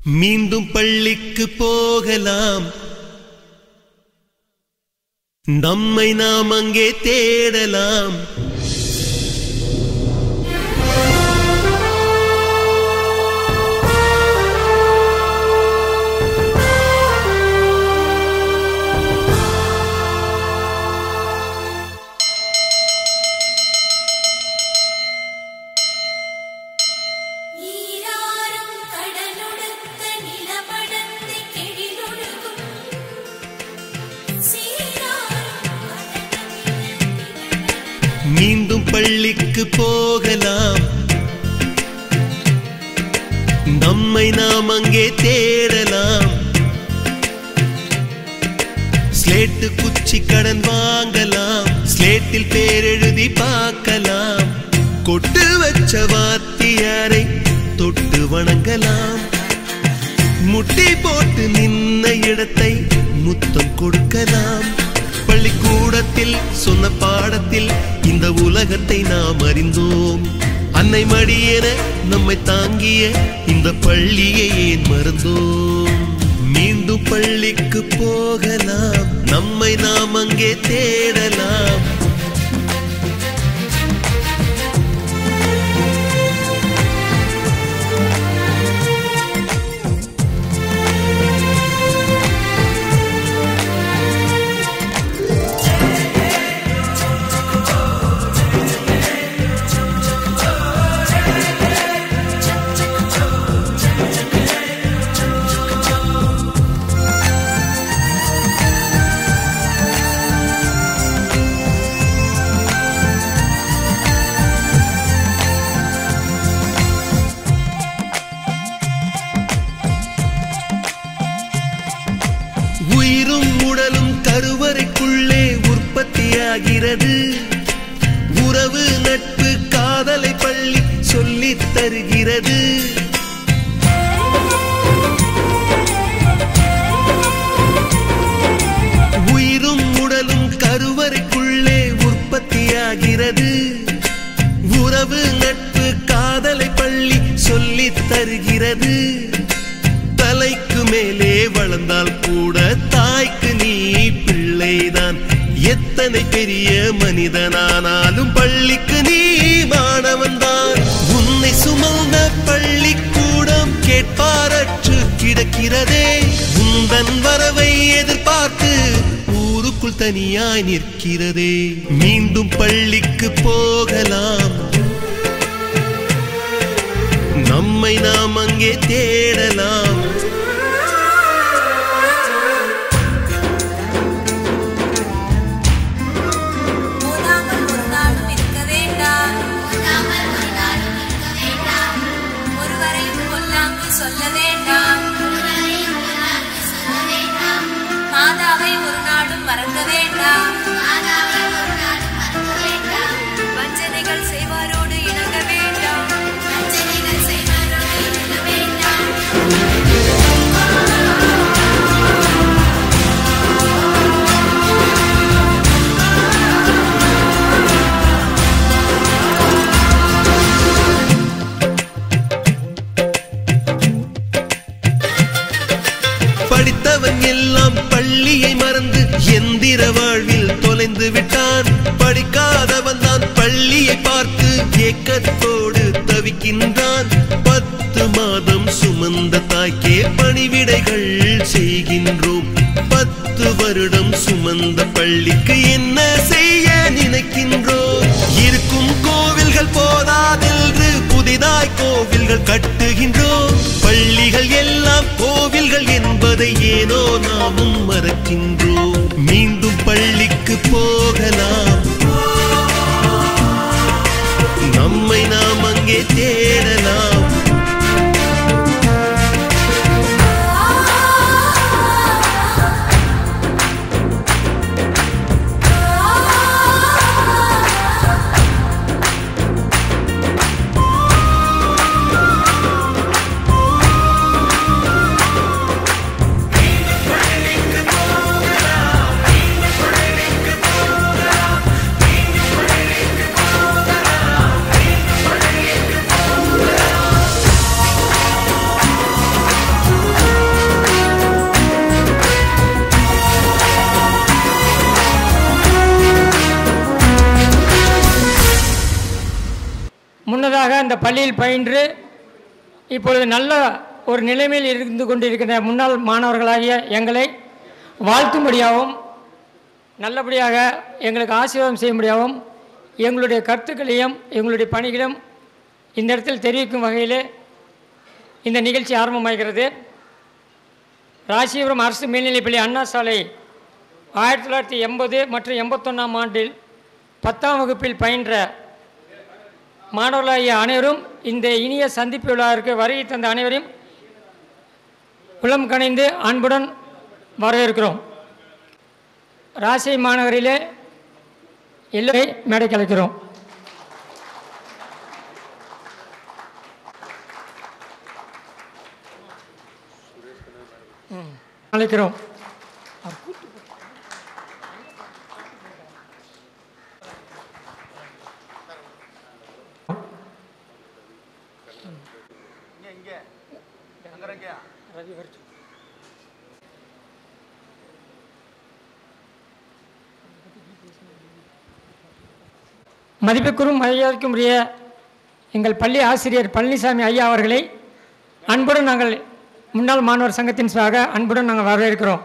மீண்டும் பள்ளிக்கு போகலாம், நம்மை நாம் அங்கே தேடலாம். மீண்டும் பள்ளிக்கு போகலாம், நம்மை நாம் அங்கே தேடலாம். ஸ்லேட்டு குச்சி கடன் வாங்கலாம், ஸ்லேட்டில் பேர் எழுதி பார்க்கலாம். கொட்டு வச்ச வாத்தியாரை தொட்டு வணங்கலாம். முட்டி போட்டு நின்ன இடத்தை முத்தம் கொடுக்கலாம். பள்ளிக்கூடத்தில் சொன்ன பாடத்தில் இந்த உலகத்தை நாம் அறிந்தோம். அன்னை மடியென நம்மை தாங்கிய இந்த பள்ளியை ஏன் மறந்தோம்? மீண்டும் பள்ளிக்கு போகலாம், நம்மை நாம் அங்கே தேடலாம். உயிரும் உடலும் கருவறைக்குள்ளே உற்பத்தியாகிறது. உறவு நட்பு காதலை பள்ளி சொல்லித் தருகிறது. உயிரும் உடலும் கருவறைக்குள்ளே உற்பத்தியாகிறது. உறவு நட்பு காதலை பள்ளி சொல்லித் தருகிறது. தலைக்கு மேலே வளர்ந்தால் கூட தாய்க்கு நீ பிள்ளைதான். எத்தனை பெரிய மனிதனானாலும் பள்ளிக்கு நீ மாணவன்தான். உன்னை சுமந்த பள்ளிக்கூடம் கேட்பாரற்று கிடக்கிறதே. உந்தன் வரவை எதிர்பார்த்து ஊருக்குள் தனியாய் நிற்கிறதே. மீண்டும் பள்ளிக்கு போகலாம், நம்மை நாம் அங்கே தேடலாம். சொல்ல வேண்டாம், மாதாவை ஒரு நாளும் மறக்க வேண்டாம். வஞ்சனைகள் செய்வாரோடு இணங்க வேண்டாம். படித்தவன் எல்லாம் பள்ளியை மறந்து எந்திர வாழ்வில் தொலைந்து விட்டான். படிக்காதவன் தான் பள்ளியை பார்த்து ஏக்கத்தோடு தவிக்கின்றான். 10 மாதம் சுமந்த தாய்க்கே பணிவிடைகள் செய்கின்றோம். 10 வருடம் சுமந்த பள்ளிக்கு என்ன செய்ய நினைக்கின்றோம்? இருக்கும் கோவில்கள் போதாதென்று புதிதாய் கோவில்கள் கட்டுகின்றோம். பள்ளிகள் எல்லாம் கோவில்கள் என்பதை ஏனோ நாமும் மறக்கின்றோம். மீண்டும் பள்ளிக்கு போகலாம், நம்மை நாம் அங்கே தேடலாம். அந்த பள்ளியில் பயின்று இப்பொழுது நல்ல ஒரு நிலைமையில் இருந்து கொண்டிருக்கிற முன்னாள் மாணவர்களாகிய எங்களை வாழ்த்தும்படியாகவும் நல்லபடியாக எங்களுக்கு ஆசீர்வாதம் செய்யும்படியாகவும் எங்களுடைய கருத்துக்களையும் எங்களுடைய பணிகளையும் இந்த இடத்தில் தெரிவிக்கும் வகையில் இந்த நிகழ்ச்சி ஆரம்பமாகிறது. ராசிபுரம் அரசு மேல்நிலைப்பள்ளி அண்ணா சாலை 1980 மற்றும் 81ஆம் ஆண்டில் 10ஆம் வகுப்பில் பயின்ற மாணவர்களாகிய அனைவரும் இந்த இனிய சந்திப்பு விழாவிற்கு வருகை தந்த அனைவரையும் உளம் கனிந்து அன்புடன் வரவேற்கிறோம். ராசி மாநகரிலே எல்லோரை மேடைக்கு அழைக்கிறோம். அழைக்கிறோம். மதிப்புக்குறும் மரியாதைக்கும் உரிய எங்கள் பள்ளி ஆசிரியர் பழனிசாமி ஐயா அவர்களை அன்புடன் நாங்கள் முன்னாள் மாணவர் சங்கத்தின் சார்பாக அன்புடன் நாங்கள் வரவேற்கிறோம்.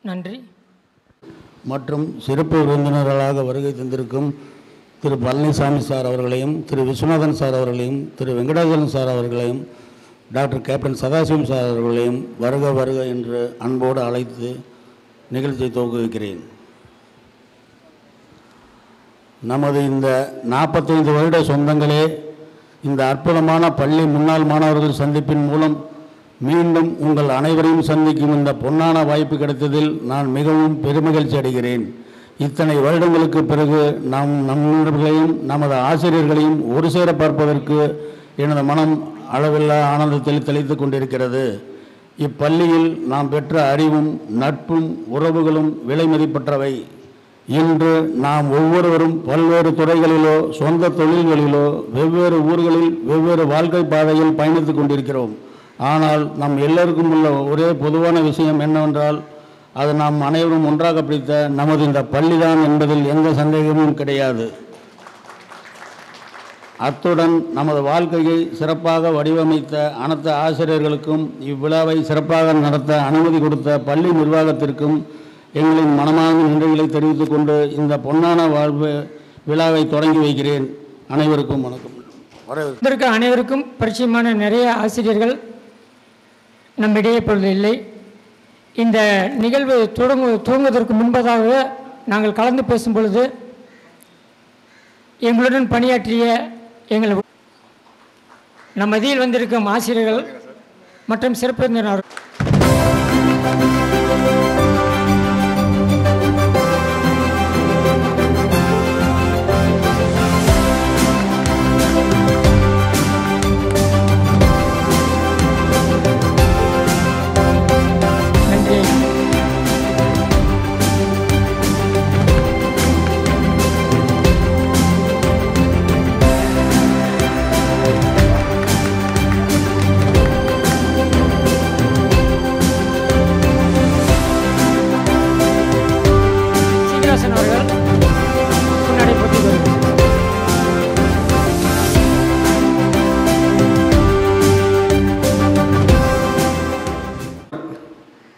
நன்றி. மற்றும் சிறப்பு விருந்தினர்களாக வருகை தந்திருக்கும் திரு பழனிசாமி சார் அவர்களையும், திரு விஸ்வநாதன் சார் அவர்களையும், திரு வெங்கடாஜலன் சார் அவர்களையும், டாக்டர் கேப்டன் சதாசிவம் சார் அவர்களையும் வருக வருக என்று அன்போடு அழைத்து நிகழ்ச்சியை துவக்குவிக்கிறேன். நமது இந்த 45 வருட சொந்தங்களே, இந்த அற்புதமான பள்ளி முன்னாள் மாணவர்கள் சந்திப்பின் மூலம் மீண்டும் உங்கள் அனைவரையும் சந்திக்கும் இந்த பொன்னான வாய்ப்பு கிடைத்ததில் நான் மிகவும் பெருமகிழ்ச்சி அடைகிறேன். இத்தனை வருடங்களுக்கு பிறகு நம் நண்பர்களையும் நமது ஆசிரியர்களையும் ஒரு சேர பார்ப்பதற்கு எனது மனம் அளவில்லா ஆனந்தத்தில் தெளித்து கொண்டிருக்கிறது. இப்பள்ளியில் நாம் பெற்ற அறிவும் நட்பும் உறவுகளும் விலை மதிப்பற்றவை. இன்று நாம் ஒவ்வொருவரும் பல்வேறு துறைகளிலோ சொந்த தொழில்களிலோ வெவ்வேறு ஊர்களில் வெவ்வேறு வாழ்க்கை பாதையில் பயணித்து கொண்டிருக்கிறோம். ஆனால் நம் எல்லோருக்கும் உள்ள ஒரே பொதுவான விஷயம் என்னவென்றால், அது நாம் அனைவரும் ஒன்றாக பிடித்த நமது இந்த பள்ளிதான் என்பதில் எந்த சந்தேகமும் கிடையாது. அத்துடன் நமது வாழ்க்கையை சிறப்பாக வடிவமைத்த அனைத்து ஆசிரியர்களுக்கும், இவ்விழாவை சிறப்பாக நடத்த அனுமதி கொடுத்த பள்ளி நிர்வாகத்திற்கும் எங்களின் மனமார்ந்த நன்றிகளை தெரிவித்துக் கொண்டு இந்த பொன்னான வாழ்வு விழாவை தொடங்கி வைக்கிறேன். அனைவருக்கும் வணக்கம். இதற்கு அனைவருக்கும் பரிச்சயமான நிறைய ஆசிரியர்கள் நம்மிடையே இப்பொழுது இல்லை. இந்த நிகழ்வு துவங்குவதற்கு முன்பதாக நாங்கள் கலந்து பேசும் பொழுது எங்களுடன் பணியாற்றிய எங்கள் நம் மத்தியில் வந்திருக்கும் ஆசிரியர்கள் மற்றும் சிறப்பு விருந்தினர்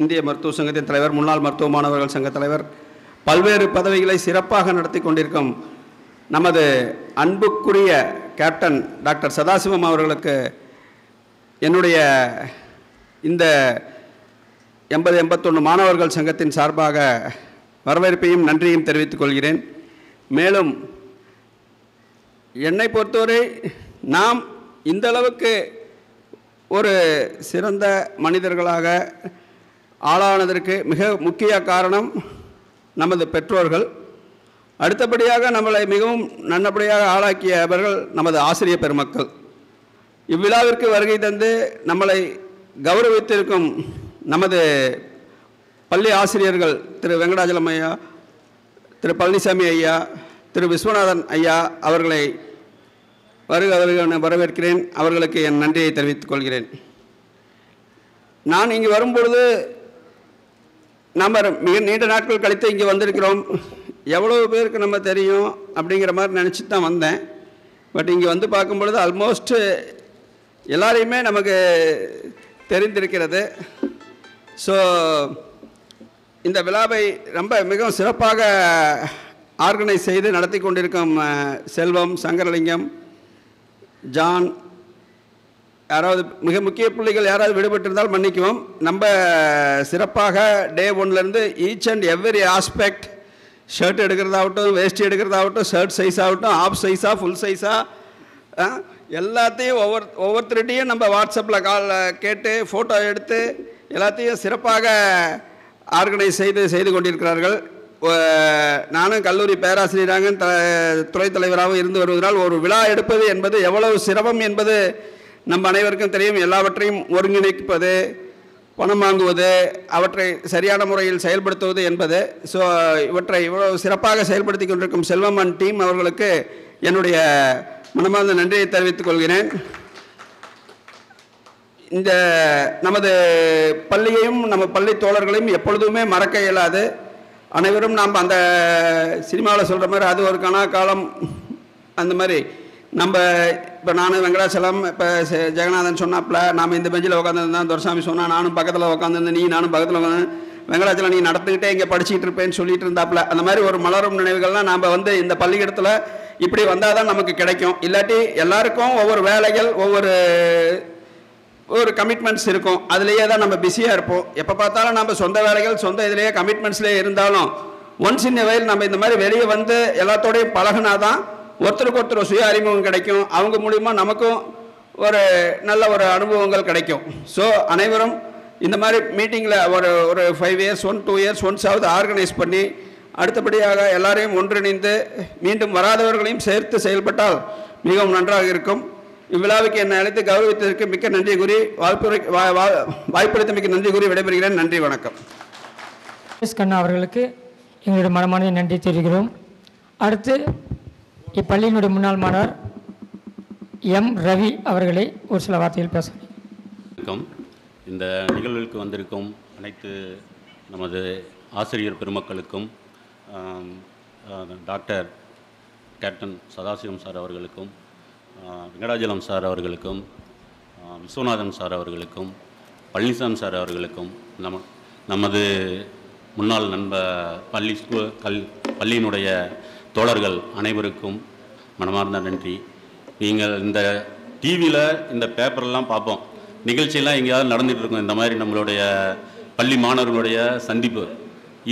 இந்திய மருத்துவ சங்கத்தின் தலைவர், முன்னாள் மருத்துவ மாணவர்கள் சங்க தலைவர், பல்வேறு பதவிகளை சிறப்பாக நடத்தி கொண்டிருக்கும் நமது அன்புக்குரிய கேப்டன் டாக்டர் சதாசிவம் அவர்களுக்கு என்னுடைய இந்த 80-81 மாணவர்கள் சங்கத்தின் சார்பாக வரவேற்பையும் நன்றியும் தெரிவித்துக் கொள்கிறேன். மேலும் என்னை பொறுத்தவரை நாம் இந்த அளவுக்கு ஒரு சிறந்த மனிதர்களாக ஆளானதற்கு மிக முக்கிய காரணம் நமது பெற்றோர்கள். அடுத்தபடியாக நம்மளை மிகவும் நல்லபடியாக ஆளாக்கியவர்கள் நமது ஆசிரியர் பெருமக்கள். இவ்விழாவிற்கு வருகை தந்து நம்மளை கௌரவித்திருக்கும் நமது பள்ளி ஆசிரியர்கள் திரு வெங்கடாஜலம் ஐயா, திரு பழனிசாமி ஐயா, திரு விஸ்வநாதன் ஐயா அவர்களை வரவேற்கிறேன். அவர்களுக்கு என் நன்றியை தெரிவித்துக் கொள்கிறேன். நான் இங்கு வரும்பொழுது நாம் மிக நீண்ட நாட்கள் கழித்து இங்கே வந்திருக்கிறோம், எவ்வளோ பேருக்கு நம்ம தெரியும் அப்படிங்கிற மாதிரி நினச்சிட்டு தான் வந்தேன். பட் இங்கே வந்து பார்க்கும் பொழுது ஆல்மோஸ்ட்டு எல்லாரையுமே நமக்கு தெரிந்திருக்கிறது. ஸோ இந்த விழாவை ரொம்ப மிகவும் சிறப்பாக ஆர்கனைஸ் செய்து நடத்தி கொண்டிருக்கும் செல்வம், சங்கரலிங்கம், ஜான், யாராவது மிக முக்கிய புள்ளிகள் யாராவது விடுபட்டிருந்தால் மன்னிக்குவோம். நம்ம சிறப்பாக டே 1லேருந்து each and every aspect, shirt எடுக்கிறதாகட்டும், வேஷ்டி எடுக்கிறதாகட்டும், ஷர்ட் சைஸ் ஆகட்டும், ஆஃப் சைஸாக, ஃபுல் சைஸாக, எல்லாத்தையும் ஒவ்வொருத்தருடையும் நம்ம வாட்ஸ்அப்பில் கேட்டு ஃபோட்டோ எடுத்து எல்லாத்தையும் சிறப்பாக ஆர்கனைஸ் செய்து கொண்டிருக்கிறார்கள். நானும் கல்லூரி பேராசிரியராக துறை தலைவராகவும் இருந்து வருவதால் ஒரு விழா எடுப்பது என்பது எவ்வளவு சிரமம் என்பது நம் அனைவருக்கும் தெரியும். எல்லாவற்றையும் ஒருங்கிணைப்பது, பணம் வாங்குவது, அவற்றை சரியான முறையில் செயல்படுத்துவது என்பது. ஸோ இவற்றை இவ்வளவு சிறப்பாக செயல்படுத்தி கொண்டிருக்கும் செல்வம் அண்ட் டீம் அவர்களுக்கு என்னுடைய மனமார்ந்த நன்றியை தெரிவித்துக் கொள்கிறேன். இந்த நமது பள்ளியையும் நம்ம பள்ளி தோழர்களையும் எப்பொழுதுமே மறக்க இயலாது. அனைவரும் நாம் அந்த சினிமாவில் சொல்கிற மாதிரி அது ஒரு கனா காலம், அந்த மாதிரி நம்ம இப்போ நானும் வெங்கடாச்சலம், இப்போ ஜெகநாதன் சொன்னாப்புல நாம் இந்த பெஞ்சில் உட்காந்துருந்தான், துரசாமி சொன்னால் நானும் பக்கத்தில் உட்காந்துருந்தேன், நீ நானும் பக்கத்தில் உட்காந்து, வெங்கடாச்சலம் நீ நடந்துக்கிட்டே இங்கே படிச்சுட்டு இருப்பேன்னு சொல்லிட்டு இருந்தாப்புல. அந்த மாதிரி ஒரு மலரும் நினைவுகள்லாம் நாம் வந்து இந்த பள்ளிக்கூடத்தில் இப்படி வந்தால் தான் நமக்கு கிடைக்கும். இல்லாட்டி எல்லாருக்கும் ஒவ்வொரு வேலைகள், ஒவ்வொரு கமிட்மெண்ட்ஸ் இருக்கும், அதுலேயே தான் நம்ம பிஸியாக இருப்போம். எப்போ பார்த்தாலும் நம்ம சொந்த வேலைகள், சொந்த இதுலேயே கமிட்மெண்ட்ஸ்லேயே இருந்தாலும் ஒன்ஸ் இன் எ வைல் நம்ம இந்த மாதிரி வெளியே வந்து எல்லாத்தோடையும் பழகினா தான் ஒருத்தருக்கு ஒருத்தர் சுய அறிமுகம் கிடைக்கும். அவங்க மூலிமா நமக்கும் ஒரு நல்ல ஒரு அனுபவங்கள் கிடைக்கும். ஸோ அனைவரும் இந்த மாதிரி மீட்டிங்கில் ஒரு 5 years 2 years ஒன்ஸாவது ஆர்கனைஸ் பண்ணி அடுத்தபடியாக எல்லாரையும் ஒன்றிணைந்து மீண்டும் வராதவர்களையும் சேர்த்து செயல்பட்டால் மிகவும் நன்றாக இருக்கும். இவ்விழாவுக்கு என்னை அழைத்து கௌரவித்ததற்கு மிக்க நன்றி கூறி வாய்ப்பளித்த மிக்க நன்றி கூறி விடைபெறுகிறேன். நன்றி, வணக்கம். கண்ணா அவர்களுக்கு எங்களுடைய மனமான நன்றி தெரிவிக்கிறோம். அடுத்து இப்பள்ளியினுடைய முன்னாள் மாணவர் எம் ரவி அவர்களை ஒரு சில வார்த்தைகள் பேசுகிறேன். வணக்கம். இந்த நிகழ்வுக்கு வந்திருக்கும் அனைத்து நமது ஆசிரியர் பெருமக்களுக்கும், டாக்டர் கேப்டன் சதாசிவம் சார் அவர்களுக்கும், வெங்கடாஜலம் சார் அவர்களுக்கும், விஸ்வநாதன் சார் அவர்களுக்கும், பழனிசாமி சார் அவர்களுக்கும், நமது முன்னாள் பள்ளியினுடைய தோழர்கள் அனைவருக்கும் மனமார்ந்த நன்றி. நீங்கள் இந்த டிவியில் இந்த பேப்பர்லாம் பார்ப்போம், நிகழ்ச்சியெல்லாம் எங்கேயாவது நடந்துகிட்ருக்கோம், இந்த மாதிரி நம்மளுடைய பள்ளி மாணவர்களுடைய சந்திப்பு,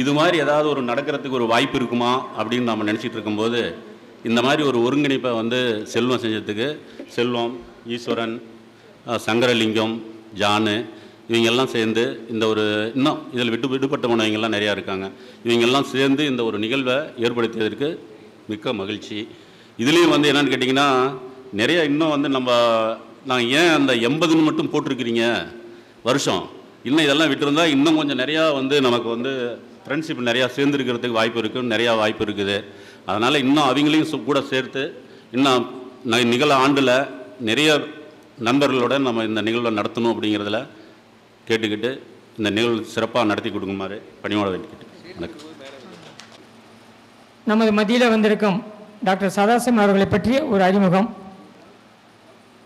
இது மாதிரி ஏதாவது ஒரு நடக்கிறதுக்கு ஒரு வாய்ப்பு இருக்குமா அப்படின்னு நாம் நினச்சிட்டு இருக்கும்போது இந்த மாதிரி ஒரு ஒருங்கிணைப்பை வந்து செல்வம் செஞ்சதுக்கு, செல்வம், ஈஸ்வரன், சங்கரலிங்கம், ஜானு, இவங்கெல்லாம் சேர்ந்து இந்த ஒரு இன்னும் இதில் விடுபட்டவங்கெல்லாம் நிறையா இருக்காங்க, இவங்கெல்லாம் சேர்ந்து இந்த ஒரு நிகழ்வை ஏற்படுத்தியதற்கு மிக்க மகிழ்ச்சி. இதுலேயும் வந்து என்னென்னு கேட்டிங்கன்னா, நிறைய இன்னும் வந்து நான் ஏன் அந்த 80ன்னு மட்டும் போட்டிருக்கிறீங்க வருஷம், இன்னும் இதெல்லாம் விட்டுருந்தால் இன்னும் கொஞ்சம் நிறையா வந்து நமக்கு வந்து ஃப்ரெண்ட்ஷிப் நிறையா சேர்ந்துருக்கிறதுக்கு வாய்ப்பு இருக்குது, நிறையா வாய்ப்பு இருக்குது. அதனால் இன்னும் அவங்களையும் கூட சேர்த்து இன்னும் நிகழ ஆண்டில் நிறைய நண்பர்களோட நம்ம இந்த நிகழ்வை நடத்தணும் அப்படிங்கிறதுல கேட்டுக்கிட்டு இந்த நிகழ்வு சிறப்பாக நடத்தி கொடுக்குமாறு பணியோட வேண்டிக்கிட்டு வணக்கம். நமது மத்தியில் வந்திருக்கும் டாக்டர் சதாசிவம் அவர்களை பற்றிய ஒரு அறிமுகம்.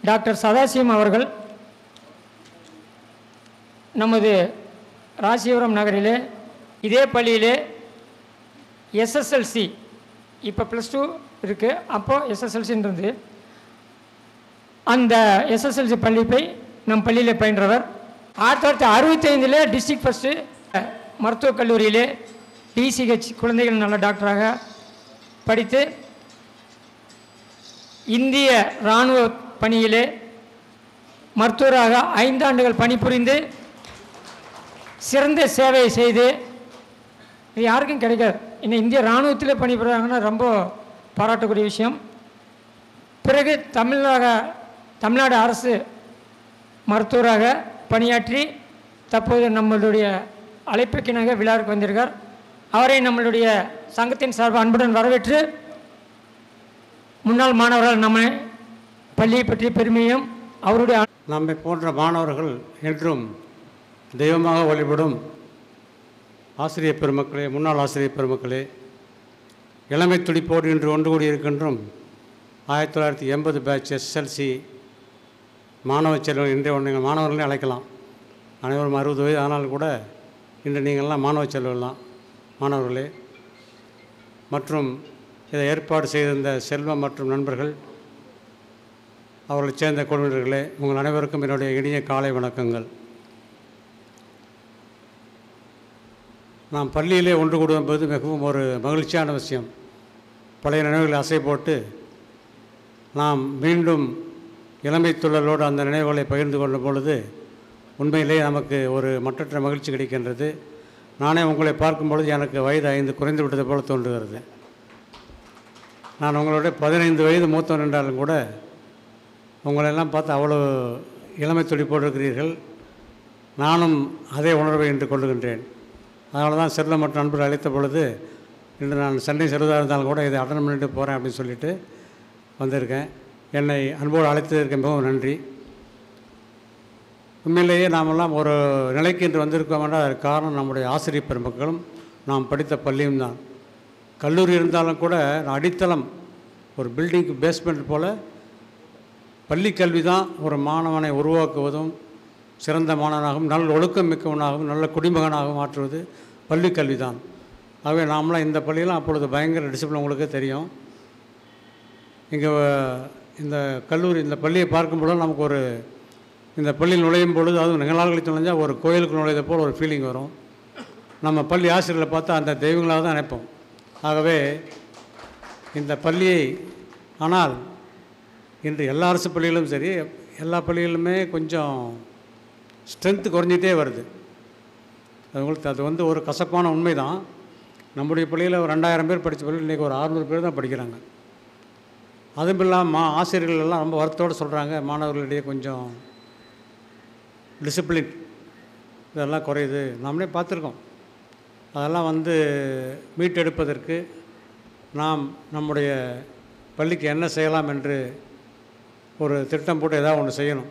டாக்டர் சதாசிவம் அவர்கள் நமது ராசிபுரம் நகரிலே இதே பள்ளியிலே எஸ்எஸ்எல்சி இப்போ +2 இருக்குது, அப்போது எஸ்எஸ்எல்சின்னு இருந்து அந்த எஸ்எஸ்எல்சி போய் நம் பள்ளியில் பயின்றவர். 1965 டிஸ்ட்ரிக்ட் ஃபஸ்ட்டு மருத்துவக் கல்லூரியிலே டிசிஹெச் குழந்தைகள் நல்ல டாக்டராக படித்து இந்திய இராணுவ பணியிலே மருத்துவராக 5 ஆண்டுகள் பணிபுரிந்து சிறந்த சேவையை செய்து, இது யாருக்கும் கிடைக்காது. இன்னும் இந்திய இராணுவத்தில் பணிபுரிகிறாங்கன்னா ரொம்ப பாராட்டக்கூடிய விஷயம். பிறகு தமிழ்நாடு அரசு மருத்துவராக பணியாற்றி தற்போது நம்மளுடைய அழைப்புக்கிணங்க விழாவுக்கு வந்திருக்கார். அவரை நம்மளுடைய சங்கத்தின் சார்பாக அன்புடன் வரவேற்று முன்னாள் மாணவர்கள் நம்ம பள்ளியை பற்றி பெருமையும் அவருடைய நம்மை போன்ற மாணவர்கள் என்றும் தெய்வமாக வழிபடும் ஆசிரியர் பெருமக்களே, முன்னாள் ஆசிரியர் பெருமக்களே, இளமை துடிப்போடு இன்று ஒன்று கூடி இருக்கின்றோம் 1980 பேட்ச் எஸ்எல்சி மாணவ செல்வங்கள். இன்றைய நீங்கள் மாணவர்களே அழைக்கலாம். அனைவரும் 60 வயது ஆனால் கூட இன்று நீங்கள்லாம் மாணவ செல்வங்கள்லாம் மாணவர்களே. மற்றும் இதை ஏற்பாடு செய்திருந்த செல்வம் மற்றும் நண்பர்கள், அவர்களைச் சேர்ந்த குழுவினர்களே, உங்கள் அனைவருக்கும் என்னுடைய இனிய காலை வணக்கங்கள். நாம் பள்ளியிலே ஒன்று கூடும் என்பது மிகவும் ஒரு மகிழ்ச்சியான விஷயம். பழைய நினைவுகளை அசை போட்டு நாம் மீண்டும் இளமை துள்ளலோடு அந்த நினைவுகளை பகிர்ந்து கொள்ளும் பொழுது உண்மையிலே நமக்கு ஒரு மற்றற்ற மகிழ்ச்சி கிடைக்கின்றது. நானே உங்களை பார்க்கும் பொழுது எனக்கு வயது 5 குறைந்து விட்டது போல தோன்றுகிறது. நான் உங்களுடைய 15 வயது மூத்தவன் என்றாலும் கூட உங்களெல்லாம் பார்த்து அவ்வளோ இளமை துடிப்போடு இருக்கிறீர்கள். நானும் அதே உணர்வை என்று கொள்ளுகின்றேன். அதனால தான் செல்வம் மற்றும் நண்பர்கள் அழைத்த பொழுது இன்று நான் சென்னை செல்வதாக இருந்தாலும் கூட இதை அட்டன் பண்ணிட்டு போகிறேன் அப்படின்னு சொல்லிட்டு வந்திருக்கேன். என்னை அன்போடு அழைத்ததற்கு மிகவும் நன்றி. உண்மையிலேயே நாமெல்லாம் ஒரு நிலைக்கு இன்று வந்திருக்கோம் என்றால் அதற்கு காரணம் நம்முடைய ஆசிரியர் பெருமக்களும் நாம் படித்த பள்ளியும் தான். கல்லூரி இருந்தாலும் கூட அடித்தளம் ஒரு பில்டிங்க்கு பேஸ்மெண்ட் போல் பள்ளி கல்வி தான் ஒரு மாணவனை உருவாக்குவதும் சிறந்த மாணவனாகவும் நல்ல ஒழுக்கம் மிக்கவனாகவும் நல்ல குடிமகனாகவும் மாற்றுவது பள்ளி கல்வி தான். ஆகவே நாமெல்லாம் இந்த பள்ளியெல்லாம் அப்பொழுது பயங்கர டிசிப்ளின் உங்களுக்கே தெரியும். இங்கே இந்த கல்லூரி இந்த பள்ளியை பார்க்கும்பொழுது நமக்கு ஒரு இந்த பள்ளியில் நுழையும் பொழுது அதுவும் நிகழ்நாள்களுக்கு நுழைஞ்சால் ஒரு கோயிலுக்கு நுழைந்த போல் ஒரு ஃபீலிங் வரும். நம்ம பள்ளி ஆசிரியர்களை பார்த்தா அந்த தெய்வங்களாக தான் நினைப்போம். ஆகவே இந்த பள்ளியை ஆனால் இன்று எல்லா அரசு பள்ளிகளும் சரி எல்லா பள்ளிகளுமே கொஞ்சம் ஸ்ட்ரென்த்து குறைஞ்சிட்டே வருது. அது வந்து ஒரு கசப்பான உண்மை தான். நம்முடைய பள்ளியில் ஒரு 2000 பேர் படித்த பள்ளியில் இன்றைக்கி ஒரு 600 பேர் தான் படிக்கிறாங்க. அதுவும் இல்லாமல் ஆசிரியர்கள் எல்லாம் ரொம்ப வருத்தத்தோடு சொல்கிறாங்க, மாணவர்களிடையே கொஞ்சம் டிசிப்ளின் இதெல்லாம் குறையுது. நம்மளே பார்த்துருக்கோம். அதெல்லாம் வந்து மீட்டெடுப்பதற்கு நாம் நம்முடைய பள்ளிக்கு என்ன செய்யலாம் என்று ஒரு திட்டம் போட்டு ஏதாவது ஒன்று செய்யணும்.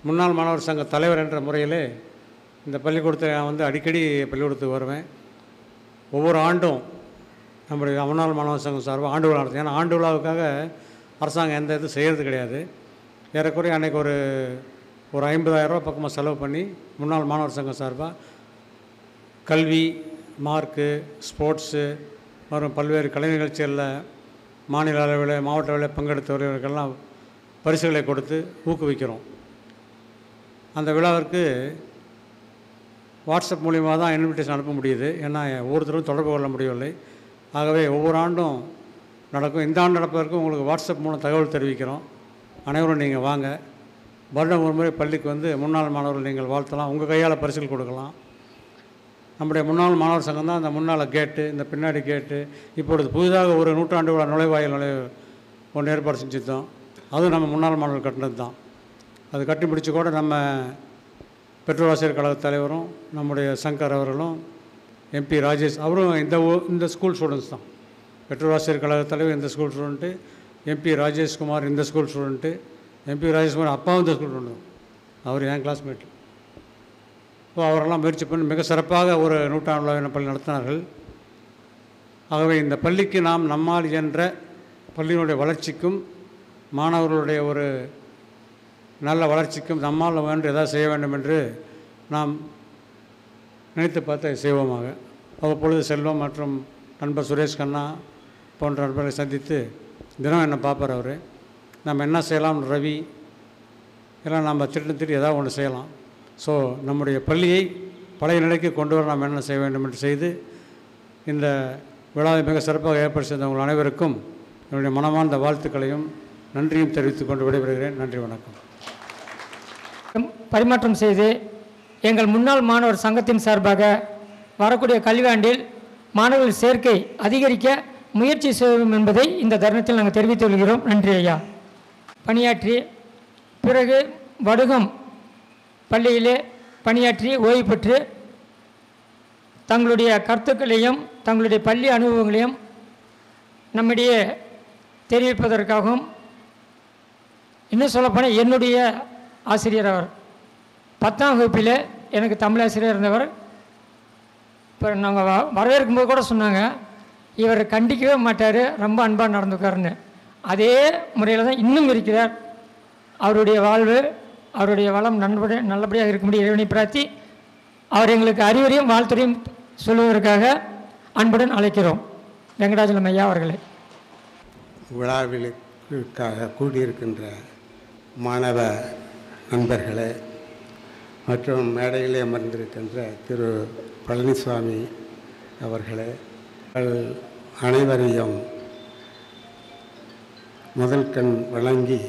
முன்னாள் மாணவர் சங்க தலைவர் என்ற முறையிலே இந்த பள்ளிக்கூடத்தை நான் வந்து அடிக்கடி பள்ளிக்கூடத்துக்கு வருவேன். ஒவ்வொரு ஆண்டும் நம்முடைய முன்னாள் மாணவர் சங்கம் சார்பாக ஆண்டு விழா நடத்தும். ஏன்னா ஆண்டு விழாவுக்காக அரசாங்கம் எந்த இது செய்கிறது கிடையாது. ஏறக்குறைய அன்றைக்கி ஒரு 50,000 ரூபா பக்கமாக செலவு பண்ணி முன்னாள் மாணவர் சங்கம் சார்பாக கல்வி, மார்க்கு, ஸ்போர்ட்ஸு மற்றும் பல்வேறு கலை நிகழ்ச்சிகளில் மாநில அளவில் மாவட்ட அளவில் பங்கெடுத்தவர்களுக்கெல்லாம் பரிசுகளை கொடுத்து ஊக்குவிக்கிறோம். அந்த விழாவிற்கு வாட்ஸ்அப் மூலியமாக தான் இன்விடேஷன் அனுப்ப முடியுது. ஏன்னா ஒவ்வொருத்தரும் தொடர்பு கொள்ள முடியவில்லை. ஆகவே ஒவ்வொரு ஆண்டும் நடக்கும். இந்த ஆண்டு நடப்பதற்கு உங்களுக்கு வாட்ஸ்அப் மூலம் தகவல் தெரிவிக்கிறோம். அனைவரும் நீங்கள் வாங்க. வருடம் ஒரு முறை பள்ளிக்கு வந்து முன்னாள் மாணவர்கள் நீங்கள் வாழ்த்தலாம். உங்கள் கையால் பரிசுகள் கொடுக்கலாம். நம்முடைய முன்னாள் மாணவர் சங்கம் தான் அந்த முன்னால் கேட்டு, இந்த பின்னாடி கேட்டு, இப்பொழுது புதிதாக ஒரு 100 ஆண்டு விழா நுழைவாயில் ஒன்று ஏற்பாடு செஞ்சுருந்தோம். அதுவும் நம்ம முன்னாள் மாணவர்கள் கட்டினது தான். அது கட்டி முடிச்சு கூட நம்ம பெற்றோர் ஆசிரியர் கழக தலைவரும் நம்முடைய சங்கர் அவர்களும் எம்பி ராஜேஷ் அவரும் இந்த ஸ்கூல் ஸ்டூடெண்ட்ஸ் தான். பெற்றோர் ஆசிரியர் கழக தலைவர் இந்த ஸ்கூல் ஸ்டூடெண்ட்டு, எம்பி ராஜேஷ்குமார் இந்த ஸ்கூல் ஸ்டூடெண்ட்டு. எம்பி ராஜேஷ்குமார் அப்பாவும் இந்த ஸ்கூல் ஸ்டூடெண்ட், அவர் என் கிளாஸ்மேட். அவரெல்லாம் முயற்சி பண்ணி மிக சிறப்பாக ஒரு 100ஆண்டு விழாவின பள்ளி நடத்தினார்கள். ஆகவே இந்த பள்ளிக்கு நாம் நம்மால் என்ற பள்ளியினுடைய வளர்ச்சிக்கும் மாணவர்களுடைய ஒரு நல்ல வளர்ச்சிக்கும் நம்மால் வேண்டு எதாவது செய்ய வேண்டும் என்று நாம் நினைத்து பார்த்து அதை செய்வோமாக. அவ்வப்பொழுது செல்வம் மற்றும் நண்பர் சுரேஷ் கண்ணா போன்ற நண்பர்களை சந்தித்து தினம் என்னை பார்ப்பார் அவர். நம்ம என்ன செய்யலாம், ரவி எல்லாம் நம்ம திட்டம் ஏதாவது ஒன்று செய்யலாம். ஸோ நம்முடைய பள்ளியை பழைய நிலைக்கு கொண்டு வர நாம் என்ன செய்ய வேண்டும் என்று செய்து இந்த விழாவை மிக சிறப்பாக ஏற்பாடு செய்த உங்கள் அனைவருக்கும் என்னுடைய மனமார்ந்த வாழ்த்துக்களையும் நன்றியும் தெரிவித்துக் கொண்டு விடைபெறுகிறேன். நன்றி, வணக்கம். பரிமாற்றம் செய்து எங்கள் முன்னாள் மாணவர் சங்கத்தின் சார்பாக வரக்கூடிய கல்வியாண்டில் மாணவர்கள் சேர்க்கை அதிகரிக்க முயற்சி செய்வோம் என்பதை இந்த தருணத்தில் நாங்கள் தெரிவித்துக் கொள்கிறோம். நன்றி ஐயா. பணியாற்றி பிறகு வடுகம் பள்ளியிலே பணியாற்றி ஓய்வு பெற்று தங்களுடைய கருத்துக்களையும் தங்களுடைய பள்ளி அனுபவங்களையும் நம்மிடையே தெரிவிப்பதற்காகவும், இன்னும் சொல்லப்போனால் என்னுடைய ஆசிரியர் அவர் 10ஆம் வகுப்பில் எனக்கு தமிழாசிரியர் இருந்தவர். இப்போ நாங்கள் வரவேற்கும்போது கூட சொன்னாங்க, இவர் கண்டிக்கவே மாட்டார், ரொம்ப அன்பாக நடந்துக்காருன்னு. அதே முறையில் தான் இன்னும் இருக்கிறார். அவருடைய வாழ்வு, அவருடைய வளம் நல்லபடியாக இருக்க முடியும் இறைவனை பிரார்த்தி அவர் எங்களுக்கு அறிவுரையும் வாழ்த்துறையும் சொல்வதற்காக அன்புடன் அழைக்கிறோம். வெங்கடாஜலம் ஐயா அவர்களை. விழாவிற்காக கூடியிருக்கின்ற மாணவ நண்பர்களே மற்றும் மேடையிலே அமர்ந்திருக்கின்ற திரு பழனிசாமி அவர்களே, அனைவரையும் முதல் கண் வழங்கி,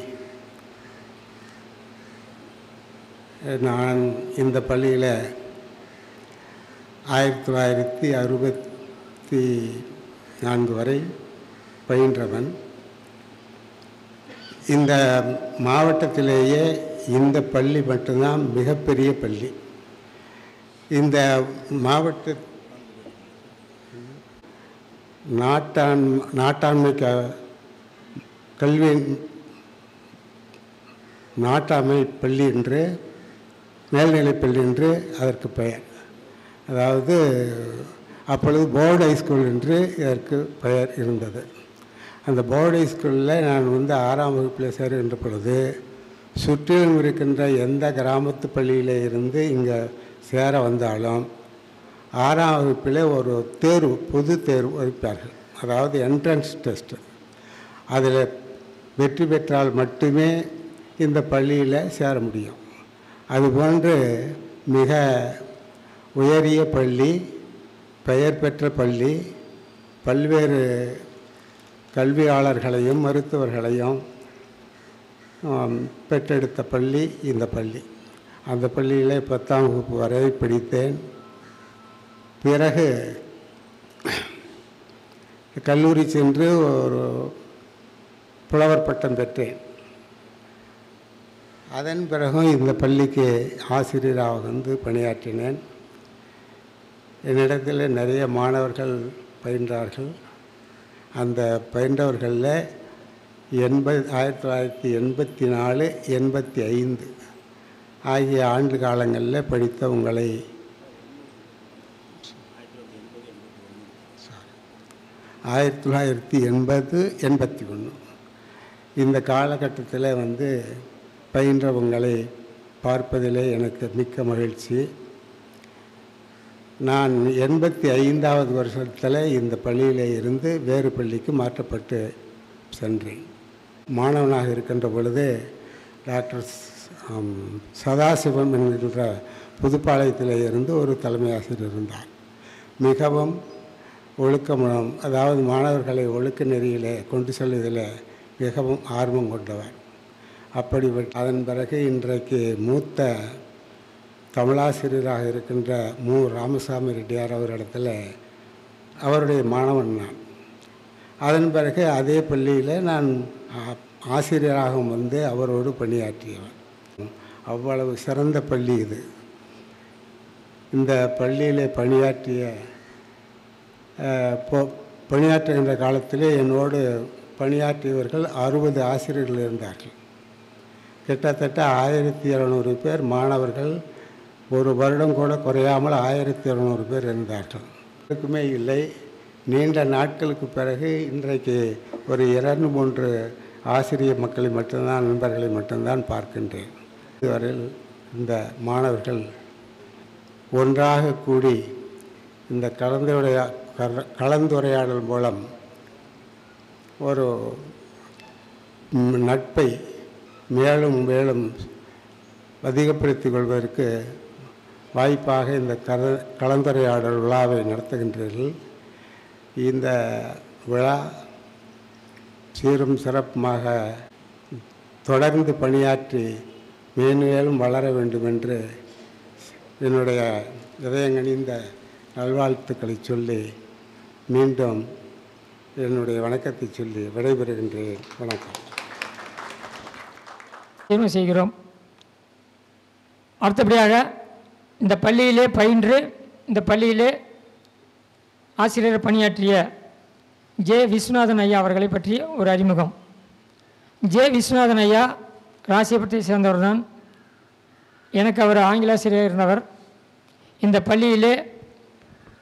நான் இந்த பள்ளியில் 1964 வரை பயின்றவன். இந்த மாவட்டத்திலேயே இந்த பள்ளி மட்டும்தான் மிகப்பெரிய பள்ளி. இந்த மாவட்ட நாட்டாண்மை கல்வி நாட்டாண்மை பள்ளி என்று, மேல்நிலைப்பள்ளி என்று அதற்கு பெயர். அதாவது அப்பொழுது போர்டு ஹைஸ்கூல் என்று இதற்கு பெயர் இருந்தது. அந்த போர்டு ஹைஸ்கூலில் நான் 6ஆம் வகுப்பில் சேருகின்ற பொழுது சுற்றிலும் இருக்கின்ற எந்த கிராமத்து பள்ளியிலே இருந்து இங்கே சேர வந்தாலும் 6ஆம் வகுப்பில் ஒரு தேர்வு, பொது தேர்வு வைப்பார்கள். அதாவது என்ட்ரன்ஸ் டெஸ்ட்டு. அதில் வெற்றி பெற்றால் மட்டுமே இந்த பள்ளியில் சேர முடியும். அதுபோன்று மிக உயரிய பள்ளி, பெயர் பெற்ற பள்ளி, பல்வேறு கல்வியாளர்களையும் மருத்துவர்களையும் பெற்றெடுத்த பள்ளி இந்த பள்ளி. அந்த பள்ளியில் 10ஆம் வகுப்பு வரை படித்தேன். பிறகு கல்லூரி சென்று ஒரு புலவர் பட்டம் பெற்றேன். அதன் பிறகும் இந்த பள்ளிக்கு ஆசிரியராக வந்து பணியாற்றினேன். என்னிடத்தில் நிறைய மாணவர்கள் பயின்றார்கள். அந்த பயின்றவர்களில் 1984, 85 ஆகிய ஆண்டு காலங்களில் படித்த உங்களை 1980, 81 இந்த காலகட்டத்தில் வந்து பயின்றவங்களை பார்ப்பதிலே எனக்கு மிக்க மகிழ்ச்சி. நான் 85வது வருஷத்தில் இந்த பள்ளியில் இருந்து வேறு பள்ளிக்கு மாற்றப்பட்டு சென்றேன். மாணவனாக இருக்கின்ற பொழுது டாக்டர் சதாசிவம் என்கின்ற புதுப்பாளையத்தில் இருந்து ஒரு தலைமை ஆசிரியர் இருந்தார். மிகவும் ஒழுக்கமும், அதாவது மாணவர்களை ஒழுக்க நெறியிலே கொண்டு செல்வதில் மிகவும் ஆர்வம் கொண்டவர். அப்படி அதன் பிறகு இன்றைக்கு மூத்த தமிழாசிரியராக இருக்கின்ற ராமசாமி ரெட்டியார் அவரிடத்தில் அவருடைய மாணவன் நான். அதன் பிறகு அதே பள்ளியில் நான் ஆசிரியராக வந்து அவரோடு பணியாற்றியவன். அவ்வளவு சிறந்த பள்ளி இது. இந்த பள்ளியில் பணியாற்றுகின்ற காலத்திலே என்னோடு பணியாற்றியவர்கள் 60 ஆசிரியர்கள் இருந்தார்கள். கிட்டத்தட்ட 1200 பேர் மாணவர்கள், ஒரு வருடம் கூட குறையாமல் 1200 பேர் இருந்தார்கள். எதுக்குமே இல்லை. நீண்ட நாட்களுக்கு பிறகு இன்றைக்கு ஒரு 2-3 ஆசிரியர் மக்களை மட்டும்தான், நண்பர்களை மட்டும்தான் பார்க்கின்றேன். இதுவரையில் இந்த மாணவர்கள் ஒன்றாக கூடி இந்த கலந்துரையாடல் மூலம் ஒரு நட்பை மேலும் மேலும் அதிகப்படுத்திக் கொள்வதற்கு வாய்ப்பாக இந்த கலந்துரையாடல் விழாவை நடத்துகின்றீர்கள். இந்த விழா சீரும் சிறப்புமாக தொடர்ந்து பணியாற்றி மேன்மேலும் வளர வேண்டும் என்று என்னுடைய இதயங்கனிந்த நல்வாழ்த்துக்களை சொல்லி மீண்டும் என்னுடைய வணக்கத்தை சொல்லி விடைபெறுகின்றேன். வணக்கம். செய்கிறோம். அடுத்தபடியாக இந்த பள்ளியிலே பயின்று இந்த பள்ளியிலே ஆசிரியர் பணியாற்றிய ஜே விஸ்வநாதன் ஐயா அவர்களை பற்றி ஒரு அறிமுகம். ஜே விஸ்வநாதன் ஐயா ராசிபுரத்தை சேர்ந்தவர் தான். எனக்கு அவர் ஆங்கில ஆசிரியர் இருந்தவர். இந்த பள்ளியிலே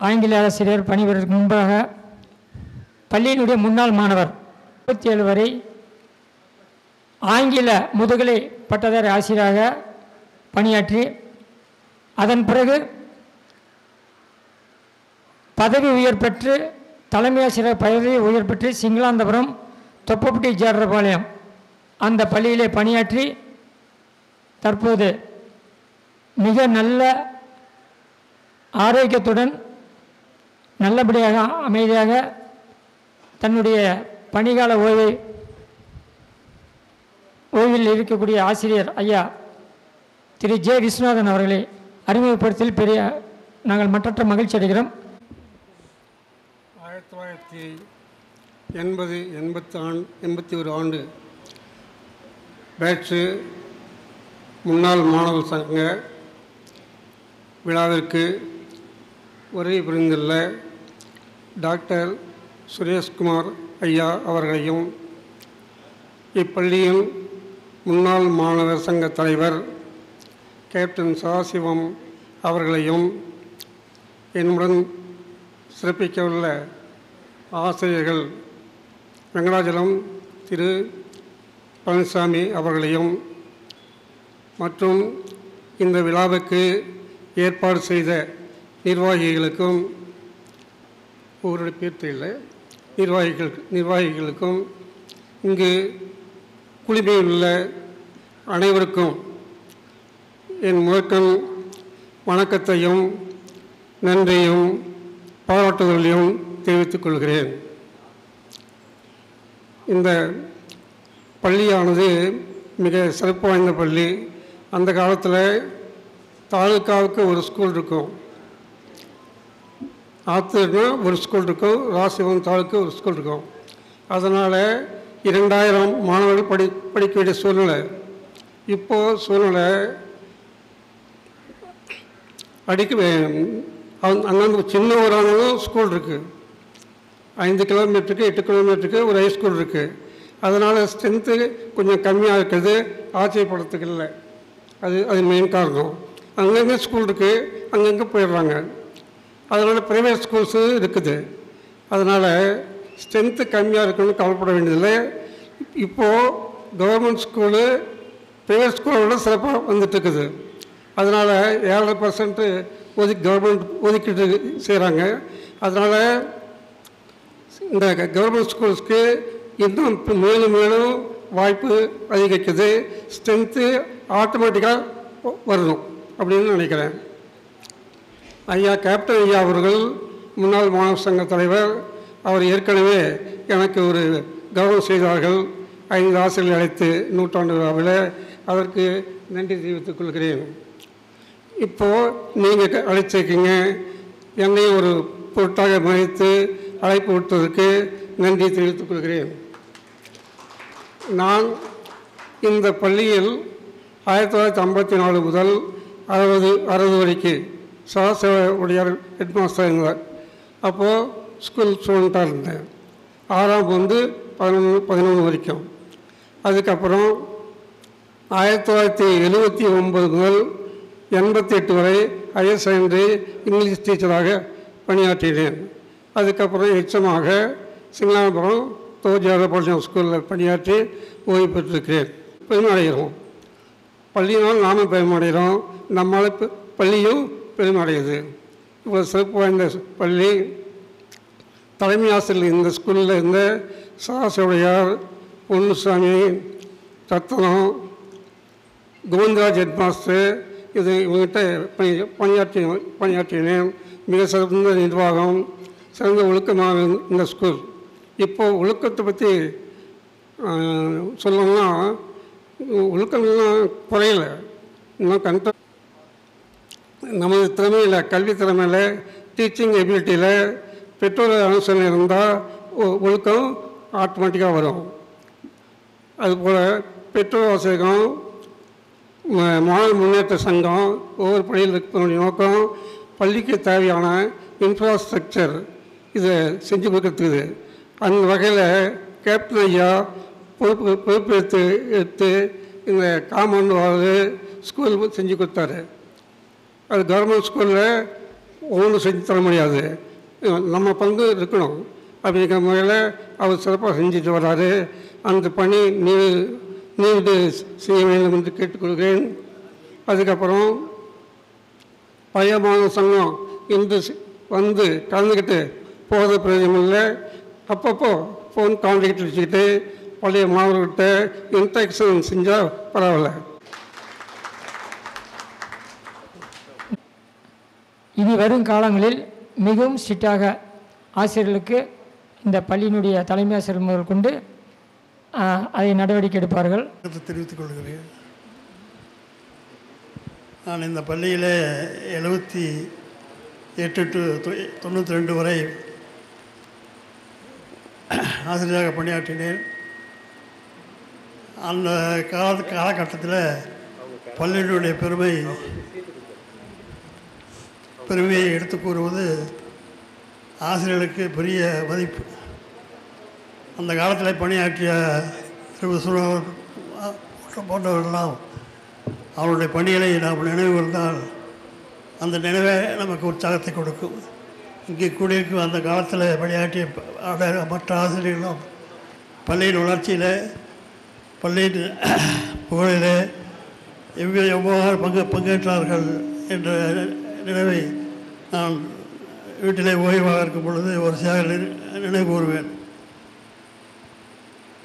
ஆங்கில ஆசிரியர் பணிபுரிவதற்கு முன்பாக பள்ளியினுடைய முன்னாள் மாணவர் 27 வரை ஆங்கில முதுகலை பட்டதாரி ஆசிரியராக பணியாற்றி அதன் பிறகு பதவி உயர் பெற்று தலைமை ஆசிரியர் பதவி உயர் பெற்று சிங்களாந்தபுரம் தொப்பப்பட்டி ஜேடரபாளையம் அந்த பள்ளியிலே பணியாற்றி தற்போது மிக நல்ல ஆரோக்கியத்துடன் நல்லபடியாக அமைதியாக தன்னுடைய பணிகால ஓய்வில் இருக்கக்கூடிய ஆசிரியர் ஐயா திரு ஜே விஸ்வநாதன் அவர்களை அறிமுகப்படுத்தல் பெரிய நாங்கள் மற்றற்ற மகிழ்ச்சி அடைகிறோம். 1981 ஆண்டு பேட்சு முன்னாள் மாணவர் சங்க விழாவிற்கு உரை புரிந்துள்ள டாக்டர் சுரேஷ்குமார் ஐயா அவர்களையும் இப்பள்ளியின் முன்னாள் மாணவர் சங்க தலைவர் கேப்டன் சதாசிவம் அவர்களையும் என்னுடன் சிறப்பிக்கவுள்ள ஆசிரியர்கள் வெங்கடாஜலம் திரு பழனிசாமி அவர்களையும் மற்றும் இந்த விழாவுக்கு ஏற்பாடு செய்த நிர்வாகிகளுக்கும் ஒரு பேர் தெரியல நிர்வாகிகளுக்கும் இங்கு குழுமையுள்ள அனைவருக்கும் என் முதற்கண் வணக்கத்தையும் நன்றியும் பாராட்டுதலையும் தெரிவித்துக் கொள்கிறேன். இந்த பள்ளியானது மிக சிறப்பு வாய்ந்த பள்ளி. அந்த காலத்தில் தாலுக்காவுக்கு ஒரு ஸ்கூல் இருக்கும், ஆத்தூர்னா ஒரு ஸ்கூல் இருக்கும், ராசிபுரம் தாலுக்கு ஒரு ஸ்கூல் இருக்கும். அதனால் 2000 மாணவர்கள் படிக்க வேண்டிய சூழ்நிலை. இப்போது சூழ்நிலை அந்தந்த சின்ன ஊரானாலும் ஸ்கூல் இருக்குது. 5 கிலோமீட்டருக்கு 8 கிலோமீட்டருக்கு ஒரு ஹைஸ்கூல் இருக்குது. அதனால் ஸ்ட்ரென்த்து கொஞ்சம் கம்மியாக இருக்குது, ஆச்சரியப்படுறதுக்கு இல்லை. அது மெயின் காரணம். அங்கங்கே ஸ்கூல் இருக்குது, அங்கங்கே போயிடுறாங்க. அதனால் ப்ரைவேட் ஸ்கூல்ஸு இருக்குது. அதனால் ஸ்ட்ரென்த்து கம்மியாக இருக்குன்னு கவலைப்பட வேண்டியதில்லை. இப்போது கவர்மெண்ட் ஸ்கூலு ப்ரைவேட் ஸ்கூலோட சிறப்பாக வந்துட்டுருக்குது. அதனால் 7% கவர்மெண்ட் ஒதுக்கீட்டு செய்கிறாங்க. அதனால் இந்த கவர்மெண்ட் ஸ்கூல்ஸ்க்கு இன்னும் மேலும் மேலும் வாய்ப்பு அதிகரிக்குது. ஸ்ட்ரென்த்து ஆட்டோமேட்டிக்காக வரணும் அப்படின்னு நினைக்கிறேன். ஐயா கேப்டன் ஐயா அவர்கள் முன்னாள் மாணவர் சங்க தலைவர். அவர் ஏற்கனவே எனக்கு ஒரு கௌரவம் செய்தார்கள். 5 ஆசிரியர்கள் அழைத்து 100ஆண்டு விழாவில். அதற்கு நன்றி தெரிவித்துக் கொள்கிறேன். இப்போது நீங்கள் அழைச்சிருக்கீங்க, என்னையும் ஒரு பொருட்டாக மதித்து அழைப்பு விட்டதற்கு நன்றி தெரிவித்துக் கொள்கிறேன். நான் இந்த பள்ளியில் 1954 முதல் 60 வரைக்கும் சதாசிவ ஹெட்மாஸ்டர் இருந்தார். அப்போது ஸ்கூல் ஸ்டூடெண்ட்டாக இருந்தேன். 6ஆம் வந்து 11 வரைக்கும். அதுக்கப்புறம் 1979 முதல் 88 வரை ஹையர் செகண்டரி இங்கிலீஷ் டீச்சராக பணியாற்றினேன். அதுக்கப்புறம் எச்சமாக சிங்களாபுரம் ஜேடரபாளையம் ஸ்கூலில் பணியாற்றி ஓய்வு பெற்றிருக்கிறேன். பெருமை அடைகிறோம். பள்ளியினால் நாமும் பெருமை அடைகிறோம். நம்மளால் பள்ளியும் பெருமை அடையுது. இவ்வளோ சிறப்பு வாய்ந்த பள்ளி. தலைமை ஆசிரியர் இந்த ஸ்கூலில் இருந்த சாசோடையார், பொன்னுசாமி, ரத்னம், கோவிந்தராஜ் ஹெட் மாஸ்டர், இது இவங்ககிட்ட பணியாற்றினேன். மிக சிறந்த நிர்வாகம், சிறந்த ஒழுக்கமான இந்த ஸ்கூல். இப்போது ஒழுக்கத்தை பற்றி சொல்லணும்னா ஒழுக்கம்லாம் குறையல. இன்னும் நமது திறமையில், கல்வி திறமையில், டீச்சிங் எபிலிட்டியில் பெற்றோர் அனுசரணை இருந்தால் ஒழுக்கம் ஆட்டோமேட்டிக்காக வரும். அதுபோல் பெற்றோர் ஆசிரியகம், மாணவர் முன்னேற்ற சங்கம் ஒவ்வொரு பள்ளியில் இருப்பதனுடைய நோக்கம் பள்ளிக்கு தேவையான இன்ஃப்ராஸ்ட்ரக்சர் இதை செஞ்சு கொடுக்குறது. அந்த வகையில் கேப்டன் ஐயா பொறுப்பெடுத்து இந்த காம்பவுண்ட் வால் ஸ்கூல் செஞ்சு கொடுத்தாரு. அது கவர்மெண்ட் ஸ்கூலில் ஒன்றும் செஞ்சு தர முடியாது, நம்ம பங்கு இருக்கணும். அப்படிங்கிற முறையில் அவர் சிறப்பாக செஞ்சுட்டு வர்றாரு. அந்த பணி நீண்டு செய்ய வேண்டும் என்று கேட்டுக்கொள்கிறேன். அதுக்கப்புறம் பழைய மாணவர் சங்கம் இன்று வந்து கலந்துக்கிட்டு போகிற பிரயோஜனம் இல்லை. அப்பப்போ ஃபோன் கான்டாக்ட் வச்சுக்கிட்டு பழைய மாணவர்கிட்ட இன்ட்ராக்ஷன் செஞ்சால் பரவாயில்ல. இனி வரும் காலங்களில் மிகவும் ஸ்ட்ரிக்டாக ஆசிரியர்களுக்கு இந்த பள்ளியினுடைய தலைமை ஆசிரியர் முதல் கொண்டு அதை நடவடிக்கை எடுப்பார்கள். தெரிவித்துக் கொள்கிறேன். நான் இந்த பள்ளியில் 78 to 92 வரை ஆசிரியராக பணியாற்றினேன். அந்த காலகட்டத்தில் பள்ளியினுடைய பெருமையை எடுத்து கூறுவது ஆசிரியர்களுக்கு பெரிய மதிப்பு. அந்த காலத்தில் பணியாற்றிய போன்றவர்களெல்லாம் அவருடைய பணிகளை நாம் நினைவு கூர்ந்தால் அந்த நினைவே நமக்கு உற்சாகத்தை கொடுக்கும். இங்கே கூடியிருக்கும் அந்த காலத்தில் பணியாற்றிய மற்ற ஆசிரியர்களும் பள்ளியின் வளர்ச்சியில், பள்ளியின் புகழில் எவ்வாறு பங்கேற்றார்கள் என்ற நினைவை நான் வீட்டிலே ஓய்வாக இருக்கும் பொழுது ஒரு சேக நினைவு கூறுவேன்.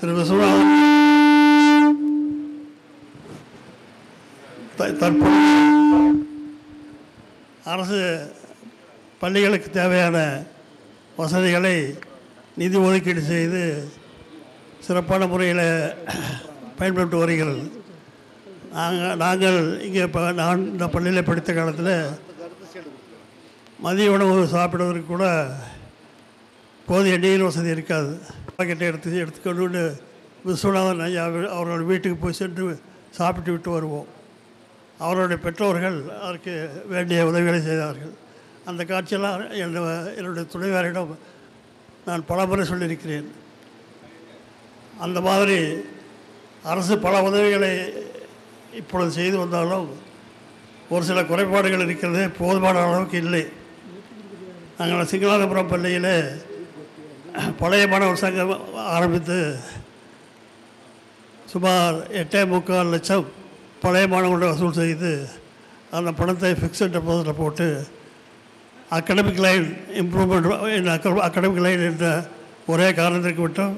திரு விஸ்வநாதன் தற்போது அரசு பள்ளிகளுக்கு தேவையான வசதிகளை நிதி ஒதுக்கீடு செய்து சிறப்பான முறையில் பயன்பட்டு வருகிறது. நாங்கள் இங்கே நான் இந்த பள்ளியில் படித்த காலத்தில் மதிய உணவு சாப்பிடுவதற்கு கூட போதிய நீர் வசதி இருக்காது. பாக்கெட்டை எடுத்துக்கொண்டு விஸ்வநாதன் ஐயா அவர்கள் வீட்டுக்கு போய் சென்று சாப்பிட்டு விட்டு வருவோம். அவருடைய பெற்றோர்கள் அதற்கு வேண்டிய உதவிகளை செய்தார்கள். அந்த காட்சியெல்லாம் என்னுடைய துணைவியாரிடம் நான் பலமுறை சொல்லியிருக்கிறேன். அந்த மாதிரி அரசு பல உதவிகளை இப்பொழுது செய்து வந்தாலும் ஒரு சில குறைபாடுகள் இருக்கிறது, போதுமான அளவுக்கு இல்லை. நாங்கள் சிங்களாதபுரம் பள்ளியில் பழைய மாணவர் சங்கம் ஆரம்பித்து சுமார் 8.25 லட்சம் பழைய மாணவர்களை வசூல் செய்து அந்த பணத்தை ஃபிக்ஸட் டெபாசிட்டில் போட்டு academic line improvement academic line என்ற ஒரே காரணத்திற்கு மட்டும்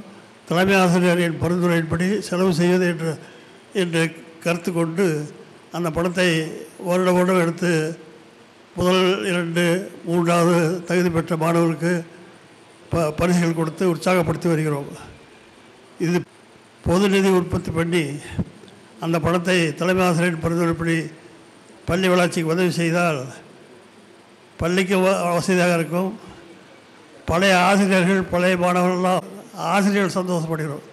தலைமை ஆசிரியரின் பரிந்துரையின்படி செலவு செய்வது என்று கருத்து கொண்டு அந்த பணத்தை வருடம் எடுத்து முதல் 2, 3வது தகுதி பெற்ற மாணவர்களுக்கு பரிசுகள் கொடுத்து உற்சாகப்படுத்தி வருகிறோம். இது பொது நிதி உற்பத்தி பண்ணி அந்த பணத்தை தலைமை ஆசிரியர் பரிந்துரைப்படி பள்ளி வளர்ச்சிக்கு உதவி செய்தால் பள்ளிக்கு வசதியாக இருக்கும். பழைய ஆசிரியர்கள், பழைய மாணவர்கள்லாம் ஆசிரியர்கள் சந்தோஷப்படுகிறோம்.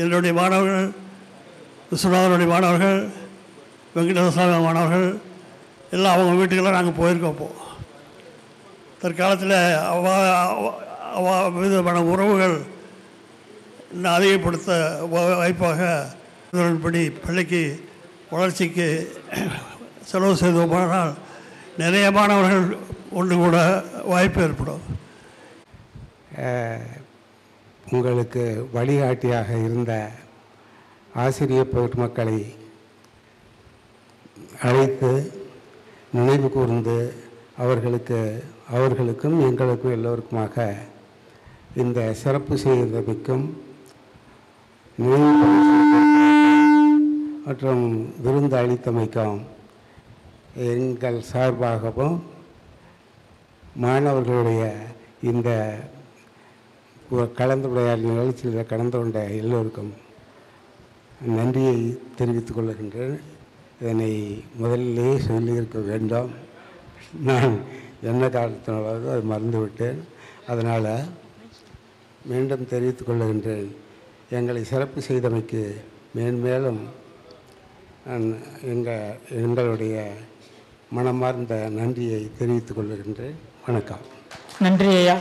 என்னுடைய மாணவர்கள், விஸ்வநாதனுடைய மாணவர்கள், வெங்கடேசசாமி மாணவர்கள் எல்லாம் அவங்க வீட்டுக்கெல்லாம் நாங்கள் போயிருக்கோம். இப்போது தற்காலத்தில் விதமான உறவுகள் இன்னும் அதிகப்படுத்த வாய்ப்பாக படி பள்ளிக்கு வளர்ச்சிக்கு செலவு செய்தோமானால் நிறைய மாணவர்கள் ஒன்று கூட வாய்ப்பு ஏற்படும். உங்களுக்கு வழிகாட்டியாக இருந்த ஆசிரியர் பெருமக்களை அழைத்து நினைவு கூர்ந்து அவர்களுக்கும் எங்களுக்கும் எல்லோருக்குமாக இந்த சிறப்பு செய்தமைக்கும் மற்றும் விருந்து அளித்தமைக்கும் எங்கள் சார்பாகவும் மாணவர்களுடைய இந்த கலந்துரையாடல் நிகழ்ச்சியில் கலந்து கொண்ட எல்லோருக்கும் நன்றியை தெரிவித்துக் கொள்கின்றேன். இதனை முதலிலேயே சொல்லியிருக்க வேண்டும். நான் என்ன காரணத்தினாலும் அது மறந்துவிட்டேன். அதனால் மீண்டும் தெரிவித்துக் கொள்கின்றேன். எங்களை சிறப்பு செய்தமைக்கு மேன்மேலும் எங்களுடைய மனமார்ந்த நன்றியை தெரிவித்துக் கொள்கின்றேன். வணக்கம். நன்றி ஐயா.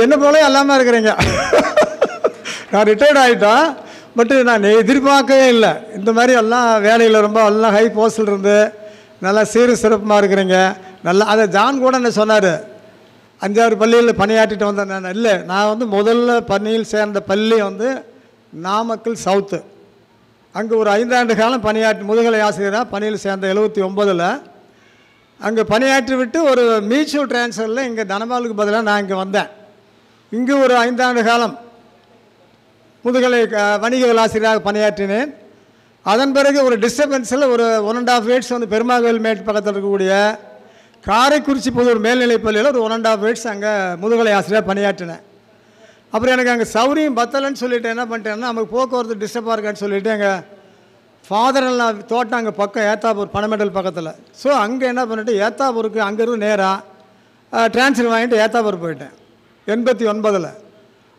என்ன போல எல்லாமே இருக்கிறீங்க. நான் ரிட்டையர்ட் ஆகிட்டேன், பட்டு நான் எதிர்பார்க்கவே இல்லை இந்த மாதிரி எல்லாம் வேலையில் ரொம்ப எல்லாம் ஹை போஸ்டில் இருந்து நல்லா சீரு சிறப்புமாக இருக்கிறீங்க. நல்லா அதை ஜான் கூட என்ன சொன்னார், 5-6 பள்ளியில் பணியாற்றிட்டு வந்தேன். நான் இல்லை, நான் வந்து முதல்ல பணியில் சேர்ந்த பள்ளி வந்து நாமக்கல் சவுத்து. அங்கே ஒரு 5 ஆண்டு காலம் பணியாற்றி முதுகலை ஆசிரியராக பணியில் சேர்ந்த 79. அங்கே பணியாற்றி விட்டு ஒரு மியூச்சுவல் ட்ரான்ஸ்ஃபரில் இங்கே தனபாலுக்கு பதிலாக நான் இங்கே வந்தேன். இங்கே ஒரு 5 ஆண்டு காலம் முதுகலை வணிகவியல் ஆசிரியராக பணியாற்றினேன். அதன் பிறகு ஒரு டிஸ்டர்பன்ஸில் ஒரு 1.5 இயர்ஸ் வந்து பெருமாகோவில் மேட்டு பக்கத்தில் இருக்கக்கூடிய காரைக்குறிச்சி புதூர் மேல்நிலைப் பள்ளியில் ஒரு 1.5 இயர்ஸ் அங்கே முதுகலை ஆசிரியராக பணியாற்றினேன். அப்புறம் எனக்கு அங்கே சௌரியம் பத்தலைன்னு சொல்லிட்டு என்ன பண்ணிட்டேன்னா, நமக்கு போக்குவரத்து டிஸ்டர்பாக இருக்கான்னு சொல்லிவிட்டு எங்கள் ஃபாதர் எல்லாம் தோட்டம் அங்கே பக்கம் ஏத்தாப்பூர் பனமெண்டல் பக்கத்தில். ஸோ அங்கே என்ன பண்ணிட்டு ஏத்தாப்பூருக்கு அங்கேருந்து நேராக ட்ரான்ஸ்ஃபர் வாங்கிட்டு ஏத்தாப்பூர் போயிட்டேன் 89.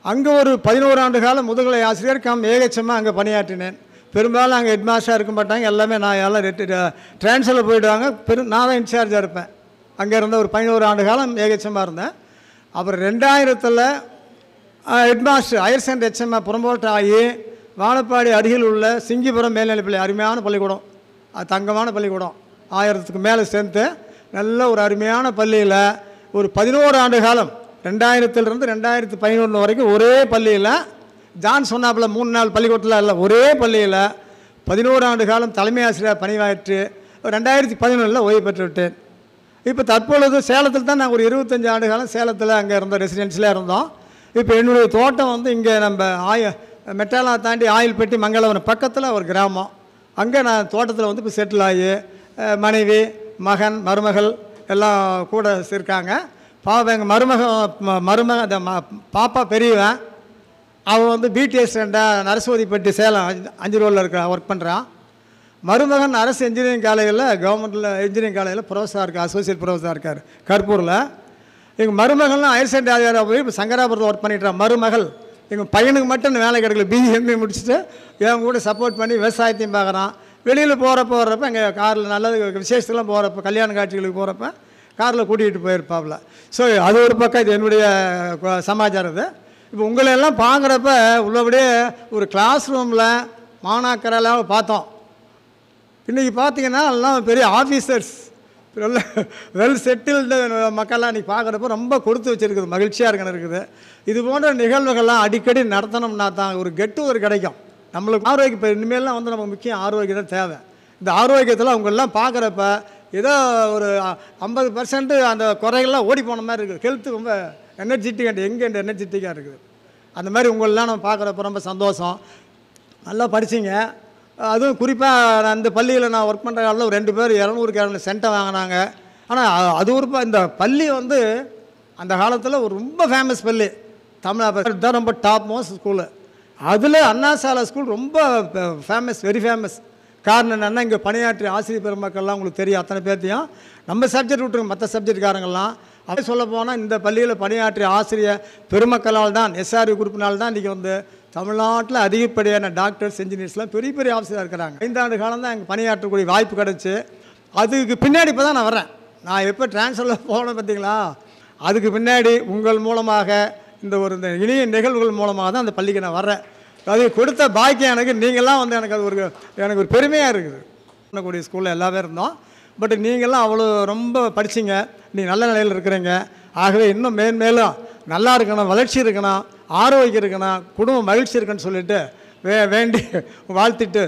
அங்கே ஒரு 11 ஆண்டு காலம் முதுகலை ஆசிரியர் ஏகச்சமாக அங்கே பணியாற்றினேன். பெரும்பாலும் அங்கே ஹெட்மாஸ்டராக இருக்க மாட்டாங்க, எல்லாமே நான் எல்லாம் ட்ரான்ஸ்ஃபரில் போயிடுவாங்க. நான் தான் இன்சார்ஜாக இருப்பேன். அங்கே இருந்த ஒரு 11 ஆண்டு காலம் ஏகச்சமாக இருந்தேன். அப்புறம் 2000 ஹெட்மாஸ்டர் ஹையர் செகண்டரி ஹெச்எம்மாக ப்ரொமோட் ஆகி வாழப்பாடி அருகில் உள்ள சிங்கிபுரம் மேல்நிலைப்பள்ளி, அருமையான பள்ளிக்கூடம், அது தங்கமான பள்ளிக்கூடம், 1000க்கு மேலே சேர்ந்து நல்ல ஒரு அருமையான பள்ளியில் ஒரு 11 ஆண்டு காலம் 2000 2011 வரைக்கும் ஒரே பள்ளியில், ஜான் சொன்னாப்பில் 3 நாள் பள்ளிக்கூடத்தில் இல்லை, ஒரே பள்ளியில் 11 ஆண்டு காலம் தலைமை ஆசிரியர் பணியாற்றி 2011 ஓய்வு பெற்று விட்டேன். இப்போ தற்பொழுது சேலத்தில் தான் நாங்கள் ஒரு 25 ஆண்டு காலம் சேலத்தில் அங்கே இருந்தோம், ரெசிடென்சியில் இருந்தோம். இப்போ என்னுடைய தோட்டம் வந்து இங்கே நம்ம மெட்டாலா தாண்டி ஆயில்பட்டி மங்களவரம் பக்கத்தில் ஒரு கிராமம். அங்கே நான் தோட்டத்தில் வந்து இப்போ செட்டில் ஆகி மனைவி மகன் மருமகள் எல்லாம் கூட இருக்காங்க. எங்கள் மருமகன் அந்த பாப்பா பெரியவன், அவன் வந்து பிடிஎஸ் நரஸ்வதிப்பட்டி சேலம் 5 ரோடில் இருக்க ஒர்க் பண்ணுறான். மருமகன் அரசு இன்ஜினியரிங் காலேஜில் கவர்மெண்ட்டில் இன்ஜினியரிங் காலேஜில் ப்ரொஃபஸராக இருக்கார், அசோசியேட் ப்ரொஃபஸராக இருக்கார் கற்பூரில். எங்கள் மருமகள்லாம் ஹையர் செகண்டரி ஆசிரியராக போய் இப்போ சங்கராபுரத்தில் ஒர்க் பண்ணிட்டுறான். மருமகள் எங்கள் பையனுக்கு மட்டும் வேலை கிடைக்கல, பிஎம்ஏ முடிச்சுட்டு என் கூட சப்போர்ட் பண்ணி விவசாயத்தையும் பார்க்குறான். வெளியில் போகிறப்ப எங்கள் காரில் நல்லது விசேஷத்துலாம் போகிறப்ப, கல்யாண காட்சிகளுக்கு போகிறப்ப காரில் கூட்டிகிட்டு போயிருப்பாப்புல. ஸோ அது ஒரு பக்கம், இது என்னுடைய சமாச்சாரம். இது இப்போ உங்களையெல்லாம் பார்க்குறப்ப உள்ளபடியே ஒரு கிளாஸ் ரூமில் மாணாக்கரெல்லாம் பார்த்தோம். இன்றைக்கி பார்த்தீங்கன்னா எல்லாம் பெரிய ஆஃபீஸர்ஸ், நல்ல வெல் செட்டில்டு மக்கள்லாம் இன்றைக்கி பார்க்குறப்ப ரொம்ப கொடுத்து வச்சுருக்குது, மகிழ்ச்சியாக இருக்குது. இது போன்ற நிகழ்வுகள்லாம் அடிக்கடி நடத்தணும்னா தான் ஒரு கெட்டுவர் கிடைக்கும் நம்மளுக்கு. ஆரோக்கியம் இப்போ இனிமேல்லாம் வந்து நமக்கு முக்கியம் ஆரோக்கியம் தான் தேவை. இந்த ஆரோக்கியத்தில் அவங்கெல்லாம் பார்க்குறப்ப ஏதோ ஒரு 50% அந்த குறைகள்லாம் ஓடி போன மாதிரி இருக்குது. ஹெல்த்து ரொம்ப எனர்ஜெட்டிக்காக எனர்ஜெட்டிக்காக இருக்குது. அந்த மாதிரி உங்களெலாம் நம்ம பார்க்குறப்ப ரொம்ப சந்தோஷம். நல்லா படிச்சிங்க. அதுவும் குறிப்பாக அந்த பள்ளியில் நான் ஒர்க் பண்ணுற காலத்தில் ஒரு 2 பேர் 200 சென்ட்டை வாங்கினாங்க. ஆனால் அது ஒரு இந்த பள்ளி வந்து அந்த காலத்தில் ஒரு ரொம்ப ஃபேமஸ் பள்ளி, தமிழ் தான் ரொம்ப டாப் மோஸ்ட் ஸ்கூலு. அதில் அண்ணா சாலை ஸ்கூல் ரொம்ப ஃபேமஸ், வெரி ஃபேமஸ். காரணம் என்னென்னா, இங்கே பணியாற்றிய ஆசிரியர் பெருமக்கள்லாம் உங்களுக்கு தெரியும், அத்தனை பேர்த்தையும். நம்ம சப்ஜெக்ட் விட்டுருங்க, மற்ற சப்ஜெக்ட்காரங்கள்லாம். அப்படி சொல்ல போனால் இந்த பள்ளியில் பணியாற்றிய ஆசிரியர் பெருமக்களால் தான், எஸ்ஆர்வி குரூப்பினால் தான் இன்றைக்கி வந்து தமிழ்நாட்டில் அதிகப்படியான டாக்டர்ஸ் இன்ஜினியர்ஸ்லாம் பெரிய பெரிய ஆஃபீஸராக இருக்கிறாங்க. 5 ஆண்டு காலம் தான் எங்கள் பணியாற்றக்கூடிய வாய்ப்பு கிடச்சி. அதுக்கு பின்னாடி இப்போ தான் நான் வரேன். நான் எப்போ ட்ரான்ஸ்ஃபரில் போனேன் பார்த்தீங்களா, அதுக்கு பின்னாடி உங்கள் மூலமாக இந்த இனிய நிகழ்வுகள் மூலமாக தான் அந்த பள்ளிக்கு நான் வர்றேன். அது கொடுத்த பாக்கியம் எனக்கு. நீங்கள்லாம் வந்து எனக்கு அது எனக்கு ஒரு பெருமையாக இருக்குது. பண்ணக்கூடிய ஸ்கூலில் எல்லாமே இருந்தோம். பட் நீங்கள்லாம் அவ்வளோ ரொம்ப படிச்சிங்க, நீங்கள் நல்ல நிலையில் இருக்கிறீங்க. ஆகவே இன்னும் மேன்மேலும் நல்லா இருக்கணும், வளர்ச்சி இருக்கணும், ஆரோக்கியம் இருக்கணும், குடும்பம் மகிழ்ச்சி இருக்குன்னு சொல்லிட்டு வேண்டி வாழ்த்திட்டு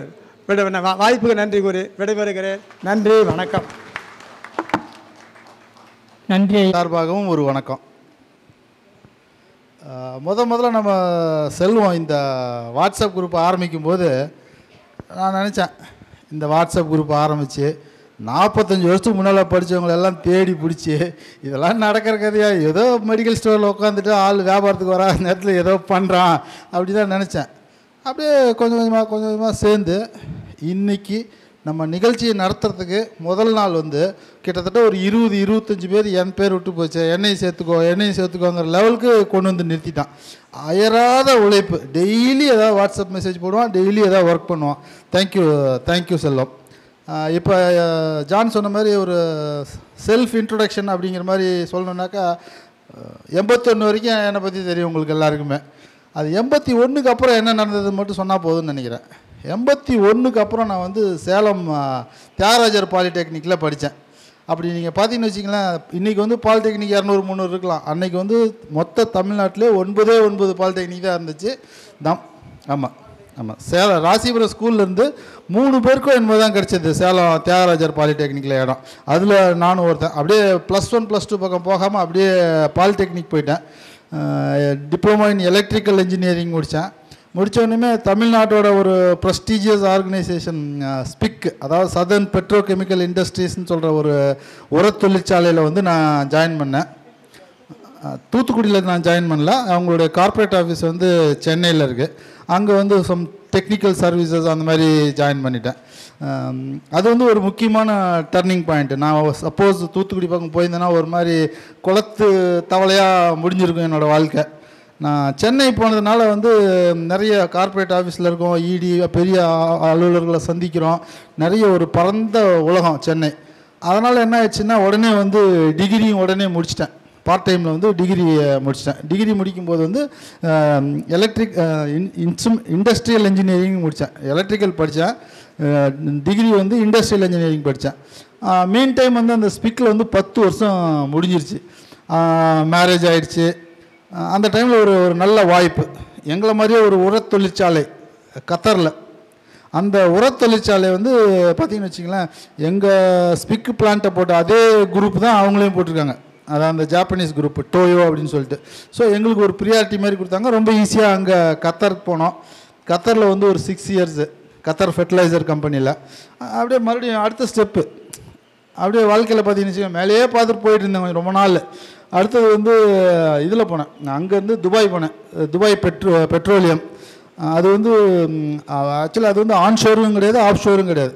வாய்ப்புக்கு நன்றி கூறி விடைபெறுகிறேன். நன்றி, வணக்கம். நன்றி. சார்பாகவும் ஒரு வணக்கம். முதல்ல நம்ம செல்வம் இந்த வாட்ஸ்அப் குரூப் ஆரம்பிக்கும் போது நான் நினச்சேன், இந்த வாட்ஸ்அப் குரூப் ஆரம்பித்து 45 வருஷத்துக்கு முன்னால் படித்தவங்களெல்லாம் தேடி பிடிச்சி இதெல்லாம் நடக்கிற கதையா, ஏதோ மெடிக்கல் ஸ்டோரில் உட்காந்துட்டு ஆள் வியாபாரத்துக்கு வராத நேரத்தில் ஏதோ பண்ணுறான் அப்படி தான் நினச்சேன். அப்படியே கொஞ்சம் கொஞ்சமாக சேர்ந்து இன்றைக்கி நம்ம நிகழ்ச்சியை நடத்துறதுக்கு முதல் நாள் வந்து கிட்டத்தட்ட ஒரு 20-25 பேர் என் பேர் விட்டு போச்சு, என்னையும் சேர்த்துக்கோங்கிற லெவலுக்கு கொண்டு வந்து நிறுத்திட்டான். அயராத உழைப்பு. டெய்லி ஏதாவது வாட்ஸ்அப் மெசேஜ் போடுவான், டெய்லி ஏதாவது ஒர்க் பண்ணுவான். தேங்க்யூ செல்லம். இப்போ ஜான் சொன்ன மாதிரி ஒரு செல்ஃப் இன்ட்ரொடக்ஷன் அப்படிங்கிற மாதிரி சொல்லணுன்னாக்கா, 81 வரைக்கும் என்னை பற்றி தெரியும் உங்களுக்கு எல்லாருக்குமே. அது 81க்கு அப்புறம் என்ன நடந்தது மட்டும் சொன்னால் போதும்னு நினைக்கிறேன். 81க்கு அப்புறம் நான் வந்து சேலம் தியாகராஜர் பாலிடெக்னிக்கில் படித்தேன். அப்படி நீங்கள் பார்த்தீங்கன்னு வச்சிங்களேன், இன்றைக்கி வந்து பாலிடெக்னிக் 200-300 இருக்கலாம். அன்றைக்கி வந்து மொத்த தமிழ்நாட்டிலே 9 பாலிடெக்னிக் தான் இருந்துச்சு. ஆமாம் சேலம் ராசிபுரம் ஸ்கூல்லேருந்து 3 பேருக்கும் என்னமோ தான் கிடச்சிது சேலம் தியாகராஜர் பாலிடெக்னிக்கில் இடம். அதில் நானும் ஒருத்தன். அப்படியே +1 +2 பக்கம் போகாமல் அப்படியே பாலிடெக்னிக் போயிட்டேன். டிப்ளமோ இன் எலக்ட்ரிக்கல் இன்ஜினியரிங் முடித்தேன். முடித்தோடனே தமிழ்நாட்டோட ஒரு ப்ரெஸ்டீஜியஸ் ஆர்கனைசேஷன் ஸ்பிக், அதாவது சதர்ன் பெட்ரோ கெமிக்கல் இண்டஸ்ட்ரீஸ்ன்னு சொல்கிற ஒரு உர தொழிற்சாலையில் வந்து நான் ஜாயின் பண்ணேன். தூத்துக்குடியில் நான் ஜாயின் பண்ணல, அவங்களுடைய கார்ப்பரேட் ஆஃபீஸ் வந்து சென்னையில் இருக்குது. அங்கே வந்து சம் டெக்னிக்கல் சர்வீசஸ் அந்த மாதிரி ஜாயின் பண்ணிட்டேன். அது வந்து ஒரு முக்கியமான டர்னிங் பாயிண்ட்டு. நான் சப்போஸ் தூத்துக்குடி பக்கம் போயிருந்தேன்னா ஒரு மாதிரி குளத்து தவளையாக முடிஞ்சிருக்கும் என்னோடய வாழ்க்கை. நான் சென்னை போனதுனால வந்து நிறைய கார்ப்பரேட் ஆஃபீஸில் இருக்கோம், இடி பெரிய அலுவலர்களை சந்திக்கிறோம், நிறைய ஒரு பரந்த உலகம் சென்னை. அதனால் என்ன ஆயிடுச்சுன்னா உடனே வந்து டிகிரியும் உடனே முடிச்சிட்டேன். பார்ட் டைமில் வந்து டிகிரி முடிச்சிட்டேன். டிகிரி முடிக்கும்போது வந்து இண்டஸ்ட்ரியல் இன்ஜினியரிங் முடித்தேன். எலக்ட்ரிக்கல் படித்தேன், டிகிரி வந்து இண்டஸ்ட்ரியல் இன்ஜினியரிங் படித்தேன். மீன் டைம் வந்து அந்த ஸ்பிக்கில் வந்து 10 வருஷம் முடிஞ்சிருச்சு. மேரேஜ் ஆகிடுச்சு. அந்த டைமில் ஒரு நல்ல வாய்ப்பு, எங்களை மாதிரியே ஒரு உர தொழிற்சாலை கத்தரில். அந்த உர தொழிற்சாலை வந்து பார்த்திங்கன்னு வச்சிங்களேன், எங்கள் ஸ்பிக்கு பிளான்ட்டை போட்ட அதே குரூப் தான் அவங்களையும் போட்டிருக்காங்க. அதான் அந்த ஜாப்பனீஸ் குரூப் டோயோ அப்படின்னு சொல்லிட்டு. ஸோ எங்களுக்கு ஒரு ப்ரியாரிட்டி மாதிரி கொடுத்தாங்க. ரொம்ப ஈஸியாக அங்கே கத்தருக்கு போனோம். கத்தரில் வந்து ஒரு 6 இயர்ஸு கத்தர் ஃபெர்டிலைசர் கம்பெனியில். அப்படியே மறுபடியும் அடுத்த ஸ்டெப்பு அப்படியே வாழ்க்கையில் பார்த்தீங்கன்னு வச்சுக்கோங்க, மேலேயே பார்த்துட்டு போயிட்டு இருந்தேன் ரொம்ப நாள். அடுத்தது வந்து இதில் போனேன், அங்கேருந்து துபாய் போனேன். Dubai petroleum. அது வந்து ஆக்சுவலாக அது வந்து ஆன்ஷோரும் கிடையாது, ஆஃப் ஷோரும் கிடையாது,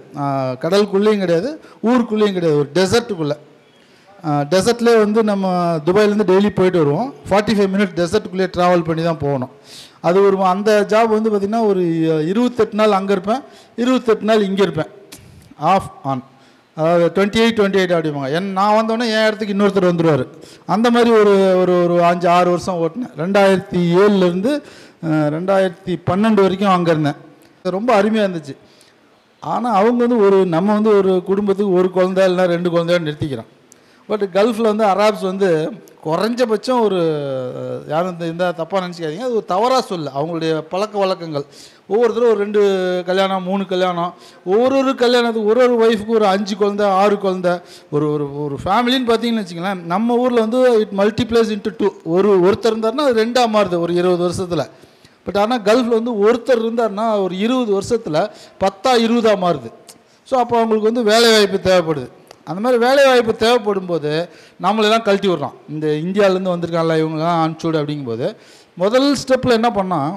கடலுக்குள்ளேயும் கிடையாது, ஊருக்குள்ளேயும் கிடையாது, ஒரு டெசர்ட்டுக்குள்ளே. டெசர்ட்லேயே வந்து நம்ம துபாயிலேருந்து டெய்லி போயிட்டு வருவோம். 45 மினிட்ஸ் டெசர்ட்டுக்குள்ளேயே ட்ராவல் பண்ணி தான் போகணும். அது ஒரு அந்த ஜாப் வந்து பார்த்திங்கன்னா ஒரு 28 நாள் அங்கே இருப்பேன், 28 நாள் இங்கே இருப்பேன், ஆஃப் ஆன். அதாவது 28 அப்படிம்பாங்க. நான் வந்தோடனே என் இடத்துக்கு இன்னொருத்தர் வந்துடுவார். அந்த மாதிரி ஒரு ஒரு ஒரு 5-6 வருஷம் ஓட்டினேன். 2007லேருந்து 2012 வரைக்கும் அங்கே இருந்தேன். ரொம்ப அருமையாக இருந்துச்சு. ஆனால் அவங்க வந்து நம்ம வந்து ஒரு குடும்பத்துக்கு ஒரு குழந்தை இல்லைனா 2 குழந்தையோடு நிறுத்திக்கிறோம். பட் கல்ஃபில் வந்து அராப்ஸ் வந்து குறைஞ்சபட்சம் ஒரு யாரும் இந்த தப்பாக நினச்சிக்காதீங்க, அது ஒரு தவறாக சொல்ல. அவங்களுடைய பழக்க வழக்கங்கள் ஒவ்வொருத்தரும் ஒரு 2 கல்யாணம் 3 கல்யாணம், ஒரு கல்யாணத்துக்கு ஒரு ஒய்ஃபுக்கு ஒரு 5 குழந்தை 6 குழந்தை. ஒரு ஒரு ஒரு ஃபேமிலின்னு பார்த்தீங்கன்னு வச்சிங்களேன், நம்ம ஊரில் வந்து இட் மல்டிப்ளைஸ் இன்ட்டு 2. ஒருத்தர் இருந்தார்னா அது 2ஆக மாறுது ஒரு 20 வருஷத்தில். பட் ஆனால் கல்ஃபில் வந்து ஒருத்தர் இருந்தார்னா ஒரு 20 வருஷத்தில் 10-20 மாறுது. ஸோ அப்போ அவங்களுக்கு வந்து வேலைவாய்ப்பு தேவைப்படுது. அந்த மாதிரி வேலைவாய்ப்பு தேவைப்படும் போது நம்மளெல்லாம் கழட்டி விட்றோம். இந்த இந்தியாவிலேருந்து வந்திருக்காங்களா இவங்கெல்லாம் அனுப்பிச்சுடு அப்படிங்கும்போது முதல் ஸ்டெப்பில் என்ன பண்ணால்,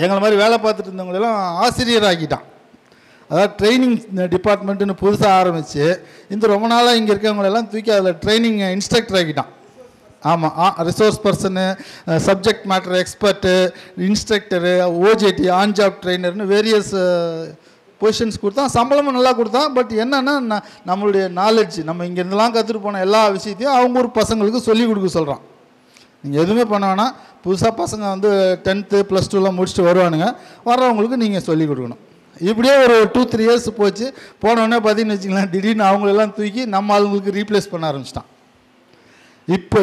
எங்களை மாதிரி வேலை பார்த்துட்டு இருந்தவங்களெல்லாம் ஆசிரியர் ஆக்கிட்டான். அதாவது ட்ரைனிங் டிபார்ட்மெண்ட்டுன்னு புதுசாக ஆரம்பித்து இந்த ரொம்ப நாளாக இங்கே இருக்கவங்களெல்லாம் தூக்கி அதில் ட்ரைனிங் இன்ஸ்ட்ரக்டர் ஆக்கிட்டான். ஆமாம், resource person, subject matter expert, instructor, OJT, on job ட்ரெயினர்னு வேரியஸ் பொசிஷன்ஸ் கொடுத்தான். சம்பளமும் நல்லா கொடுத்தான். பட் என்னென்னா நம்மளுடைய நாலேஜ், நம்ம இங்கேருந்துலாம் கற்றுட்டு போன எல்லா விஷயத்தையும் அவங்க ஒரு பசங்களுக்கு சொல்லிக் கொடுக்க சொல்கிறான். நீங்கள் எதுவுமே பண்ண வேணாம், புதுசாக பசங்க வந்து 10th +2 முடிச்சுட்டு வருவானுங்க, வர்றவங்களுக்கு நீங்கள் சொல்லிக் கொடுக்கணும். இப்படியே ஒரு 2-3 இயர்ஸ் போச்சு. போனோடனே பார்த்தீங்கன்னு வச்சிங்களேன், திடீர்னு அவங்களெல்லாம் தூக்கி நம்ம ஆளுங்களுக்கு ரீப்ளேஸ் பண்ண ஆரம்பிச்சிட்டான். இப்போ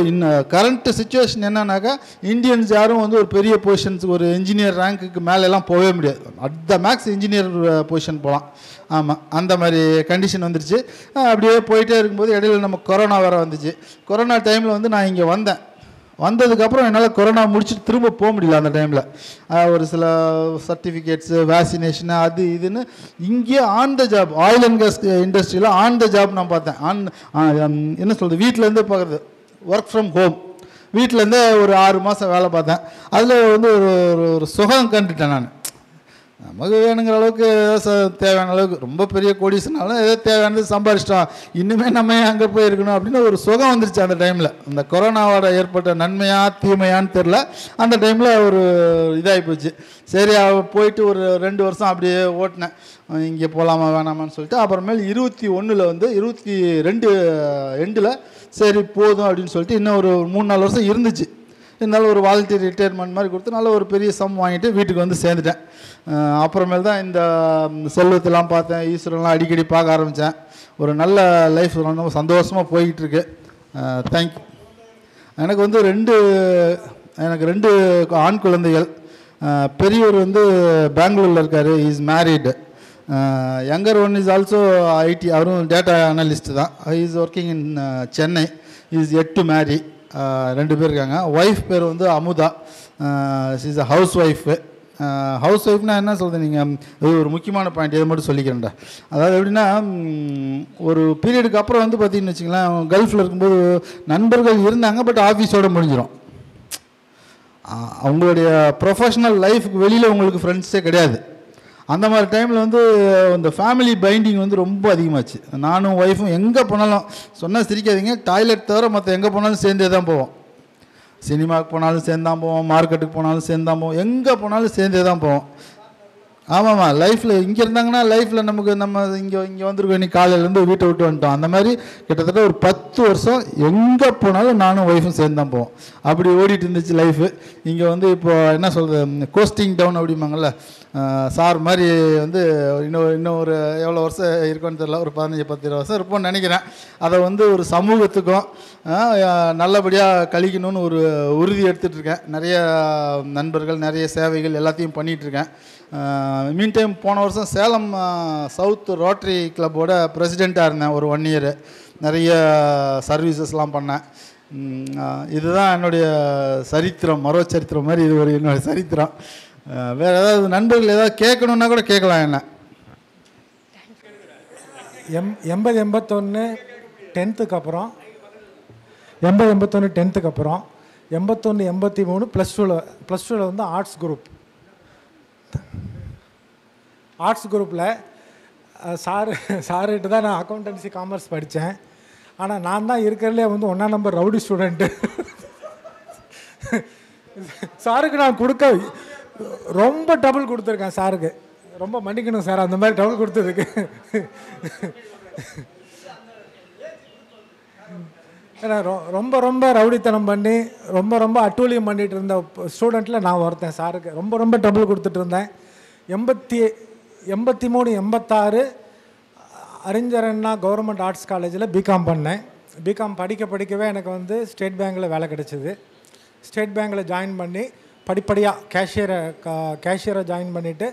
கரண்ட் சுச்சுவேஷன் என்னன்னாக்கா, இந்தியன்ஸ் யாரும் வந்து ஒரு பெரிய பொசிஷன்ஸுக்கு ஒரு இன்ஜினியர் ரேங்க்குக்கு மேலெல்லாம் போகவே முடியாது. At the max engineer position போகலாம். ஆமாம், அந்த மாதிரி கண்டிஷன் வந்துருச்சு. அப்படியே போயிட்டே இருக்கும்போது இடையில நம்ம கொரோனா வேறு வந்துச்சு. கொரோனா டைமில் வந்து நான் இங்கே வந்ததுக்கப்புறம் என்னால் கொரோனா முடிச்சுட்டு திரும்ப போக முடியல. அந்த டைமில் ஒரு சில சர்டிஃபிகேட்ஸு, வேக்சினேஷனு, அது இதுன்னு இங்கேயே on the job, oil and gas இண்டஸ்ட்ரியில் ஆன் த ஜாப் நான் பார்த்தேன். என்ன சொல்கிறது, வீட்டிலேருந்தே பார்க்குறது, ஒர்க் ஃப்ரம் ஹோம், வீட்டிலேருந்தே ஒரு 6 மாதம் வேலை பார்த்தேன். அதில் வந்து ஒரு சுகம் கண்டுட்டேன் நான். நமக்கு வேணுங்கிற அளவுக்கு தேவையான அளவுக்கு ரொம்ப பெரிய கோடீஸ்னாலும் ஏதோ தேவையானது சம்பாரிச்சிட்டோம், இன்னுமே நம்ம அங்கே போய் இருக்கணும் அப்படின்னு ஒரு சுகம் வந்துருச்சு அந்த டைமில். அந்த கொரோனாவோட ஏற்பட்ட நன்மையா தீமையான்னு தெரில, அந்த டைமில் ஒரு இதாகி போச்சு. சரி போயிட்டு ஒரு 2 வருஷம் அப்படியே ஓட்டினேன், இங்கே போகலாமா வேணாமான்னு சொல்லிட்டு. அப்புறமேல் 21 வந்து 22 எண்டில் சரி போதும் அப்படின்னு சொல்லிட்டு இன்னும் ஒரு 3-4 வருஷம் இருந்துச்சு. இருந்தாலும் ஒரு வாலண்டியர் ரிட்டையர்மெண்ட் மாதிரி கொடுத்து நல்ல ஒரு பெரிய சம் வாங்கிட்டு வீட்டுக்கு வந்து சேர்ந்துட்டேன். அப்புறமேல் தான் இந்த செல்வத்தெல்லாம் பார்த்தேன், ஈஸ்வரன்லாம் அடிக்கடி பார்க்க ஆரம்பித்தேன். ஒரு நல்ல லைஃப் ரொம்ப சந்தோஷமாக போய்கிட்டு இருக்கு. தேங்க்யூ. எனக்கு வந்து 2 ஆண் குழந்தைகள். பெரியவர் வந்து பெங்களூரில் இருக்கார், is married. Younger one is also IT, அவரும் டேட்டா அனலிஸ்ட் தான். Is working in Chennai, is yet to marry. 2 பேர் இருக்காங்க. ஒய்ஃப் பேர் வந்து Amudha, is a house wife. House ஒய்ஃப்னா என்ன சொல்கிறது நீங்கள், இது ஒரு முக்கியமான பாயிண்ட், இதை மட்டும் சொல்லிக்கிறேன்டா. அதாவது எப்படின்னா, ஒரு பீரியடுக்கு அப்புறம் வந்து பார்த்தீங்கன்னு வச்சுங்களேன், கல்ஃபில் இருக்கும்போது நண்பர்கள் இருந்தாங்க, பட் ஆஃபீஸோடு முடிஞ்சிடும். அவங்களுடைய ப்ரொஃபஷ்னல் லைஃபுக்கு வெளியில் உங்களுக்கு ஃப்ரெண்ட்ஸே கிடையாது. அந்த மாதிரி டைமில் வந்து இந்த ஃபேமிலி பைண்டிங் வந்து ரொம்ப அதிகமாச்சு. நானும் ஒய்ஃபும் எங்கே போனாலும், சொன்னால் சிரிக்காதீங்க, டாய்லெட் தவிர மற்ற எங்கே போனாலும் சேர்ந்தே தான் போவோம். சினிமாவுக்கு போனாலும் சேர்ந்தான் போவோம், மார்க்கெட்டுக்கு போனாலும் சேர்ந்தான் போவோம், எங்கே போனாலும் சேர்ந்தே தான் போவோம். ஆமாம்மா, லைஃப்பில் இங்கே இருந்தாங்கன்னா லைஃப்பில் நமக்கு நம்ம இங்கே வந்திருக்கோம், இன்னைக்கு காலையிலேருந்து வீட்டை விட்டு வந்துட்டோம். அந்த மாதிரி கிட்டத்தட்ட ஒரு 10 வருஷம் எங்கே போனாலும் நானும் ஒய்ஃபும் சேர்ந்து தான் போவோம். அப்படி ஓடிட்டு இருந்துச்சு லைஃபு. இங்கே வந்து இப்போ என்ன சொல்கிறது, கோஸ்டிங் டவுன் அப்படிம்பாங்கள்ல, சார் மாதிரி வந்து இன்னும் ஒரு எவ்வளோ வருஷம் இருக்குன்னு தெரியல, ஒரு 15-20 வருஷம் இருப்போம்னு நினைக்கிறேன். அதை வந்து ஒரு சமூகத்துக்கும் நல்லபடியாக கழிக்கணும்னு ஒரு உறுதி எடுத்துகிட்ருக்கேன். நிறைய நண்பர்கள், நிறைய சேவைகள் எல்லாத்தையும் பண்ணிகிட்ருக்கேன். மீன் டைம் போன வருஷம் சேலம் சவுத் ரோட்டரி கிளப்போட பிரசிடெண்ட்டாக இருந்தேன் ஒரு 1 இயர். நிறைய சர்வீசஸ்லாம் பண்ணேன். இதுதான் என்னுடைய சரித்திரம், மரோ சரித்திரம் மாதிரி இது ஒரு என்னுடைய சரித்திரம். வேறு ஏதாவது நண்பர்கள் ஏதாவது கேட்கணுன்னா கூட கேட்கலாம். என்ன 80-81 10th அப்புறம் 80-81 10th அப்புறம் 81-83 +2 வந்து ஆர்ட்ஸ் குரூப்பில் சார்கிட்ட தான் நான் அக்கௌண்டன்சி காமர்ஸ் படித்தேன். ஆனால் நான் தான் இருக்கிறதுலே வந்து 1ஆம் நம்பர் ரவுடி ஸ்டூடெண்ட்டு. சாருக்கு நான் ரொம்ப டபுள் கொடுத்துருக்கேன். சாருக்கு ரொம்ப மன்னிக்கணும் சார், அந்த மாதிரி டபுள் கொடுத்ததுக்கு. ஏன்னா ரொம்ப ரவுடித்தனம் பண்ணி ரொம்ப அட்டூழியம் பண்ணிகிட்டு இருந்த ஸ்டூடெண்ட்டில் நான் ஒருத்தன். சாருக்கு ரொம்ப டபுள் கொடுத்துட்டு இருந்தேன். 83-86 அறிஞர் அண்ணா கவர்மெண்ட் ஆர்ட்ஸ் காலேஜில் பிகாம் பண்ணேன். பிகாம் படிக்கவே எனக்கு வந்து ஸ்டேட் பேங்கில் வேலை கிடச்சிது. ஸ்டேட் பேங்கில் ஜாயின் பண்ணி படிப்படியாக கேஷியரை ஜாயின் பண்ணிவிட்டு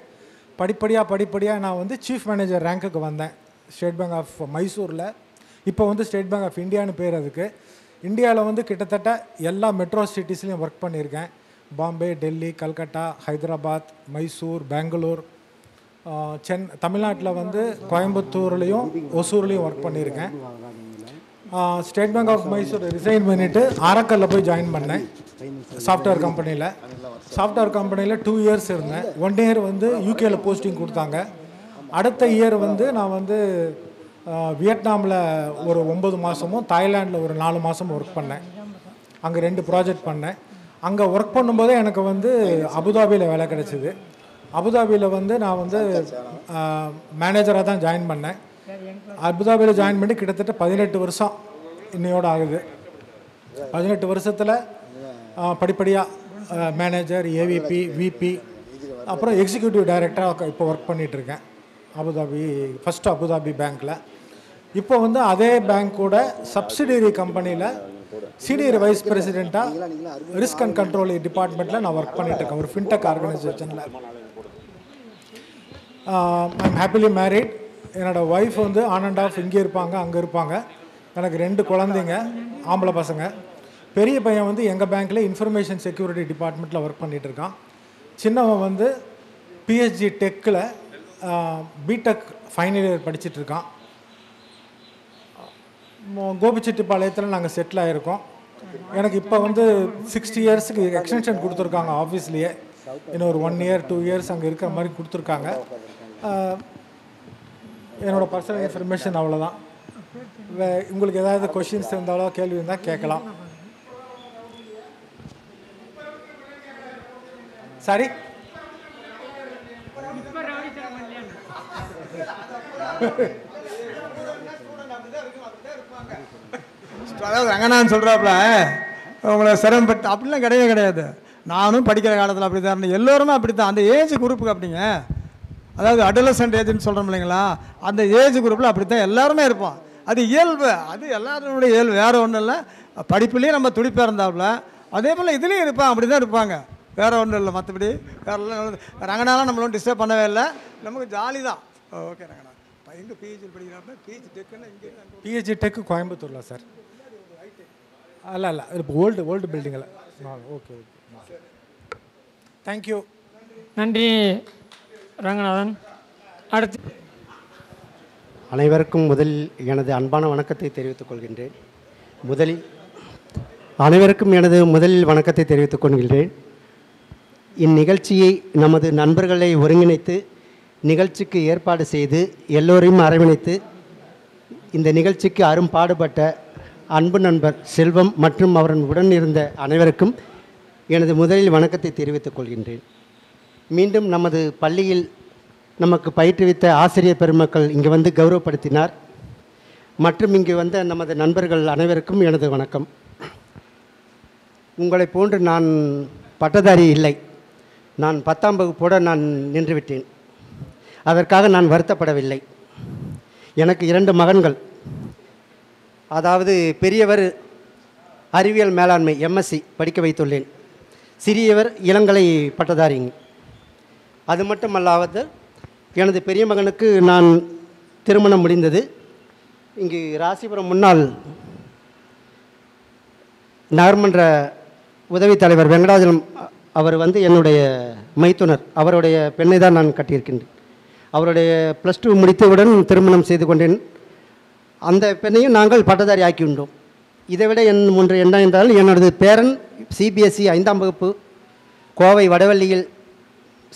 படிப்படியாக நான் வந்து சீஃப் மேனேஜர் ரேங்க்குக்கு வந்தேன் ஸ்டேட் பேங்க் ஆஃப் மைசூரில். இப்போ வந்து ஸ்டேட் பேங்க் ஆஃப் இந்தியான்னு பேர் அதுக்கு. இந்தியாவில் வந்து கிட்டத்தட்ட எல்லா மெட்ரோ சிட்டிஸ்லேயும் ஒர்க் பண்ணியிருக்கேன். பாம்பே, டெல்லி, கல்கட்டா, ஹைதராபாத், மைசூர், பெங்களூர், தமிழ்நாட்டில் வந்து கோயம்புத்தூர்லேயும் ஒசூர்லேயும் ஒர்க் பண்ணியிருக்கேன். State Bank of Mysore resign பண்ணிவிட்டு ஆரக்கல்ல போய் ஜாயின் பண்ணேன் சாஃப்ட்வேர் கம்பெனியில் 2 இயர்ஸ் இருந்தேன். 1 இயர் வந்து யூகேயில் போஸ்டிங் கொடுத்தாங்க. அடுத்த இயர் வந்து நான் வந்து வியட்நாமில் ஒரு 9 மாதமும் தாய்லாண்டில் ஒரு 4 மாதமும் ஒர்க் பண்ணேன். அங்கே 2 ப்ராஜெக்ட் பண்ணேன். அங்கே ஒர்க் பண்ணும்போதே எனக்கு வந்து அபுதாபியில் வேலை கிடச்சிது. அபுதாபியில் வந்து நான் வந்து மேனேஜராக தான் ஜாயின் பண்ணேன். அபுதாபியில் ஜாயின் பண்ணி கிட்டத்தட்ட 18 வருஷம் இன்னையோடு ஆகுது. 18 வருஷத்தில் படிப்படியாக மேனேஜர், ஏவிபி, விபி, அப்புறம் எக்ஸிக்யூட்டிவ் டைரக்டராக இப்போ ஒர்க் பண்ணிகிட்ருக்கேன் ஃபஸ்ட்டு அபுதாபி பேங்க்கில். இப்போ வந்து அதே பேங்க்கோட சப்சிடரி கம்பெனியில் சீனியர் வைஸ் பிரசிடெண்ட்டாக ரிஸ்க் அண்ட் கண்ட்ரோல் டிபார்ட்மெண்ட்டில் நான் ஒர்க் பண்ணிகிட்ருக்கேன் ஒரு ஃபின்டெக் ஆர்கனைசேஷனில். I'm happily married. என்னோடய ஒய்ஃப் வந்து ஆன் அண்ட் ஆஃப் இங்கே இருப்பாங்க, அங்கே இருப்பாங்க. எனக்கு 2 குழந்தைங்க, ஆம்பளை பசங்க. பெரிய பையன் வந்து எங்கள் பேங்க்கில் இன்ஃபர்மேஷன் செக்யூரிட்டி டிபார்ட்மெண்ட்டில் ஒர்க் பண்ணிகிட்ருக்கான். சின்னவன் வந்து பிஹெச்டி டெக்கில் பிடெக் ஃபைனல் இயர் படிச்சுட்ருக்கான். கோபிச்செட்டிப்பாளையத்தில் நாங்கள் செட்டில் ஆகிருக்கோம். எனக்கு இப்போ வந்து 60 இயர்ஸுக்கு எக்ஸ்டென்ஷன் கொடுத்துருக்காங்க ஆஃபீஸ்லேயே. இன்னும் ஒரு 1 year 2 years அங்கே இருக்கிற மாதிரி கொடுத்துருக்காங்க. என்னோடய பர்சனல் இன்ஃபர்மேஷன் அவ்வளோதான். உங்களுக்கு ஏதாவது கொஷின்ஸ் இருந்தாலோ கேள்வி இருந்தால் கேட்கலாம். சரி, அதாவது ரங்கநாதன் சொல்கிறாப்புல உங்களை சிரமப்பட்டு அப்படிலாம் கிடையவே கிடையாது. நானும் படிக்கிற காலத்தில் அப்படி தான் இருந்தேன். எல்லோருமே அப்படி தான். அந்த ஏஜ் குரூப்புக்கு அப்படிங்க, அதாவது அடலசன்ட் ஏஜ்னு சொல்கிறோம் இல்லைங்களா, அந்த ஏஜ் குரூப்பில் அப்படி தான் எல்லாருமே இருப்போம். அது இயல்பு, அது எல்லாருடைய இயல்பு, வேறு ஒன்றும் இல்லை. படிப்புலேயும் நம்ம துடிப்பாக இருந்தாப்புல அதே போல் இதுலேயும் இருப்பான், அப்படி தான் இருப்பாங்க, வேறு ஒன்றும் இல்லை. மற்றபடி வேறு ரங்கநாதன் நம்மளும் டிஸ்டர்ப் பண்ணவே இல்லை, நமக்கு ஜாலி தான். ஓகே ரங்கநாதன் எங்கே பிஹெச்டி படிக்கிறாப்புல? பிஹெச்டி டெக்குன்னு இங்கே பிஹெச்டி டெக்கு கோயம்புத்தூரில் சார். இல்லை இப்போ ஓல்டு பில்டிங்கில். Okay okay, thank you. நன்றி ரங்கநாதன். அடுத்து அனைவருக்கும் முதலில் எனது அன்பான வணக்கத்தை தெரிவித்துக் கொள்கின்றேன். முதலில் வணக்கத்தை தெரிவித்துக் கொள்கின்றேன். இந்நிகழ்ச்சியை நமது நண்பர்களை ஒருங்கிணைத்து நிகழ்ச்சிக்கு ஏற்பாடு செய்து எல்லோரையும் அரவணைத்து இந்த நிகழ்ச்சிக்கு அரும்பாடுபட்ட அன்பு நண்பர் செல்வம் மற்றும் அவருடன் உடன் இருந்த அனைவருக்கும் எனது முதலில் வணக்கத்தை தெரிவித்துக் கொள்கின்றேன். மீண்டும் நமது பள்ளியில் நமக்கு பயிற்றுவித்த ஆசிரியர் பெருமக்கள் இங்கு வந்து கௌரவப்படுத்தினார். மற்றும் இங்கு வந்த நமது நண்பர்கள் அனைவருக்கும் எனது வணக்கம். உங்களை போன்று நான் பட்டதாரி இல்லை. நான் 10ஆம் வகுப்போடு நான் நின்றுவிட்டேன். அதற்காக நான் வருத்தப்படவில்லை. எனக்கு 2 மகன்கள். அதாவது பெரியவர் அறிவியல் மேலாண்மை எம்எஸ்சி படிக்க வைத்துள்ளேன். சிறியவர் இளங்கலை பட்டதாரிங்க. அது மட்டுமல்லாவது எனது பெரிய மகனுக்கு நான் திருமணம் முடிந்தது. இங்கு ராசிபுரம் முன்னாள் நகர்மன்ற உதவித் தலைவர் வெங்கடாஜலம் அவர் வந்து என்னுடைய மைத்துனர். அவருடைய பெண்ணை தான் நான் கட்டியிருக்கின்றேன். அவருடைய +2 முடித்தவுடன் திருமணம் செய்து கொண்டேன். அந்த பெண்ணையும் நாங்கள் பட்டதாரி ஆக்கியுண்டோம். இதைவிட ஒன்று என்ன என்றால், என்னோடது பேரன் சிபிஎஸ்சி 5ஆம் வகுப்பு கோவை வடவள்ளியில்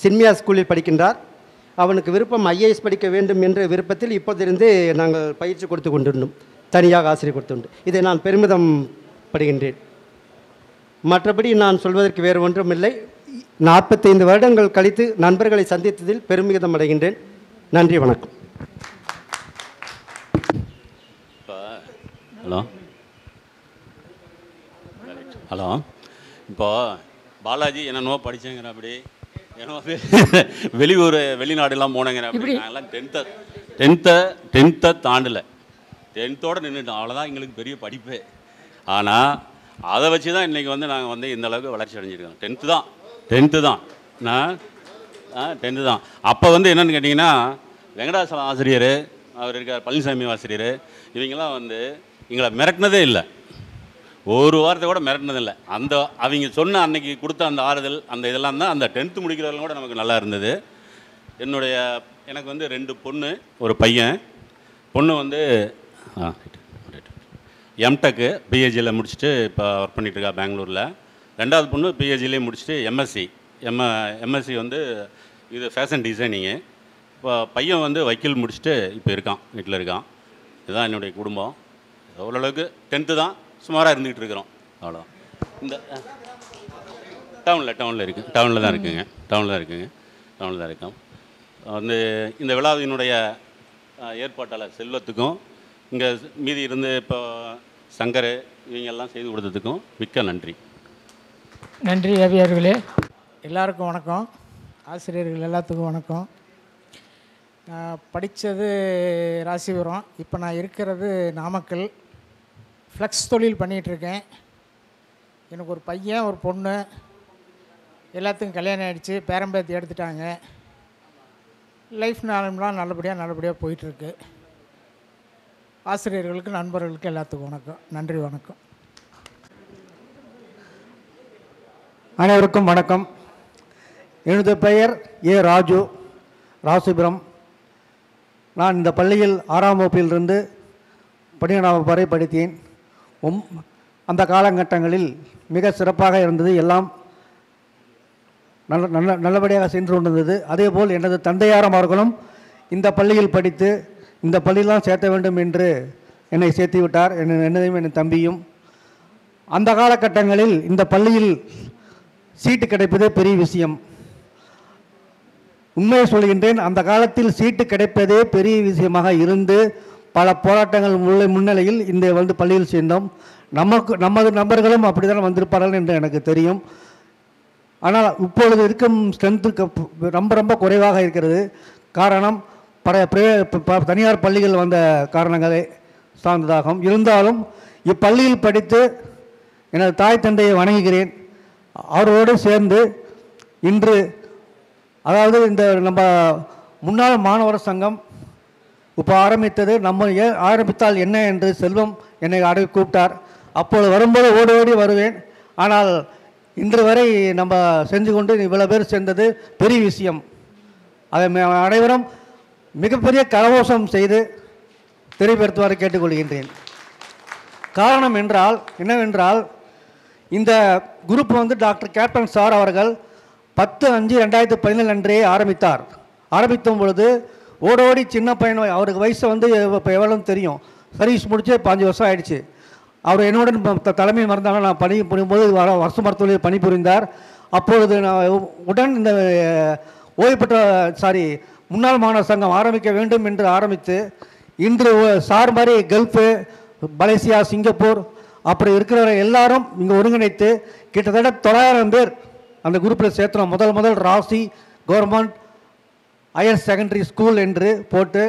சின்மியா ஸ்கூலில் படிக்கின்றார். அவனுக்கு விருப்பம் ஐஏஎஸ் படிக்க வேண்டும் என்ற விருப்பத்தில் இப்போதிருந்து நாங்கள் பயிற்சி கொடுத்து கொண்டிருந்தோம். தனியாக ஆசிரியர் கொடுத்துண்டு. இதை நான் பெருமிதம் படுகின்றேன். மற்றபடி நான் சொல்வதற்கு வேறு ஒன்றுமில்லை. 45 வருடங்கள் கழித்து நண்பர்களை சந்தித்ததில் பெருமிதம் அடைகின்றேன். நன்றி, வணக்கம். ஹலோ இப்போ பாலாஜி என்னென்னவோ படித்தேங்கிற அப்படி என்னவோ வெளிநாடுலாம் போனேங்கிற அப்படி. நாங்கள்லாம் டென்த்தை தாண்டலை. 10த்தோடு நின்றுட்டோம். அவ்வளோதான் எங்களுக்கு பெரிய படிப்பு. ஆனால் அதை வச்சு தான் இன்றைக்கி வந்து நாங்கள் வந்து இந்த அளவுக்கு வளர்ச்சி அடைஞ்சிருக்கோம். 10த்து தான் நான் 10த்து தான். அப்போ வந்து என்னென்னு கேட்டிங்கன்னா, வெங்கடாசலம் ஆசிரியர், அவர் இருக்கார் பழனிசாமி ஆசிரியர், இவங்கெல்லாம் வந்து எங்களை மிரட்டினதே இல்லை. ஒரு வாரத்தை கூட மிரட்டினதில்லை. அவங்க சொன்ன அன்னைக்கு கொடுத்த அந்த ஆறுதல், அந்த இதெல்லாம் தான் அந்த 10th முடிக்கிறவங்க கூட நமக்கு நல்லா இருந்தது. எனக்கு வந்து 2 பொண்ணு, ஒரு பையன். பொண்ணு வந்து எம்டெக்கு பிஹெச்சியில் முடிச்சுட்டு இப்போ ஒர்க் பண்ணிகிட்ருக்கா பெங்களூரில். 2வது பொண்ணு பிஹெச்சிலே முடிச்சுட்டு எம்எஸ்சி வந்து இது ஃபேஷன் டிசைனிங்கு. இப்போ பையன் வந்து வக்கீல் முடிச்சுட்டு இப்போ இருக்கான், வீட்டில் இருக்கான். இதுதான் என்னுடைய குடும்பம். ஓரளவுக்கு 10த்து தான் சுமாராக இருந்துக்கிட்டு இருக்கிறோம். அவ்வளோ. இந்த டவுனில் இருக்குது. டவுனில் தான் இருக்கோம். வந்து இந்த விழாவினுடைய ஏற்பாட்டாளர் செல்வத்துக்கும், இங்கே மீதி இருந்து இப்போ சங்கர் இவங்கெல்லாம் செய்து கொடுத்ததுக்கும் மிக்க நன்றி. நன்றி ரவியர்களே. எல்லாருக்கும் வணக்கம். ஆசிரியர்கள் எல்லாத்துக்கும் வணக்கம். நான் படித்தது ராசிபுரம். இப்போ நான் இருக்கிறது நாமக்கல். ஃப்ளெக்ஸ் தொழில் பண்ணிகிட்ருக்கேன். எனக்கு ஒரு பையன், ஒரு பொண்ணு. எல்லாத்துக்கும் கல்யாணம் ஆகிடுச்சு. பேரம்பேத்தி எடுத்துட்டாங்க. லைஃப் நாளெலாம் நல்லபடியாக போயிட்டுருக்கு. ஆசிரியர்களுக்கு, நண்பர்களுக்கு எல்லாத்துக்கும் வணக்கம். நன்றி, வணக்கம். அனைவருக்கும் வணக்கம். எனது பெயர் ஏ. ராஜு, ராசிபுரம். நான் இந்த பள்ளியில் 6ஆம் வகுப்பிலிருந்து 12ஆம் வகுப்பு வரை படித்தேன். அந்த காலகட்டங்களில் மிக சிறப்பாக இருந்தது. எல்லாம் நல்லபடியாக சென்று கொண்டிருந்தது. அதேபோல் எனது தந்தையாரும் அவர்களும் இந்த பள்ளியில் படித்து இந்த பள்ளியெல்லாம் சேர்த்த வேண்டும் என்று என்னை சேர்த்து விட்டார். என்னதையும் என் தம்பியும். அந்த காலகட்டங்களில் இந்த பள்ளியில் சீட்டு கிடைப்பதே பெரிய விஷயம். உண்மையை சொல்கின்றேன், அந்த காலத்தில் சீட்டு கிடைப்பதே பெரிய விஷயமாக இருந்து பல போராட்டங்கள் முன்னிலையில் இந்த பள்ளியில் சேர்ந்தோம். நமது நபர்களும் அப்படி தான் வந்திருப்பார்கள் என்று எனக்கு தெரியும். ஆனால் இப்பொழுது இருக்கும் ஸ்ட்ரென்த்து ரொம்ப குறைவாக இருக்கிறது. காரணம் தனியார் பள்ளிகள் வந்த காரணங்களே சார்ந்ததாகும். இருந்தாலும் இப்பள்ளியில் படித்து எனது தாய் தந்தையை வணங்குகிறேன். அவரோடு சேர்ந்து இன்று அதாவது இந்த நம்ம முன்னாள் மாணவர் சங்கம் இப்போ ஆரம்பித்தது. நம்ம ஆரம்பித்தால் என்ன என்று செல்வம் என்னை கூப்பிட்டார். அப்பொழுது வரும்போது ஓடி ஓடி வருவேன். ஆனால் இன்று வரை நம்ம செஞ்சு கொண்டு இவ்வளோ பேர் சேர்ந்தது பெரிய விஷயம். அதை அனைவரும் மிகப்பெரிய கரகோஷம் செய்து தெரியப்படுத்துவாரை கேட்டுக்கொள்கின்றேன். காரணம் என்னவென்றால் இந்த குரூப் டாக்டர் கேப்டன் சார் அவர்கள் 10/5/2017 அன்றே ஆரம்பித்தும் பொழுது ஓடோடி சின்ன பையன், அவருக்கு வயசு இப்போ எவ்வளோன்னு தெரியும், சர்வீஸ் முடிச்சு 5 வருஷம் ஆயிடுச்சு. அவர் என்னுடன் தலைமை மறந்தாலும் நான் பணி புரியும்போது அரசு மருத்துவமனையில் பணிபுரிந்தார். அப்பொழுது நான் உடன் இந்த முன்னாள் மாணவர் சங்கம் ஆரம்பிக்க வேண்டும் என்று ஆரம்பித்து இன்று சார் மாதிரி கல்ஃபு, மலேசியா, சிங்கப்பூர் அப்புறம் இருக்கிறவரை எல்லாரும் இங்கே ஒருங்கிணைத்து கிட்டத்தட்ட 900 பேர் அந்த குரூப்பில் சேர்த்துறோம். முதல் ராசி கவர்மெண்ட் ஹையர் செகண்டரி ஸ்கூல் என்று போட்டு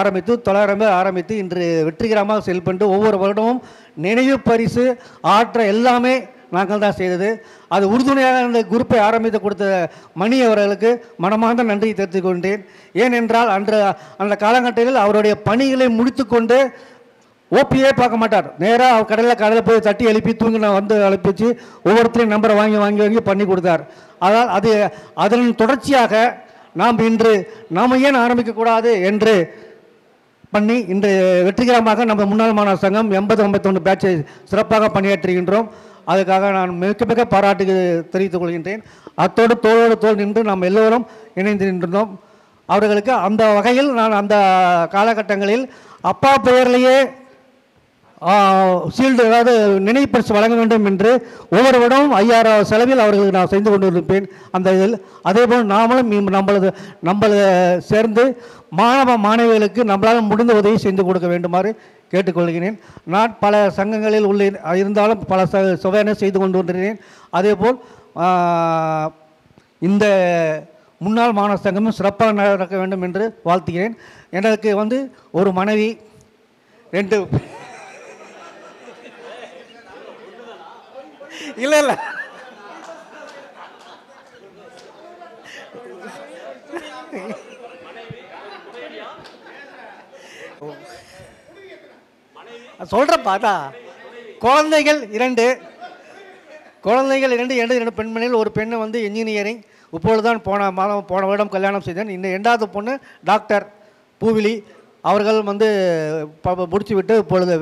ஆரம்பித்து 900 பேர் ஆரம்பித்து இன்று வெற்றிகரமாக செயல்பட்டு ஒவ்வொரு வருடமும் நினைவு பரிசு ஆற்ற எல்லாமே நாங்கள் தான் செய்தது. அது உறுதுணையாக அந்த குரூப்பை ஆரம்பித்து கொடுத்த மணி அவர்களுக்கு மனமார்ந்த நன்றி தெரிவித்துக் கொண்டேன். ஏனென்றால் அந்த காலகட்டத்தில் அவருடைய பணிகளை முடித்து கொண்டு ஓபியே பார்க்க மாட்டார். நேராக கடையில் போய் தட்டி எழுப்பி தூங்கி அழைப்பிச்சு ஒவ்வொருத்தரையும் நம்பரை வாங்கி பண்ணி கொடுத்தார். அதனால் அதன் தொடர்ச்சியாக நாம் இன்று ஏன் ஆரம்பிக்கக்கூடாது என்று பண்ணி இன்று வெற்றிகரமாக நம்ம முன்னாள் மாணவர் சங்கம் 80-81 பேட்சை சிறப்பாக பணியாற்றுகின்றோம். அதுக்காக நான் மிக பாராட்டு தெரிவித்துக் கொள்கின்றேன். அத்தோடு தோளோடு தோல் நின்று நாம் எல்லோரும் இணைந்து நின்றோம். அவர்களுக்கு அந்த வகையில் நான் அந்த காலகட்டங்களில் அப்பா பெயர்லேயே ஷீல்டு அதாவது நினைவு பரிசு வழங்க வேண்டும் என்று ஒவ்வொரு வருடமும் 5000 செலவில் அவர்களுக்கு நான் செய்து கொண்டிருப்பேன். அந்த இதில் அதேபோல் நாமளும் நம்மளை சேர்ந்து மாணவிகளுக்கு நம்மளால் முடிந்த உதவி செய்து கொடுக்க வேண்டுமாறு கேட்டுக்கொள்கிறேன். நான் பல சங்கங்களில் இருந்தாலும் பல சுவையான செய்து கொண்டு வருகிறேன். அதேபோல் இந்த முன்னாள் மாணவர் சங்கமும் சிறப்பாக நடக்க வேண்டும் என்று வாழ்த்துகிறேன். எனக்கு ஒரு மனைவி, 2 இல்லை சொல்கிறேன் பார்த்தா குழந்தைகள் 2 பெண்மணிகள். ஒரு பெண்ணு இன்ஜினியரிங் இப்பொழுதுதான் போன வருடம் கல்யாணம் செய்தேன். இந்த 2வது பொண்ணு டாக்டர் பூவிலி அவர்கள் முடித்து விட்டு இப்பொழுது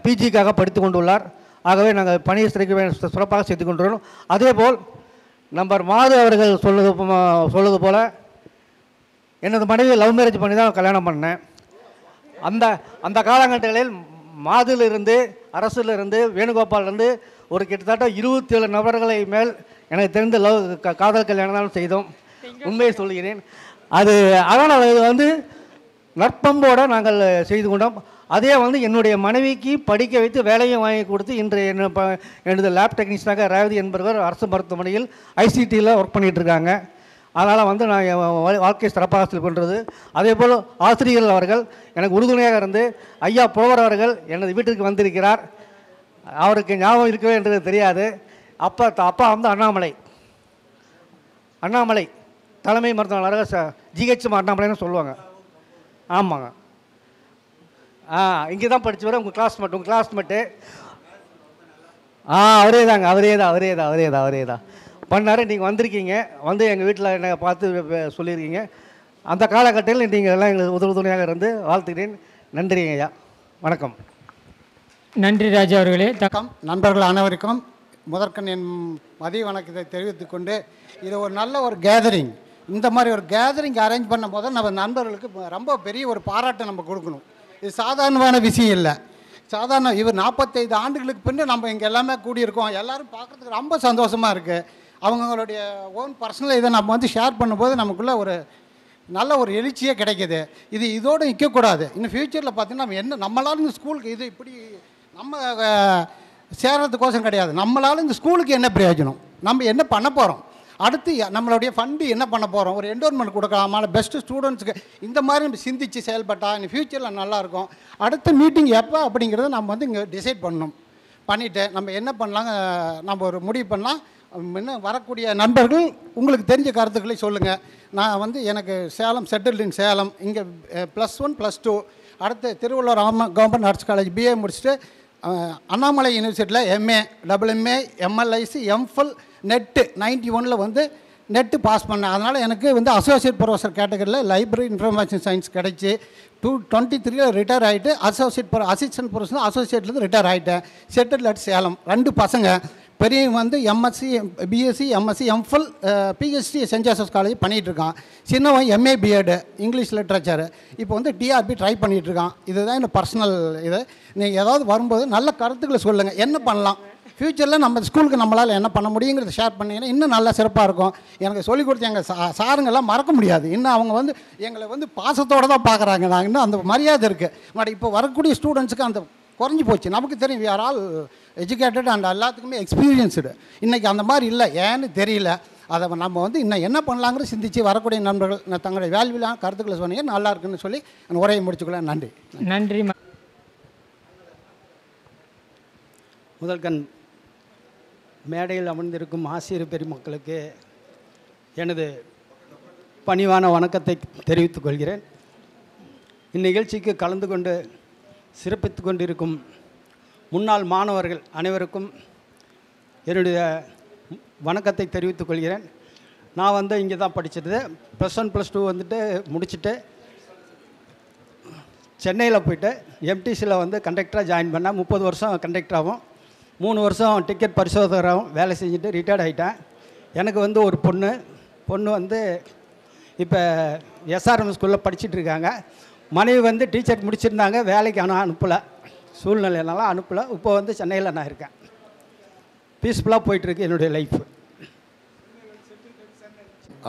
பிஜிக்காக படித்து கொண்டுள்ளார். ஆகவே நாங்கள் பணியை சிறப்பாக செய்து கொண்டுள்ளோம். அதேபோல் நம்பர் மாது அவர்கள் சொல்வது போல் எனது மனைவி லவ் மேரேஜ் பண்ணி தான் கல்யாணம் பண்ணேன். அந்த காலகட்டங்களில் மாதிலிருந்து அரசிலிருந்து வேணுகோபாலிருந்து ஒரு கிட்டத்தட்ட 27 நபர்களை மேல் எனக்கு தெரிந்த காதல் கல்யாணம் தான் செய்தோம். உண்மையை சொல்கிறேன். அதனால் நற்பண்போடு நாங்கள் செய்து கொண்டோம். அதே என்னுடைய மனைவிக்கு படிக்க வைத்து வேலையும் வாங்கி கொடுத்து இன்று எனது லேப் டெக்னீஷியனாக ரேவதி என்பவர் அரசு மருத்துவமனையில் ஐசிடியில் ஒர்க் பண்ணிகிட்டு இருக்காங்க. அதனால் நான் என் வாழ்க்கை சிறப்பாக செல்கின்றது. அதேபோல் ஆசிரியர்கள் அவர்கள் எனக்கு உறுதுணையாக இருந்து ஐயா புலவர் அவர்கள் எனது வீட்டிற்கு வந்திருக்கிறார். அவருக்கு ஞாபகம் இருக்கவே என்றது தெரியாது. அப்பா அண்ணாமலை தலைமை மருத்துவமனை ஜிஹெச் அண்ணாமலைன்னு சொல்லுவாங்க. ஆமாங்க, இங்கே தான் படித்தவரை உங்கள் கிளாஸ்மேட்டு அவரே தான் பண்ணார். நீங்கள் வந்திருக்கீங்க, எங்கள் வீட்டில் என்னை பார்த்து சொல்லியிருக்கீங்க. அந்த காலகட்டத்தில் நீங்கள் எல்லாம் எங்களுக்கு உறுதுணையாக இருந்து வாழ்த்துக்கிறேன். நன்றிங்க ஐயா, வணக்கம். நன்றி ராஜா அவர்களே. நண்பர்கள் அனைவருக்கும் முதற்கண் என் மதிய வணக்கத்தை தெரிவித்துக்கொண்டு இது ஒரு நல்ல ஒரு கேதரிங். இந்த மாதிரி ஒரு கேதரிங் அரேஞ்ச் பண்ணும் போது நம்ம நண்பர்களுக்கு ரொம்ப பெரிய ஒரு பாராட்டை நம்ம கொடுக்கணும். இது சாதாரணமான விஷயம் இல்லை. சாதாரண இவர் 45 ஆண்டுகளுக்கு பின்னே நம்ம இங்கே எல்லாமே கூடியிருக்கோம். எல்லோரும் பார்க்குறதுக்கு ரொம்ப சந்தோஷமாக இருக்குது. அவங்களுடைய ஓன் பர்சனல் இதை நம்ம வந்து ஷேர் பண்ணும்போது நமக்குள்ளே ஒரு நல்ல ஒரு எழுச்சியே கிடைக்கிது. இதோடு நிற்கக்கூடாது. இன்னும் ஃப்யூச்சரில் பார்த்திங்கன்னா நம்மளால் இந்த ஸ்கூலுக்கு இது இப்படி நம்ம சேர்கிறதுக்கோசம் கிடையாது. நம்மளால் இந்த ஸ்கூலுக்கு என்ன பிரயோஜனம், நம்ம என்ன பண்ண போகிறோம், அடுத்து நம்மளுடைய ஃபண்டு என்ன பண்ண போகிறோம், ஒரு என்டோன்மெண்ட் கொடுக்கலாமா, பெஸ்ட்டு ஸ்டூடெண்ட்ஸுக்கு இந்த மாதிரி நம்ம சிந்தித்து செயல்பட்டால் இன்னும் ஃப்யூச்சரில் நல்லாயிருக்கும். அடுத்த மீட்டிங் எப்போ அப்படிங்கிறத நம்ம வந்து இங்கே டிசைட் பண்ணணும். பண்ணிவிட்டு நம்ம என்ன பண்ணலாங்க, நம்ம ஒரு முடிவு பண்ணால் இன்னும் வரக்கூடிய நண்பர்கள் உங்களுக்கு தெரிஞ்ச கருத்துக்களை சொல்லுங்கள். நான் வந்து எனக்கு சேலம் செட்டில்டு இன் சேலம், இங்கே +1 +2 அடுத்து Thiruvallur government arts college BA முடிச்சுட்டு அண்ணாமலை யூனிவர்சிட்டியில் MA MA MLIC MPhil NET 91 வந்து நெட்டு பாஸ் பண்ணேன். அதனால் எனக்கு வந்து அசோசியேட் ப்ரொஃபஸர் கேட்டகரியில் லைப்ரரி இன்ஃபர்மேஷன் சயின்ஸ் கிடச்சி 2023 ரிட்டையர் ஆகிட்டு அசிஸ்டன்ட் ப்ரொஃபஸர் அசோசியேட்லேருந்து ரிட்டையர் ஆகிட்டேன். Settle at Salem. 2 பசங்க. பெரியவங்க வந்து MSc BSc MSc MPhil PhD saint Joseph's college பண்ணிகிட்ருக்கான். சின்னவன் MA BEd இங்கிலீஷ் லிட்ரேச்சர். இப்போ வந்து TRB ட்ரை பண்ணிகிட்ருக்கான். இதுதான் என்னோட பர்சனல் இது. நீங்கள் ஏதாவது வரும்போது நல்ல கருத்துக்களை சொல்லுங்கள். என்ன பண்ணலாம் ஃப்யூச்சரில் நம்ம ஸ்கூலுக்கு நம்மளால் என்ன பண்ண முடியுங்கிறத ஷேர் பண்ணிங்கன்னா இன்னும் நல்லா சிறப்பாக இருக்கும். எனக்கு சொல்லிக் கொடுத்து எங்கள் சாருங்கெல்லாம் மறக்க முடியாது. இன்னும் அவங்க வந்து எங்களை வந்து பாசத்தோடு தான் பார்க்குறாங்க. நாங்கள் இன்னும் அந்த மரியாதை இருக்குது. பட் இப்போ வரக்கூடிய ஸ்டூடெண்ட்ஸுக்கு அந்த குறைஞ்சி போச்சு. நமக்கு தெரியும் we are all educated and எல்லாத்துக்குமே எக்ஸ்பீரியன்ஸ்டு. இன்றைக்கி அந்த மாதிரி இல்லை. ஏன்னு தெரியல. அதை நம்ம வந்து இன்னும் என்ன பண்ணலாங்கிறது சிந்தித்து வரக்கூடிய நண்பர்கள் தங்களுடைய வேல்யூலான கருத்துக்களை சொன்னீங்க நல்லா இருக்குன்னு சொல்லி உரையை முடிச்சுக்கலாம். நன்றி. நன்றி. முதல்கண் மேடையில் அமர்ந்திருக்கும் ஆசிரியர் பெருமக்களுக்கு எனது பணிவான வணக்கத்தை தெரிவித்துக் கொள்கிறேன். இந்நிகழ்ச்சிக்கு கலந்து கொண்டு சிறப்பித்து கொண்டிருக்கும் முன்னாள் மாணவர்கள் அனைவருக்கும் என்னுடைய வணக்கத்தை தெரிவித்துக் கொள்கிறேன். நான் வந்து இங்கே தான் படித்தது. +1 +2 வந்துட்டு முடிச்சுட்டு சென்னையில் போயிட்டு MTCயில் வந்து கண்டக்டராக ஜாயின் பண்ணேன். 30 வருஷம் கண்டக்டராகவும் 3 வருஷம் டிக்கெட் பரிசோதகராகவும் வேலை செஞ்சுட்டு ரிட்டையர்ட் ஆகிட்டேன். எனக்கு வந்து ஒரு பொண்ணு வந்து இப்போ SRM ஸ்கூலில் படிச்சுட்டு இருக்காங்க. மனைவி வந்து டீச்சர் முடிச்சிருந்தாங்க. வேலைக்கு அனுப்பலை, சூழ்நிலைனால அனுப்பலை. இப்போ வந்து சென்னையில் நான் இருக்கேன். பீஸ்ஃபுல்லாக போயிட்டுருக்கு என்னுடைய லைஃப்.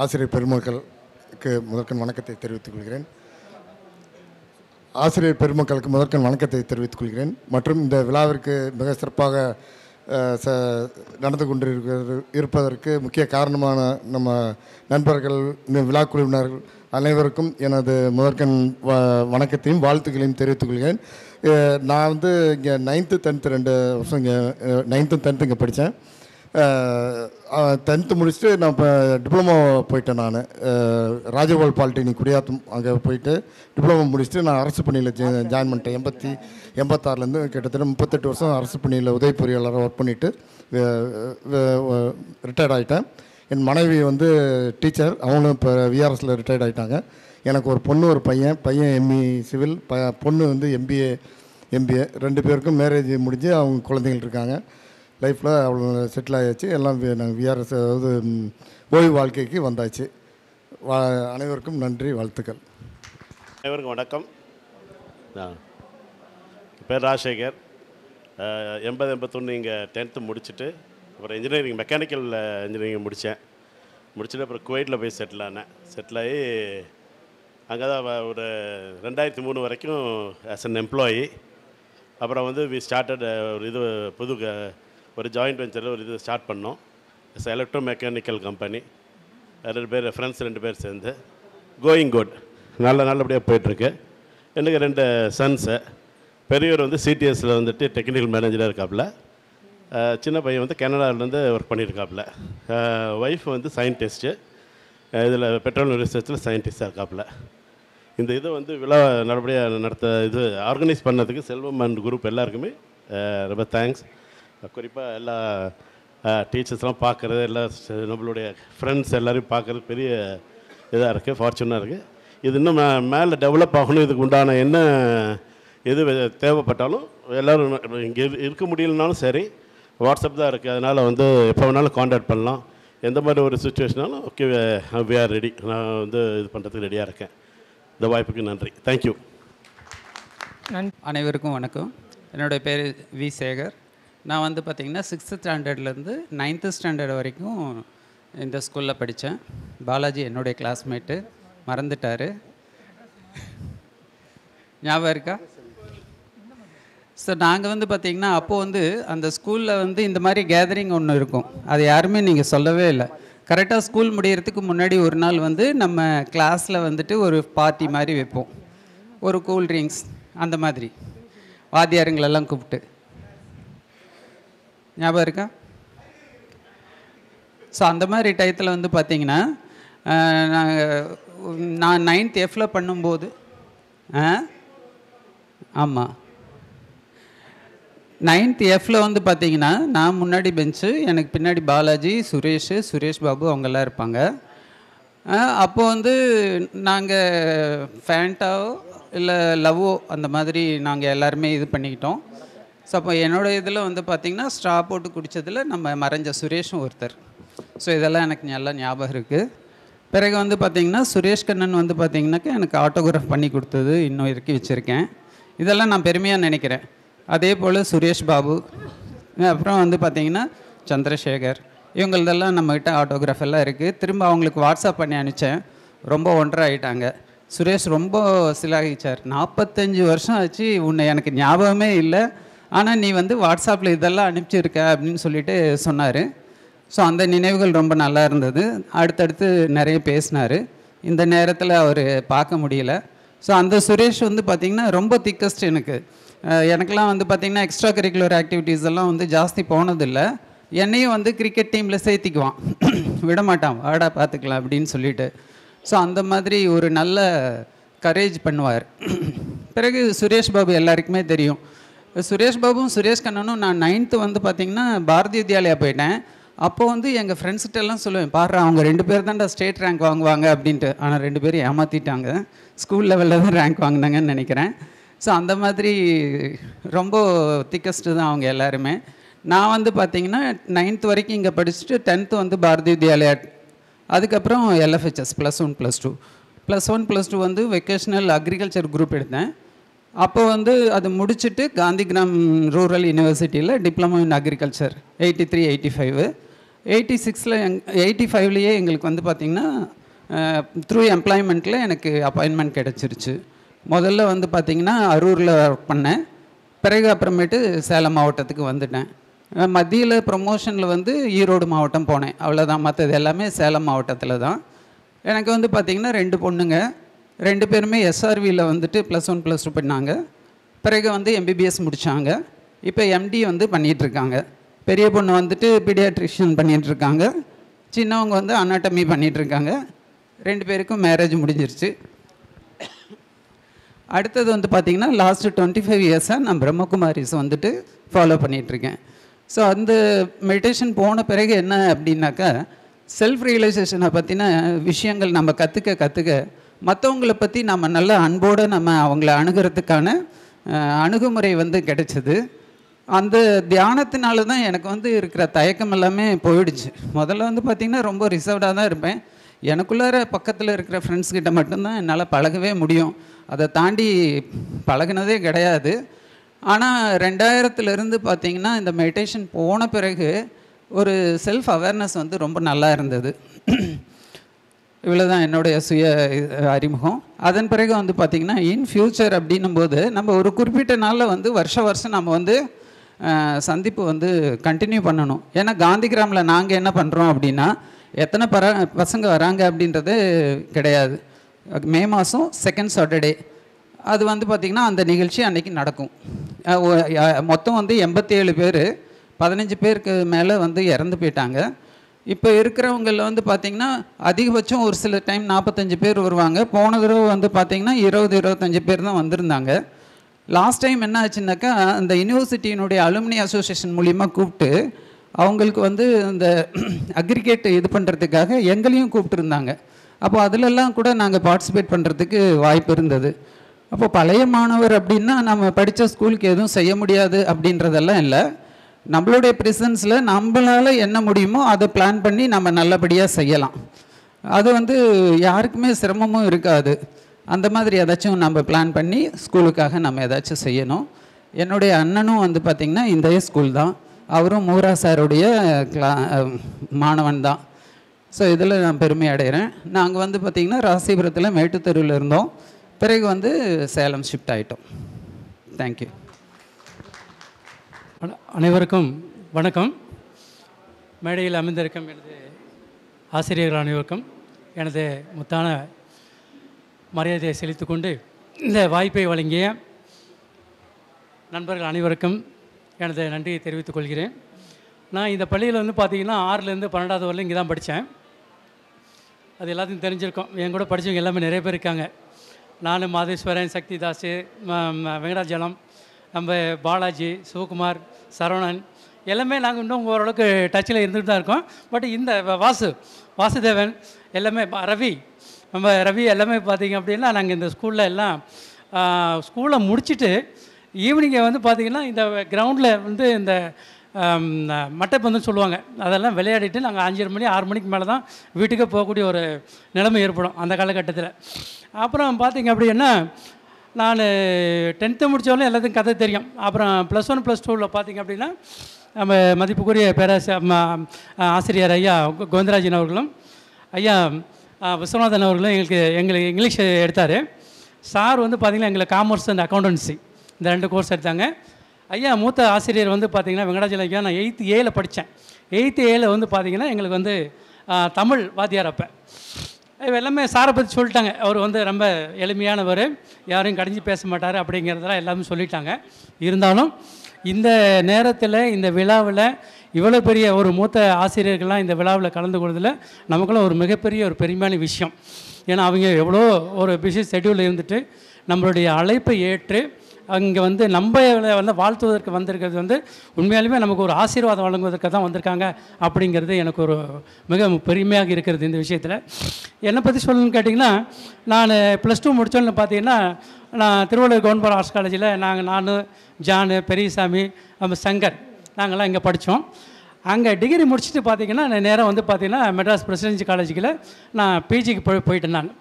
ஆசிரியர் பெருமக்களுக்கு முதற்கண் வணக்கத்தை தெரிவித்துக் கொள்கிறேன். ஆசிரியர் பெருமக்களுக்கு முதற்கண் வணக்கத்தை தெரிவித்துக் கொள்கிறேன். மற்றும் இந்த விழாவிற்கு மிக சிறப்பாக நடந்து இருப்பதற்கு முக்கிய காரணமான நம்ம நண்பர்கள், இந்த விழா குழுவினர்கள் அனைவருக்கும் எனது முதற்கண் வணக்கத்தையும் வாழ்த்துக்களையும் தெரிவித்துக் கொள்கிறேன். நான் வந்து இங்கே 9th 10th 2 வருஷம் இங்கே 9th 10th இங்கே படித்தேன். 10th முடிச்சுட்டு நான் இப்போ டிப்ளமோ போயிட்டேன். நான் ராஜகோபால் பாலிடெக்னிக் குடியாத்தம் அங்கே போயிட்டு டிப்ளமோ முடிச்சுட்டு நான் அரசு பணியில் ஜாயின் பண்ணிட்டேன். 86லேருந்து கிட்டத்தட்ட 38 வருஷம் அரசு பணியில் உதவி பொறியாளராக ஒர்க் பண்ணிவிட்டு ரிட்டையர்ட் ஆகிட்டேன். என் மனைவி வந்து டீச்சர், அவங்களும் இப்போ VRSல ரிட்டையர்ட் ஆகிட்டாங்க. எனக்கு ஒரு பொண்ணு ஒரு பையன் ME சிவில், பொண்ணு வந்து MBA 2 பேருக்கும் மேரேஜ் முடிஞ்சு அவங்க குழந்தைகள் இருக்காங்க. லைஃப்பில் அவ்வளோ செட்டில் ஆகியாச்சு. எல்லாம் நாங்கள் VRS அதாவது ஓய்வு வாழ்க்கைக்கு வந்தாச்சு. அனைவருக்கும் நன்றி, வாழ்த்துக்கள். அனைவருக்கும் வணக்கம். பேர் ராஜசேகர். 80-81 இங்கே 10th முடிச்சுட்டு அப்புறம் இன்ஜினியரிங் மெக்கானிக்கல் இன்ஜினியரிங் முடிச்சுட்டு அப்புறம் குவைட்டில் போய் செட்டில் ஆகி அங்கே தான் ஒரு 2003 வரைக்கும் ஆஸ் அன் எம்ப்ளாயி. அப்புறம் வந்து வி ஸ்டார்டட் ஒரு ஒரு ஜாயிண்ட் வெஞ்சரில் ஒரு ஸ்டார்ட் பண்ணோம். Electro mechanical company. 2 பேர் ஃப்ரெண்ட்ஸ் 2 பேர் சேர்ந்து கோயிங் குட் நல்லபடியாக போயிட்டுருக்கு. எனக்கு 2 சன்ஸு. பெரியவர் வந்து CTSல வந்துட்டு டெக்னிக்கல் மேனேஜராக இருக்காப்புல. சின்ன பையன் வந்து கனடாவிலேருந்து ஒர்க் பண்ணியிருக்காப்புல. ஒய்ஃப் வந்து சயின்டிஸ்ட்டு, இதில் பெட்ரோல் ரிசர்ச்சில் சயின்டிஸ்டாக இருக்காப்புல. இந்த இதை வந்து விழா நல்லபடியாக ஆர்கனைஸ் பண்ணதுக்கு செல்வம் அண்ட் குரூப் எல்லாருக்குமே ரொம்ப தேங்க்ஸ். குறிப்பாக எல்லா டீச்சர்ஸ்லாம் பார்க்குறது, எல்லா நம்மளுடைய ஃப்ரெண்ட்ஸ் எல்லோரையும் பார்க்குறது பெரிய இதாக இருக்குது, ஃபார்ச்சுனாக இருக்குது. இது இன்னும் மேலே டெவலப் ஆகணும். இதுக்கு உண்டான எது தேவைப்பட்டாலும் எல்லோரும் இங்கே இருக்க முடியலனாலும் சரி, வாட்ஸ்அப் தான் இருக்குது. அதனால் வந்து எப்போ வேணாலும் காண்டாக்ட் பண்ணலாம். எந்த மாதிரி ஒரு சுச்சுவேஷனாலும் ஓகே வி ஆர் ரெடி. நான் வந்து இது பண்ணுறதுக்கு ரெடியாக இருக்கேன். இந்த வாய்ப்புக்கு நன்றி. தேங்க்யூ. அனைவருக்கும் வணக்கம். என்னுடைய பேர் வி சேகர். நான் வந்து பார்த்திங்கன்னா 6th ஸ்டாண்டர்ட்லேருந்து 9th ஸ்டாண்டர்ட் வரைக்கும் இந்த ஸ்கூலில் படித்தேன். பாலாஜி என்னுடைய கிளாஸ்மேட்டு, மறந்துட்டார். ஞாபகம் இருக்கா? ஸோ நாங்கள் வந்து பார்த்திங்கன்னா அப்போது வந்து அந்த ஸ்கூலில் வந்து இந்த மாதிரி கேதரிங் ஒன்று இருக்கும். அது யாருமே நீங்கள் சொல்லவே இல்லை. கரெக்டாக ஸ்கூல் முடியறதுக்கு முன்னாடி ஒரு நாள் வந்து நம்ம கிளாஸில் வந்துட்டு ஒரு பார்ட்டி மாதிரி வைப்போம். ஒரு கூல் ட்ரிங்க்ஸ் அந்த மாதிரி வாத்தியாருங்களெல்லாம் கூப்பிட்டு. ஞாபகம் இருக்கா? ஸோ அந்த மாதிரி டயத்தில் வந்து பார்த்திங்கன்னா நான் 9th Fல பண்ணும்போது ஆமாம் 9th Fல வந்து பார்த்திங்கன்னா நான் முன்னாடி பெஞ்சு, எனக்கு பின்னாடி பாலாஜி, சுரேஷ் பாபு அவங்கெல்லாம் இருப்பாங்க. அப்போது வந்து நாங்கள் ஃபேண்டாவோ இல்லை லவ்வோ அந்த மாதிரி நாங்கள் எல்லாருமே இது பண்ணிக்கிட்டோம். ஸோ அப்போ என்னோடய இதில் வந்து பார்த்திங்கன்னா ஸ்ட்ரா போட்டு குடித்ததில் நம்ம மறைஞ்ச சுரேஷும் ஒருத்தர். ஸோ இதெல்லாம் எனக்கு நல்லா ஞாபகம் இருக்குது. பிறகு வந்து பார்த்திங்கன்னா சுரேஷ் கண்ணன் வந்து பார்த்திங்கனாக்கா எனக்கு ஆட்டோகிராஃப் பண்ணி கொடுத்தது இன்னும் இறக்கி வச்சுருக்கேன். இதெல்லாம் நான் பெருமையாக நினைக்கிறேன். அதே போல் சுரேஷ் பாபு, அப்புறம் வந்து பார்த்திங்கன்னா சந்திரசேகர், இவங்களதெல்லாம் நம்மக்கிட்ட ஆட்டோகிராஃப் எல்லாம் இருக்குது. திரும்ப அவங்களுக்கு வாட்ஸ்அப் பண்ணி அனுப்பிச்சேன். ரொம்ப ஒன்றாயிட்டாங்க. சுரேஷ் ரொம்ப சிலாகிச்சார். 45 வருஷம் ஆச்சு, உன்னை எனக்கு ஞாபகமே இல்லை, ஆனால் நீ வந்து வாட்ஸ்அப்பில் இதெல்லாம் அனுப்பிச்சிருக்க அப்படின்னு சொல்லிட்டு சொன்னார். ஸோ அந்த நினைவுகள் ரொம்ப நல்லா இருந்தது. அடுத்தடுத்து நிறைய பேசினார். இந்த நேரத்தில் அவர் பார்க்க முடியல. ஸோ அந்த சுரேஷ் வந்து பார்த்திங்கன்னா ரொம்ப திக்கஸ்ட். எனக்கெல்லாம் வந்து பார்த்திங்கன்னா எக்ஸ்ட்ரா கரிக்குலர் ஆக்டிவிட்டீஸ் எல்லாம் வந்து ஜாஸ்தி போனதில்லை. என்னையும் வந்து கிரிக்கெட் டீமில் சேர்த்திக்குவான், விடமாட்டான், வாடா பார்த்துக்கலாம் அப்படின்னு சொல்லிட்டு. ஸோ அந்த மாதிரி ஒரு நல்ல கரேஜ் பண்ணுவார். பிறகு சுரேஷ் பாபு எல்லாருக்குமே தெரியும். சுரேஷ் பாபுவும் சுரேஷ் கண்ணனும் நான் 9th வந்து பார்த்திங்கன்னா பாரதி வித்யாலயா போயிட்டேன். அப்போது வந்து எங்கள் ஃப்ரெண்ட்ஸ்கிட்டெல்லாம் சொல்லுவேன், பாரு அவங்க 2 பேர் தான்டா ஸ்டேட் ரேங்க் வாங்குவாங்க அப்படின்ட்டு. ஆனால் 2 பேரும் ஏமாற்றிட்டாங்க. ஸ்கூல் லெவலில் தான் ரேங்க் வாங்கினாங்கன்னு நினைக்கிறேன். ஸோ அந்த மாதிரி ரொம்ப திக்கஸ்ட்டு தான் அவங்க எல்லாருமே. நான் வந்து பார்த்திங்கன்னா 9th வரைக்கும் இங்கே படிச்சுட்டு 10th வந்து பாரதி வித்யாலயா, அதுக்கப்புறம் LFHS +1 +2 +1 +2 வந்து வெக்கேஷ்னல் அக்ரிகல்ச்சர் குரூப் எடுத்தேன். அப்போ வந்து அது முடிச்சுட்டு காந்திகிராம் ரூரல் யூனிவர்சிட்டியில் டிப்ளமோ இன் அக்ரிகல்ச்சர் 83, 85 86ல் 85லேயே எங்களுக்கு வந்து பார்த்திங்கன்னா த்ரூ எம்ப்ளாய்மெண்ட்டில் எனக்கு அப்பாயின்மெண்ட் கிடச்சிருச்சு. முதல்ல வந்து பார்த்திங்கன்னா அரூரில் ஒர்க் பண்ணேன். பிறகு அப்புறமேட்டு சேலம் மாவட்டத்துக்கு வந்துட்டேன். மத்தியில் ப்ரொமோஷனில் வந்து ஈரோடு மாவட்டம் போனேன். அவ்வளோதான். மற்றது எல்லாமே சேலம் மாவட்டத்தில் தான். எனக்கு வந்து பார்த்திங்கன்னா 2 பொண்ணுங்க. 2 பேருமே SRVயில் வந்துட்டு +1 +2 பண்ணாங்க. பிறகு வந்து MBBS முடித்தாங்க. இப்போ MD வந்து பண்ணிகிட்ருக்காங்க. பெரிய பொண்ணு வந்துட்டு பீடியாட்ரிஷியன் பண்ணிகிட்ருக்காங்க. சின்னவங்க வந்து அனாட்டமி பண்ணிகிட்ருக்காங்க. 2 பேருக்கும் மேரேஜ் முடிஞ்சிருச்சு. அடுத்தது வந்து பார்த்திங்கன்னா லாஸ்ட்டு 25 இயர்ஸாக நான் பிரம்மகுமாரிஸ் வந்துட்டு ஃபாலோ பண்ணிகிட்ருக்கேன். ஸோ அந்த மெடிடேஷன் போன பிறகு என்ன அப்படின்னாக்கா, செல்ஃப் ரியலைசேஷனை பற்றின விஷயங்கள் நம்ம கற்றுக்க மற்றவங்களை பற்றி நம்ம நல்ல அன்போடு நம்ம அவங்கள அணுகிறதுக்கான அணுகுமுறை வந்து கிடைச்சிது. அந்த தியானத்தினால தான் எனக்கு வந்து இருக்கிற தயக்கம் எல்லாமே போயிடுச்சு. முதல்ல வந்து பார்த்திங்கன்னா ரொம்ப ரிசர்வ்டாக தான் இருப்பேன். எனக்குள்ளார பக்கத்தில் இருக்கிற ஃப்ரெண்ட்ஸ்கிட்ட மட்டும்தான் என்னால் பழகவே முடியும். அதை தாண்டி பழகினதே கிடையாது. ஆனால் 2000லேருந்து பார்த்திங்கன்னா இந்த மெடிடேஷன் போன பிறகு ஒரு செல்ஃப் அவேர்னஸ் வந்து ரொம்ப நல்லா இருந்தது. இவ்வளோ தான் என்னுடைய சுய அறிமுகம். அதன் பிறகு வந்து பார்த்திங்கன்னா இன் ஃப்யூச்சர் அப்படின்னும்போது நம்ம ஒரு குறிப்பிட்ட நாளில் வந்து வருஷம் நம்ம வந்து சந்திப்பு வந்து கண்டினியூ பண்ணணும். ஏன்னா காந்திகிராமில் நாங்கள் என்ன பண்ணுறோம் அப்படின்னா, எத்தனை பசங்க வராங்க அப்படின்றது கிடையாது. மே மாதம் 2nd Saturday அது வந்து பார்த்திங்கன்னா அந்த நிகழ்ச்சி அன்றைக்கி நடக்கும். மொத்தம் வந்து 87 பேர், 15 பேருக்கு மேலே வந்து இறந்து போயிட்டாங்க. இப்போ இருக்கிறவங்களில் வந்து பார்த்திங்கன்னா அதிகபட்சம் ஒரு சில டைம் 45 பேர் வருவாங்க. போன தடவை வந்து பார்த்திங்கன்னா 20-25 பேர் தான் வந்திருந்தாங்க. லாஸ்ட் டைம் என்ன ஆச்சுன்னாக்கா, அந்த யூனிவர்சிட்டியினுடைய அலுமினி அசோசியேஷன் மூலிமா கூப்பிட்டு அவங்களுக்கு வந்து இந்த அக்ரிகேட் இது பண்ணுறதுக்காக எங்களையும் கூப்பிட்டுருந்தாங்க. அப்போ அதிலெல்லாம் கூட நாங்கள் பார்ட்டிசிபேட் பண்ணுறதுக்கு வாய்ப்பு இருந்தது. அப்போ பழைய மாணவர் அப்படின்னா நம்ம படித்த ஸ்கூலுக்கு எதுவும் செய்ய முடியாது அப்படின்றதெல்லாம் இல்லை. நம்மளுடைய ப்ரெசன்ஸில் நம்மளால் என்ன முடியுமோ அதை பிளான் பண்ணி நம்ம நல்லபடியாக செய்யலாம். அது வந்து யாருக்குமே சிரமமும் இருக்காது. அந்த மாதிரி ஏதாச்சும் நம்ம பிளான் பண்ணி ஸ்கூலுக்காக நம்ம ஏதாச்சும் செய்யணும். என்னுடைய அண்ணனும் வந்து பார்த்திங்கன்னா இந்த ஸ்கூல் தான், அவரும் மூரா சாருடைய மாணவன் தான். ஸோ இதில் நான் பெருமை அடைகிறேன். நாங்கள் வந்து பார்த்திங்கன்னா ராசிபுரத்தில் மேட்டுத்தெருவில் இருந்தோம், பிறகு வந்து சேலம் ஷிஃப்ட் ஆகிட்டோம். தேங்க்யூ. அனைவருக்கும் வணக்கம். மேடையில் அமைந்திருக்கும் எனது ஆசிரியர்கள் அனைவருக்கும் எனது முத்தான மரியாதையை செலுத்திக்கொண்டு இந்த வாய்ப்பை வழங்கிய நண்பர்கள் அனைவருக்கும் எனது நன்றியை தெரிவித்துக் கொள்கிறேன். நான் இந்த பள்ளியில் வந்து பார்த்திங்கன்னா 6லேருந்து 12வது வரலும் இங்கே தான் படித்தேன். அது எல்லாத்தையும் தெரிஞ்சிருக்கோம். என் கூட படித்தவங்க எல்லாமே நிறைய பேர் இருக்காங்க. நான், மாதேஸ்வரன், சக்திதாஸ், வெங்கடாஜலம், நம்ம பாலாஜி, சிவகுமார், சரவணன் எல்லாமே நாங்கள் இன்னும் ஓரளவுக்கு டச்சில் இருந்துகிட்டு தான் இருக்கோம். பட் இந்த வாசுதேவன் எல்லாமே, நம்ம ரவி எல்லாமே பார்த்திங்க அப்படின்னா நாங்கள் இந்த ஸ்கூலில் எல்லாம் ஸ்கூலை முடிச்சுட்டு ஈவினிங்கை வந்து பார்த்திங்கன்னா இந்த கிரவுண்டில் வந்து இந்த மட்டைப்பந்துன்னு சொல்லுவாங்க, அதெல்லாம் விளையாடிட்டு நாங்கள் 5:30 மணி 6 மணிக்கு மேலே தான் வீட்டுக்கே போகக்கூடிய ஒரு நிலைமை ஏற்படும் அந்த காலகட்டத்தில். அப்புறம் பார்த்திங்க அப்படின்னா நான் 10th முடித்தவரையும் எல்லாத்துக்கும் கதை தெரியும். அப்புறம் +1 +2 பார்த்திங்க அப்படின்னா நம்ம மதிப்புக்குரிய ஆசிரியர் ஐயா கோவிந்தராஜன் அவர்களும் ஐயா விஸ்வநாதன் அவர்களும் எங்களுக்கு இங்கிலீஷ் எடுத்தார். சார் வந்து பார்த்திங்கன்னா எங்களுக்கு காமர்ஸ் அண்ட் அக்கௌண்டன்சி இந்த 2 கோர்ஸ் எடுத்தாங்க. ஐயா மூத்த ஆசிரியர் வந்து பார்த்திங்கன்னா வெங்கடாஜலம் ஐயா, நான் 8th A படித்தேன். 8th A வந்து பார்த்திங்கன்னா எங்களுக்கு வந்து தமிழ் வாத்தியார். அப்போ எல்லாமே சாரை பற்றி சொல்லிட்டாங்க, அவர் வந்து ரொம்ப எளிமையானவர், யாரையும் கடிஞ்சு பேச மாட்டார் அப்படிங்கிறதெல்லாம் எல்லாமே சொல்லிட்டாங்க. இருந்தாலும் இந்த நேரத்தில் இந்த விழாவில் இவ்வளோ பெரிய ஒரு மூத்த ஆசிரியர்கள்லாம் இந்த விழாவில் கலந்து கொள்வதில் நமக்குள்ள ஒரு மிகப்பெரிய ஒரு பெருமையான விஷயம். ஏன்னா அவங்க எவ்வளோ ஒரு பிஸி ஷெட்யூலில் இருந்துட்டு நம்மளுடைய அழைப்பை ஏற்று அங்கே வந்து நம்ம வந்து வாழ்த்துவதற்கு வந்திருக்கிறது வந்து உண்மையாலுமே நமக்கு ஒரு ஆசீர்வாதம் வழங்குவதற்கு தான் வந்திருக்காங்க அப்படிங்கிறது எனக்கு ஒரு மிக பெருமையாக இருக்கிறது. இந்த விஷயத்தில் என்னை பற்றி சொல்லணும்னு கேட்டிங்கன்னா, நான் +2 முடித்தோன்னு பார்த்தீங்கன்னா நான் திருவள்ளூர் கவர்மெண்ட் ஆர்ட்ஸ் காலேஜில் நான் ஜானு, பெரியசாமி, நம்ம சங்கர் நாங்கள்லாம் இங்கே படித்தோம். அங்கே டிகிரி முடிச்சுட்டு பார்த்திங்கன்னா நான் நேராக வந்து பார்த்திங்கன்னா மெட்ராஸ் பிரசிடென்சி காலேஜுக்கில் நான் பிஜிக்கு போயிட்டேன். நான்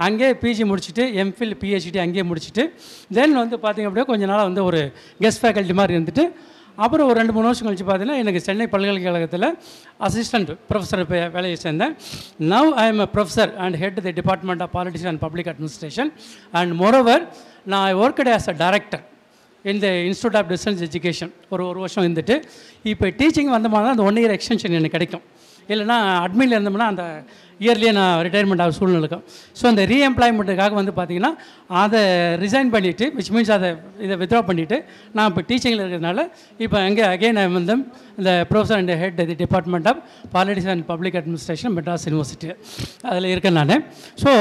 அங்கே பிஜி முடிச்சுட்டு எம்ஃபில் பிஹெச்டி அங்கேயே முடிச்சுட்டு தென் வந்து பார்த்திங்க அப்படியே கொஞ்ச நாளாக வந்து ஒரு கெஸ்ட் ஃபேக்கல்ட்டி மாதிரி இருந்துட்டு அப்புறம் ஒரு 2-3 வருஷம் கழிச்சு பார்த்தீங்கன்னா எனக்கு சென்னை பல்கலைக்கழகத்தில் அசிஸ்டண்ட் ப்ரொஃபஸர் வேலையை சேர்ந்தேன். Now I am a professor and head the Department of Politics and Public Administration and moreover நான் worked as a director in the Institute of Distance Education ஒரு வருஷம் இருந்துட்டு இப்போ டீச்சிங் வந்த மாதிரி அந்த 1 year எக்ஸ்டென்ஷன் எனக்கு கிடைக்கும். இல்லைனா அட்மினில் இருந்தோம்னா அந்த இயர்லியே நான் ரிட்டையர்மெண்ட் ஆக சூழ்நிலை இருக்கும். ஸோ அந்த ரீஎம்ப்ளாய்மெண்ட்டுக்காக வந்து பார்த்திங்கன்னா அதை ரிசைன் பண்ணிவிட்டு விச் மீன்ஸ் இதை வித்ட்ரா பண்ணிவிட்டு நான் இப்போ டீச்சிங்கில் இருக்கிறதுனால இப்போ எங்கே அகெயின் வந்து இந்த professor and head the department of politics and public administration Madras university அதில் இருக்கேன் நான். ஸோ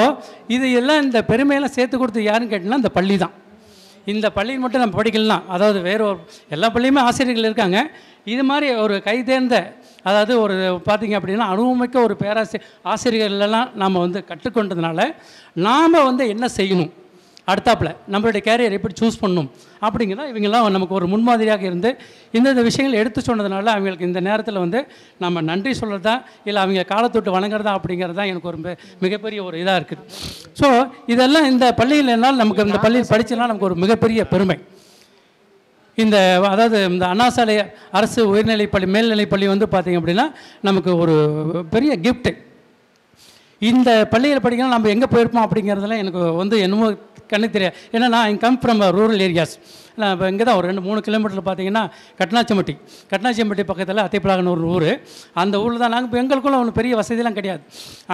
இது எல்லாம் இந்த பெருமையெல்லாம் சேர்த்து கொடுத்து யாருன்னு கேட்டிங்கன்னா இந்த பள்ளி தான். இந்த பள்ளியில் மட்டும் நம்ம படிக்கலாம், அதாவது வேறு ஒரு எல்லா பள்ளியுமே ஆசிரியர்கள் இருக்காங்க. இது மாதிரி ஒரு கைதேர்ந்த அதாவது ஒரு பார்த்திங்க அப்படின்னா அனுபவமிக்க ஒரு ஆசிரியர்களெல்லாம் நாம் வந்து கற்றுக்கொண்டதுனால நாம் வந்து என்ன செய்யணும், அடுத்தாப்பில் நம்மளுடைய கேரியர் எப்படி சூஸ் பண்ணணும் அப்படிங்கிறத இவங்கெல்லாம் நமக்கு ஒரு முன்மாதிரியாக இருந்து இந்த விஷயங்கள் எடுத்து சொன்னதுனால அவங்களுக்கு இந்த நேரத்தில் வந்து நம்ம நன்றி சொல்கிறதா இல்லை அவங்க காலத்தொட்டு வணங்குறதா அப்படிங்கிறது தான் எனக்கு ஒரு மிகப்பெரிய ஒரு இதாக இருக்குது. ஸோ இதெல்லாம் இந்த பள்ளியில் என்னால் நமக்கு இந்த பள்ளியில் படித்ததுனால நமக்கு ஒரு மிகப்பெரிய பெருமை. இந்த அதாவது இந்த அண்ணாசாலை அரசு உயர்நிலைப்பள்ளி மேல்நிலைப்பள்ளி வந்து பார்த்திங்க அப்படின்னா நமக்கு ஒரு பெரிய கிஃப்ட்டு. இந்த பள்ளியில் படிக்கணும் நம்ம எங்கே போயிருப்போம் அப்படிங்கிறதுலாம் எனக்கு வந்து என்னமோ கண்ணு தெரியாது. ஏன்னா நான் கம் ஃப்ரம் ரூரல் ஏரியாஸ். நான் இப்போ இங்கே தான் ஒரு 2-3 கிலோமீட்டரில் பார்த்தீங்கன்னா கட்னாச்சம்பட்டி பக்கத்தில் அத்தைப்பலாகன்னு ஒரு ஊர். அந்த ஊரில் தான் நாங்கள் இப்போ எங்களுக்குள்ள ஒன்றும் பெரிய வசதியெலாம் கிடையாது.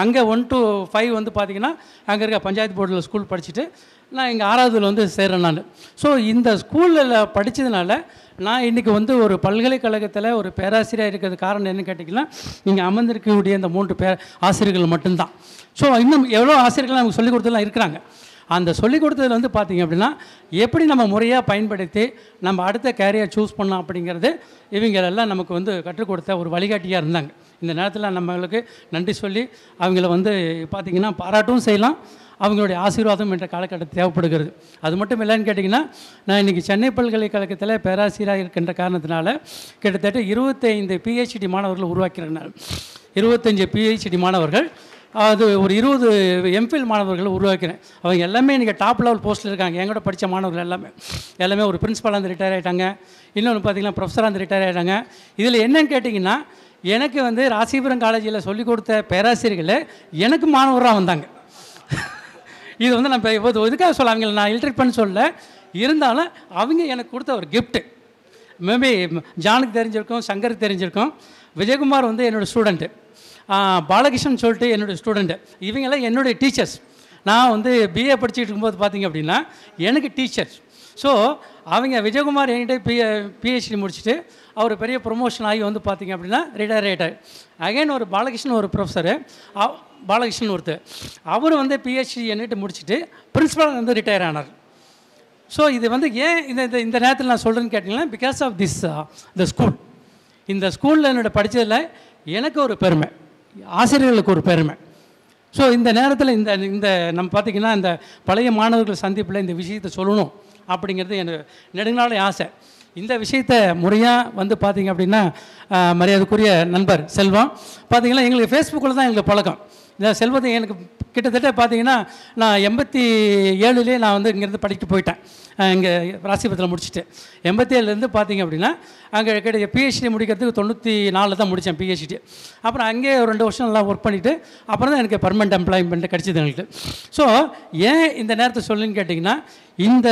அங்கே 1 to 5 வந்து பார்த்திங்கன்னா அங்கே இருக்க பஞ்சாயத்து போர்டில் ஸ்கூல் படிச்சுட்டு நான் இங்கே 6வதுல வந்து சேர்றேன் நான். ஸோ இந்த ஸ்கூலில் படித்ததுனால நான் இன்றைக்கி வந்து ஒரு பல்கலைக்கழகத்தில் ஒரு பேராசிரியர் இருக்கிறது காரணம் என்னன்னு கேட்டிங்கன்னா நீங்கள் அமர்ந்திருக்கக்கூடிய இந்த 3 ஆசிரியர்கள் மட்டும்தான். ஸோ இன்னும் எவ்வளோ ஆசிரியர்கள் நமக்கு சொல்லிக் கொடுத்தலாம் இருக்கிறாங்க. அந்த சொல்லிக் கொடுத்ததில் வந்து பார்த்திங்க அப்படின்னா எப்படி நம்ம முறையாக பயன்படுத்தி நம்ம அடுத்த கேரியர் சூஸ் பண்ணோம் அப்படிங்கிறது இவங்களெல்லாம் நமக்கு வந்து கற்றுக் கொடுத்த ஒரு வழிகாட்டியாக இருந்தாங்க. இந்த நேரத்தில் நம்மளுக்கு நன்றி சொல்லி அவங்கள வந்து பார்த்திங்கன்னா பாராட்டவும் செய்யலாம். அவங்களுடைய ஆசீர்வாதம் என்ற காலகட்டத்தில் தேவைப்படுகிறது. அது மட்டும் இல்லைன்னு கேட்டிங்கன்னா, நான் இன்றைக்கி சென்னை பல்கலைக்கழகத்தில் பேராசிரியராக இருக்கின்ற காரணத்தினால கிட்டத்தட்ட 25 PhD மாணவர்கள் உருவாக்கிறேன். 25 PhD மாணவர்கள், அது ஒரு 20 MPhil மாணவர்களை உருவாக்கிறேன். அவங்க எல்லாமே இன்றைக்கி டாப் லெவல் போஸ்ட்டில் இருக்காங்க. எங்கூட படித்த மாணவர்கள் எல்லாமே ஒரு பிரின்ஸிபாலாக இருந்து ரிட்டையர் ஆகிட்டாங்க. இன்னொன்று பார்த்திங்கன்னா ப்ரொஃபஸராக இருந்து ரிட்டையர் ஆகிட்டாங்க. இதில் என்னன்னு கேட்டிங்கன்னா, எனக்கு வந்து ராசிபுரம் காலேஜில் சொல்லிக் கொடுத்த பேராசிரியர்கள் எனக்கு மாணவராக வந்தாங்க. இது வந்து நான் இப்போ இதுக்காக சொல்ல அவங்களை நான் இல்ட்ரேட் பண்ண சொல்ல, இருந்தாலும் அவங்க எனக்கு கொடுத்த ஒரு கிஃப்ட்டு. மேபி ஜானுக்கு தெரிஞ்சிருக்கும், சங்கருக்கு தெரிஞ்சிருக்கும். விஜயகுமார் வந்து என்னோடய ஸ்டூடெண்ட்டு, பாலகிருஷ்ணன் சொல்லிட்டு என்னுடைய ஸ்டூடெண்ட்டு. இவங்கெல்லாம் என்னுடைய டீச்சர்ஸ். நான் வந்து BA படிச்சுட்டு இருக்கும்போது பார்த்திங்க அப்படின்னா எனக்கு டீச்சர்ஸ். ஸோ அவங்க விஜயகுமார் என்கிட்ட PhD முடிச்சுட்டு அவர் பெரிய ப்ரொமோஷன் ஆகி வந்து பார்த்திங்க அப்படின்னா ரிட்டையர் ஆகிட்டார். அகைன் ஒரு பாலகிருஷ்ணன் ஒரு ப்ரொஃபஸரு, பாலகிருஷ்ணன் ஒருத்தர், அவர் வந்து PhD என்கிட்ட முடிச்சுட்டு பிரின்ஸிபால் வந்து ரிட்டையர் ஆனார். ஸோ இது வந்து ஏன் இந்த நேரத்தில் நான் சொல்கிறேன்னு கேட்டிங்கன்னா, because of this the school. இந்த ஸ்கூலில் என்னோட படித்ததில் எனக்கு ஒரு பெருமை, ஆசிரியர்களுக்கு ஒரு பெருமை. ஸோ இந்த நேரத்தில் இந்த நம்ம பார்த்திங்கன்னா இந்த பழைய மாணவர்கள் சந்திப்பில் இந்த விஷயத்தை சொல்லணும் அப்படிங்கிறது எனக்கு நெடுநாளே ஆசை. இந்த விஷயத்தை முறையாக வந்து பார்த்திங்க அப்படின்னா மரியாதைக்குரிய நண்பர் செல்வம் பார்த்திங்கன்னா எங்களுக்கு ஃபேஸ்புக்கில் தான் எங்களுக்கு பழக்கம். இந்த செல்வத்தை எனக்கு கிட்டத்தட்ட பார்த்திங்கன்னா நான் 87 நான் வந்து இங்கேருந்து படிச்சுட்டு போயிட்டேன். இங்கே ராசிபுரத்தில் முடிச்சுட்டு 87லேருந்து பார்த்திங்க அப்படின்னா அங்கே கிடைக்க PhD முடிக்கிறதுக்கு 94 தான் முடித்தேன் PhD. அப்புறம் அங்கேயே ஒரு 2 வருஷம் நல்லா ஒர்க் பண்ணிவிட்டு அப்புறம் தான் எனக்கு பர்மனெண்ட் எம்ப்ளாய்மெண்ட் கிடச்சிது எங்களுக்கு. ஸோ ஏன் இந்த நேரத்தை சொல்லுன்னு கேட்டிங்கன்னா, இந்த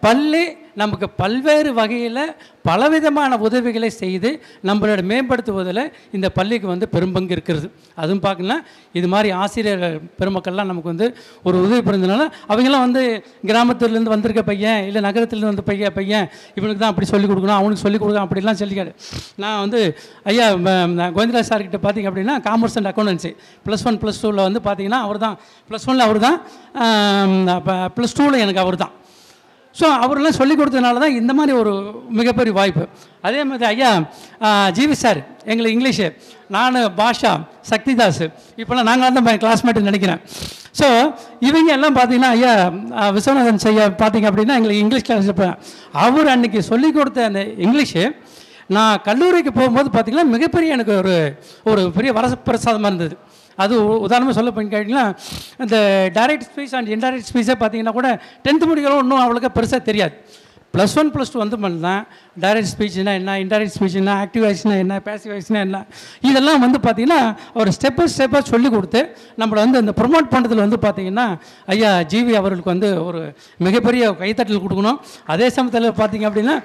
பள்ளி நமக்கு பல்வேறு வகையில் பலவிதமான உதவிகளை செய்து நம்மளோட மேம்படுத்துவதில் இந்த பள்ளிக்கு வந்து பெரும்பங்கு இருக்கிறது. அதுவும் பார்க்கணுன்னா இது மாதிரி ஆசிரியர்கள் பெருமக்கள்லாம் நமக்கு வந்து ஒரு உதவி புரிந்ததுனால அவங்கெல்லாம் வந்து கிராமத்துலேருந்து வந்திருக்க பையன் இல்லை நகரத்துலேருந்து வந்து பையன் இவனுக்கு தான் அப்படி சொல்லிக் கொடுக்கணும், அவனுக்கு சொல்லிக் கொடுக்கணும் அப்படிலாம் சொல்லிக்காரு. நான் வந்து ஐயா கோவிந்தராஜ் சார்கிட்ட பார்த்திங்க அப்படின்னா காமர்ஸ் அண்ட் அக்கௌண்டன்சி +1 +2 வந்து பார்த்திங்கன்னா அவர் தான், +1 அவர் தான், +2 எனக்கு அவர் தான். ஸோ அவரெல்லாம் சொல்லிக் கொடுத்ததுனால தான் இந்த மாதிரி ஒரு மிகப்பெரிய வாய்ப்பு. அதே மாதிரி ஐயா ஜிவி சார் எங்களுக்கு இங்கிலீஷு, நான் பாஷா, சக்திதாஸ், இப்போலாம் நாங்கள் தான் கிளாஸ்மேட்டு நினைக்கிறேன். ஸோ இவங்க எல்லாம் பார்த்தீங்கன்னா ஐயா விஸ்வநாதன் ஐயா பார்த்திங்க அப்படின்னா எங்களுக்கு இங்கிலீஷ் கிளாஸ் இருப்பேன். அவர் அன்றைக்கி சொல்லிக் கொடுத்த அந்த இங்கிலீஷு நான் கல்லூரிக்கு போகும்போது பார்த்திங்கன்னா மிகப்பெரிய எனக்கு ஒரு பெரிய வரப்பிரசாதமாக இருந்தது. அது உதாரணமாக சொல்ல போய் கேட்டிங்கன்னா, இந்த டைரக்ட் ஸ்பீச் அண்ட் இன்டைரக்ட் ஸ்பீச்சே பார்த்தீங்கன்னா கூட 10th முடிக்கிறோம் ஒன்றும் அவ்வளோக்கா பெருசாக தெரியாது. +1 +2 வந்து பண்ணலாம். டைரக்ட் ஸ்பீச்னா என்ன, இன்டைரக்ட் ஸ்பீச்னா, ஆக்டிவ் வாய்ஸ்னா என்ன, பேசிவ் வாய்ஸ்னா என்ன, இதெல்லாம் வந்து பார்த்திங்கன்னா ஒரு ஸ்டெப்பாக சொல்லி கொடுத்து நம்மளை வந்து அந்த ப்ரொமோட் பண்ணுறதுல வந்து பார்த்திங்கன்னா ஐயா ஜிவி அவர்களுக்கு வந்து ஒரு மிகப்பெரிய கைத்தட்டல் கொடுக்கணும். அதே சமயத்தில் பார்த்திங்க அப்படின்னா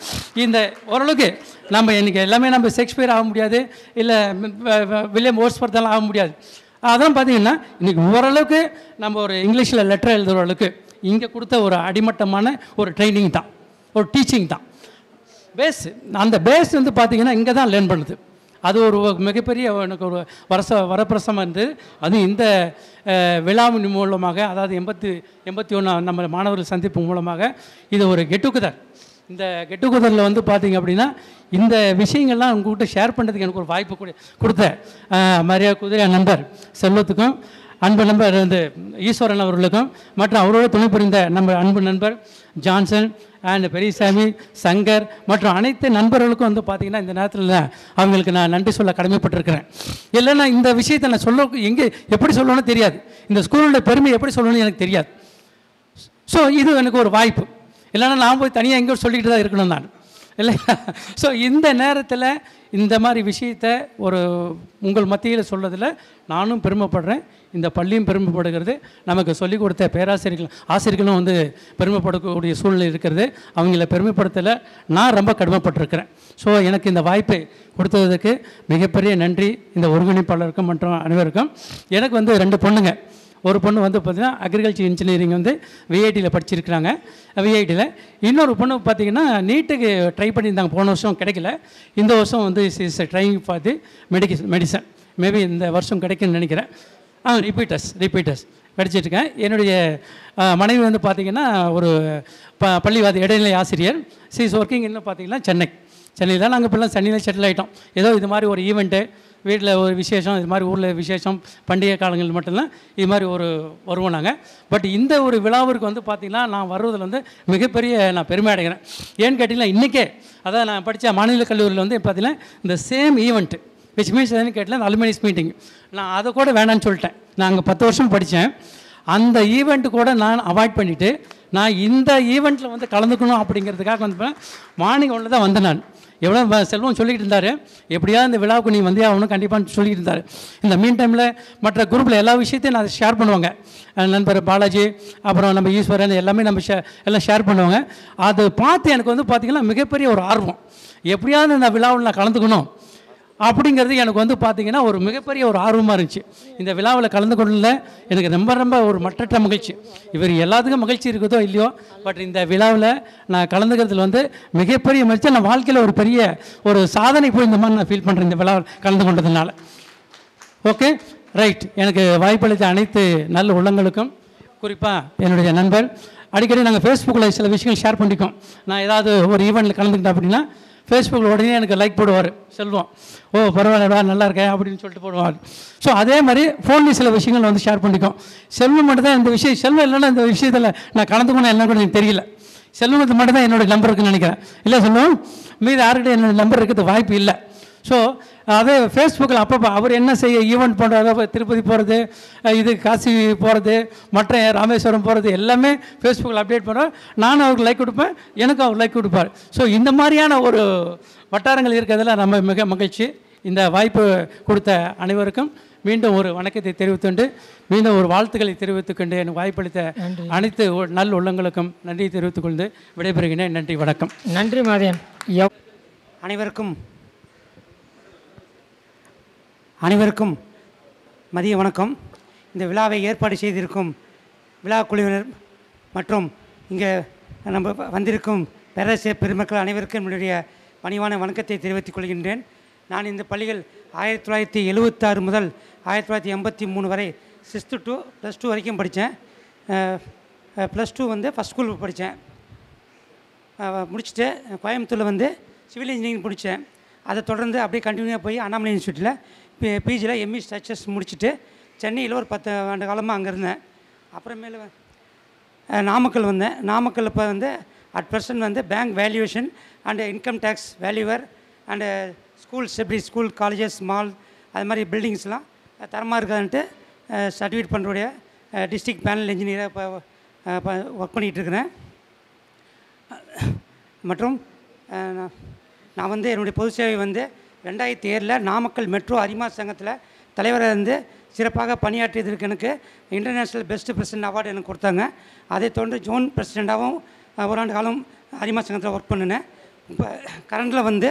இந்த ஓரளவுக்கு நம்ம இன்றைக்கி எல்லாமே நம்ம ஷேக்ஸ்பியர் ஆக முடியாது, இல்லை வில்லியம் வோர்ட்ஸ்வர்த்தெல்லாம் ஆக முடியாது. அதெல்லாம் பார்த்திங்கன்னா இன்றைக்கி ஓரளவுக்கு நம்ம ஒரு இங்கிலீஷில் லெட்டர் எழுதுகிற அளவுக்கு இங்கே கொடுத்த ஒரு அடிமட்டமான ஒரு ட்ரைனிங் தான், ஒரு டீச்சிங் தான் பேஸ். அந்த பேஸ் வந்து பார்த்திங்கன்னா இங்கே தான் லேர்ன் பண்ணுது. அது ஒரு மிகப்பெரிய எனக்கு ஒரு வரப்பிரசமாக இருந்தது. அதுவும் இந்த விழாவின் மூலமாக, அதாவது 81 நம்ம மாணவர்கள் சந்திப்பு மூலமாக இது ஒரு கெட்டுக்குதர். இந்த கெட்டுக்குதரில் வந்து பார்த்திங்க அப்படின்னா இந்த விஷயங்கள்லாம் உங்கள்கிட்ட ஷேர் பண்ணுறதுக்கு எனக்கு ஒரு வாய்ப்பு கொடுத்த மரியாதைக்குரிய நண்பர் செல்வத்துக்கும், அன்பு நண்பர் வந்து ஈஸ்வரன் அவர்களுக்கும், மற்றும் அவரோட துணை புரிந்த நம்ம அன்பு நண்பர் ஜான்சன் அண்ட் பெரியசாமி, சங்கர் மற்றும் அனைத்து நண்பர்களுக்கும் வந்து பார்த்திங்கன்னா இந்த நேரத்தில் அவங்களுக்கு நான் நன்றி சொல்ல கடமைப்பட்டிருக்கிறேன். இல்லைன்னா இந்த விஷயத்தை நான் எப்படி சொல்லணும்னு தெரியாது, இந்த ஸ்கூலோட பெருமை எப்படி சொல்லணும்னு எனக்கு தெரியாது. ஸோ இது எனக்கு ஒரு வாய்ப்பு. இல்லைன்னா நான் போய் தனியாக எங்கேயோ சொல்லிக்கிட்டு தான் இருக்கணும் நான், இல்லையா? ஸோ இந்த நேரத்தில் இந்த மாதிரி விஷயத்தை உங்கள் மத்தியில் சொல்கிறதில் நானும் பெருமைப்படுறேன், இந்த பள்ளியும் பெருமைப்படுகிறது, நமக்கு சொல்லிக் கொடுத்த ஆசிரியர்களும் வந்து பெருமைப்படக்கூடிய சூழ்நிலை இருக்கிறது. அவங்கள பெருமைப்படுத்தலை நான் ரொம்ப கடமைப்பட்டிருக்கிறேன். ஸோ எனக்கு இந்த வாய்ப்பை கொடுத்ததுக்கு மிகப்பெரிய நன்றி இந்த ஒருங்கிணைப்பாளருக்கும் மற்றும் அனைவருக்கும். எனக்கு வந்து 2 பொண்ணுங்க. ஒரு பொண்ணு வந்து பார்த்திங்கன்னா அக்ரிகல்ச்சர் இன்ஜினியரிங் வந்து விஐடியில் படிச்சிருக்கிறாங்க, விஐடியில். இன்னொரு பொண்ணு பார்த்திங்கன்னா நீட்டுக்கு ட்ரை பண்ணியிருந்தாங்க, போன வருஷம் கிடைக்கல. இந்த வருஷம் வந்து ட்ரைனிங் பார்த்து மெடிசன் மேபி இந்த வருஷம் கிடைக்குன்னு நினைக்கிறேன். ரிப்பீட்டர்ஸ் படிச்சிட்ருக்கேன். என்னுடைய மனைவி வந்து பார்த்திங்கன்னா ஒரு பள்ளிவாதி இடைநிலை ஆசிரியர். சி இஸ் ஒர்க்கிங் இன்னும் பார்த்திங்கன்னா சென்னையில் நாங்கள் இப்போலாம் சென்னையில் செட்டில் ஆகிட்டோம். ஏதோ இது மாதிரி ஒரு ஈவெண்ட்டு, வீட்டில் ஒரு விசேஷம், இது மாதிரி ஊரில் விசேஷம், பண்டிகை காலங்கள் மட்டும்தான் இது மாதிரி ஒரு வருவோம் நாங்கள். பட் இந்த ஒரு விழாவிற்கு வந்து பார்த்திங்கன்னா நான் வருவதில் வந்து மிகப்பெரிய நான் பெருமை அடைகிறேன். ஏன்னு கேட்டிங்கன்னா இன்றைக்கே அதான் நான் படித்த மாநில கல்லூரியில் வந்து பார்த்திங்கன்னா இந்த சேம் ஈவெண்ட்டு விச் மீன்ஸ் எதுன்னு கேட்டல இந்த அலுமினிஸ் மீட்டிங், நான் அதை கூட வேணான்னு சொல்லிட்டேன். நான் அங்கே 10 வருஷம் படித்தேன். அந்த ஈவெண்ட்டு கூட நான் அவாய்ட் பண்ணிவிட்டு நான் இந்த ஈவெண்ட்டில் வந்து கலந்துக்கணும் அப்படிங்கிறதுக்காக வந்து மார்னிங் ஒன்று தான் வந்தேன். நான் எவ்வளோ செல்வம் சொல்லிக்கிட்டு இருந்தார், எப்படியாவது இந்த விழாவுக்கு நீ வந்தே ஆகணும் கண்டிப்பாக சொல்லிக்கிட்டு இருந்தார். இந்த மீன் டைமில் மற்ற குரூப்பில் எல்லா விஷயத்தையும் நான் ஷேர் பண்ணுவாங்க. நண்பர் பாலாஜி, அப்புறம் நம்ம ஈஸ்வரன் எல்லாமே நம்ம எல்லாம் ஷேர் பண்ணுவாங்க. அதை பார்த்து எனக்கு வந்து பார்த்திங்கன்னா மிகப்பெரிய ஒரு ஆர்வம், எப்படியாவது இந்த விழாவில் நான் கலந்துக்கணும் அப்படிங்கிறது எனக்கு வந்து பார்த்திங்கன்னா ஒரு மிகப்பெரிய ஒரு ஆர்வமாக இருந்துச்சு. இந்த விழாவில் கலந்து கொள்ள எனக்கு ரொம்ப ரொம்ப ஒரு மற்றற்ற மகிழ்ச்சி. இவர் எல்லாத்துக்கும் மகிழ்ச்சி இருக்குதோ இல்லையோ, பட் இந்த விழாவில் நான் கலந்துக்கிறதுல வந்து மிகப்பெரிய மகிழ்ச்சி. நான் வாழ்க்கையில் ஒரு பெரிய ஒரு சாதனை போய் இந்த மாதிரி நான் ஃபீல் பண்ணுறேன் இந்த விழாவில் கலந்து கொண்டதுனால. Okay right. எனக்கு வாய்ப்பளித்த அனைத்து நல்ல உள்ளங்களுக்கும், குறிப்பாக என்னுடைய நண்பர், அடிக்கடி நாங்கள் ஃபேஸ்புக்கில் சில விஷயங்கள் ஷேர் பண்ணிக்கோம். நான் ஏதாவது ஒரு ஈவெண்ட்டில் கலந்துக்கிட்டேன் அப்படின்னா ஃபேஸ்புக்கில் உடனே எனக்கு லைக் போடுவார் செல்வம். ஓ பரவாயில்லடா நல்லா இருக்கேன் அப்படின்னு சொல்லிட்டு போடுவார். ஸோ அதே மாதிரி ஃபோன்லேயும் சில விஷயங்கள் வந்து ஷேர் பண்ணிக்கோம். செல்வம் மட்டும் தான் இந்த விஷயம், செல்வம் இல்லைன்னா இந்த விஷயத்தில் நான் கலந்துக்கணும் என்ன கூட எனக்கு தெரியல. செல்வத்துக்கு மட்டும் தான் என்னோடய நம்பர் இருக்குன்னு நினைக்கிறேன். இல்லை செல்வம் மீது யாருக்கிட்ட என்னோடய நம்பர் இருக்கிறது வாய்ப்பு இல்லை. ஸோ அதே ஃபேஸ்புக்கில் அப்பப்போ அவர் என்ன செய்ய ஈவெண்ட் பண்ணுறாரு, திருப்பதி போகிறது, இது காசி போகிறது, மற்ற ராமேஸ்வரம் போகிறது எல்லாமே ஃபேஸ்புக்கில் அப்டேட் பண்ணுறார். நானும் அவருக்கு லைக் கொடுப்பேன், எனக்கும் அவர் லைக் கொடுப்பார். ஸோ இந்த மாதிரியான ஒரு வட்டாரங்கள் இருக்கிறதுல நம்ம மிக மகிழ்ச்சி. இந்த வாய்ப்பு கொடுத்த அனைவருக்கும் மீண்டும் ஒரு வணக்கத்தை தெரிவித்துண்டு, மீண்டும் ஒரு வாழ்த்துக்களை தெரிவித்துக்கொண்டு, எனக்கு வாய்ப்பளித்த அனைத்து நல் உள்ளங்களுக்கும் நன்றி தெரிவித்துக்கொண்டு விடைபெறுகிறேன். நன்றி, வணக்கம். நன்றி மாதேன். அனைவருக்கும் மதிய வணக்கம். இந்த விழாவை ஏற்பாடு செய்திருக்கும் விழா குழுவினர் மற்றும் இங்கே நம்ம வந்திருக்கும் பேராசிரியர் பெருமக்கள் அனைவருக்கும் என்னுடைய பணிவான வணக்கத்தை தெரிவித்துக் கொள்கின்றேன். நான் இந்த பள்ளிகள் 1976 முதல் 1983 வரை 6th to +2 வரைக்கும் படித்தேன். +2 வந்து ஃபஸ்ட் ஸ்கூல் படித்தேன். முடிச்சுட்டு கோயம்புத்தூரில் வந்து சிவில் இன்ஜினியரிங் முடித்தேன். அதை தொடர்ந்து அப்படியே கண்டினியூவாக போய் அண்ணாமலை இன்ஸ்டியூட்டில் பிஜியில் எம்இ ஸ்ட்ரக்சர்ஸ் முடிச்சுட்டு சென்னையில் ஒரு 10 ஆண்டு காலமாக அங்கே இருந்தேன். அப்புறமேல நாமக்கல் வந்தேன். நாமக்கல் இப்போ வந்து அட் ப்ரெசன்ட் வந்து bank valuation and income tax valuer and schools, எப்படி ஸ்கூல், காலேஜஸ், மால், அது மாதிரி பில்டிங்ஸ்லாம் தரமாக இருக்காதுன்ட்டு சர்டிஃபிகேட் பண்ணுறோடைய டிஸ்ட்ரிக்ட் பேனல் இன்ஜினியராக இப்போ ஒர்க் பண்ணிகிட்ருக்கிறேன். மற்றும் நான் வந்து என்னுடைய பொது சேவை வந்து 2007 நாமக்கல் மெட்ரோ அரிமா சங்கத்தில் தலைவராக இருந்து சிறப்பாக பணியாற்றியதற்கு எனக்கு இன்டர்நேஷ்னல் பெஸ்ட் பிரசிடென்ட் அவார்டு எனக்கு கொடுத்தாங்க. அதை தொடர்ந்து ஜோன் பிரசிடெண்ட்டாகவும் ஓராண்டு காலம் அரிமா சங்கத்தில் ஒர்க் பண்ணினேன். இப்போ கரண்டில் வந்து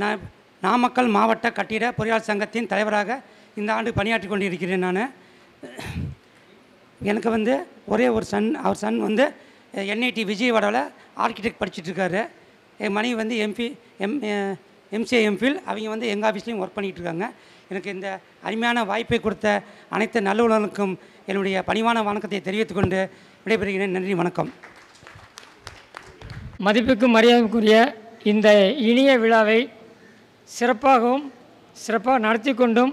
நான் நாமக்கல் மாவட்ட கட்டிட பொறியாளர் சங்கத்தின் தலைவராக இந்த ஆண்டு பணியாற்றி கொண்டு இருக்கிறேன். நான் எனக்கு வந்து ஒரே ஒரு சன், அவர் சன் வந்து என்ஐடி விஜயவாடாவில் ஆர்கிடெக்ட் படிச்சுட்ருக்காரு. என் மனைவி வந்து எம்சிஏ எம்ஃபில், அவங்க வந்து எங்கள் ஆஃபீஸ்லேயும் ஒர்க் பண்ணிகிட்ருக்காங்க. எனக்கு இந்த அருமையான வாய்ப்பை கொடுத்த அனைத்து நல்லுறவுகளுக்கும் என்னுடைய பணிவான வணக்கத்தை தெரிவித்துக்கொண்டு விடைபெறுகிறேன். நன்றி, வணக்கம். மதிப்புக்கும் மரியாதைக்குரிய இந்த இனிய விழாவை சிறப்பாக நடத்தி கொண்டும்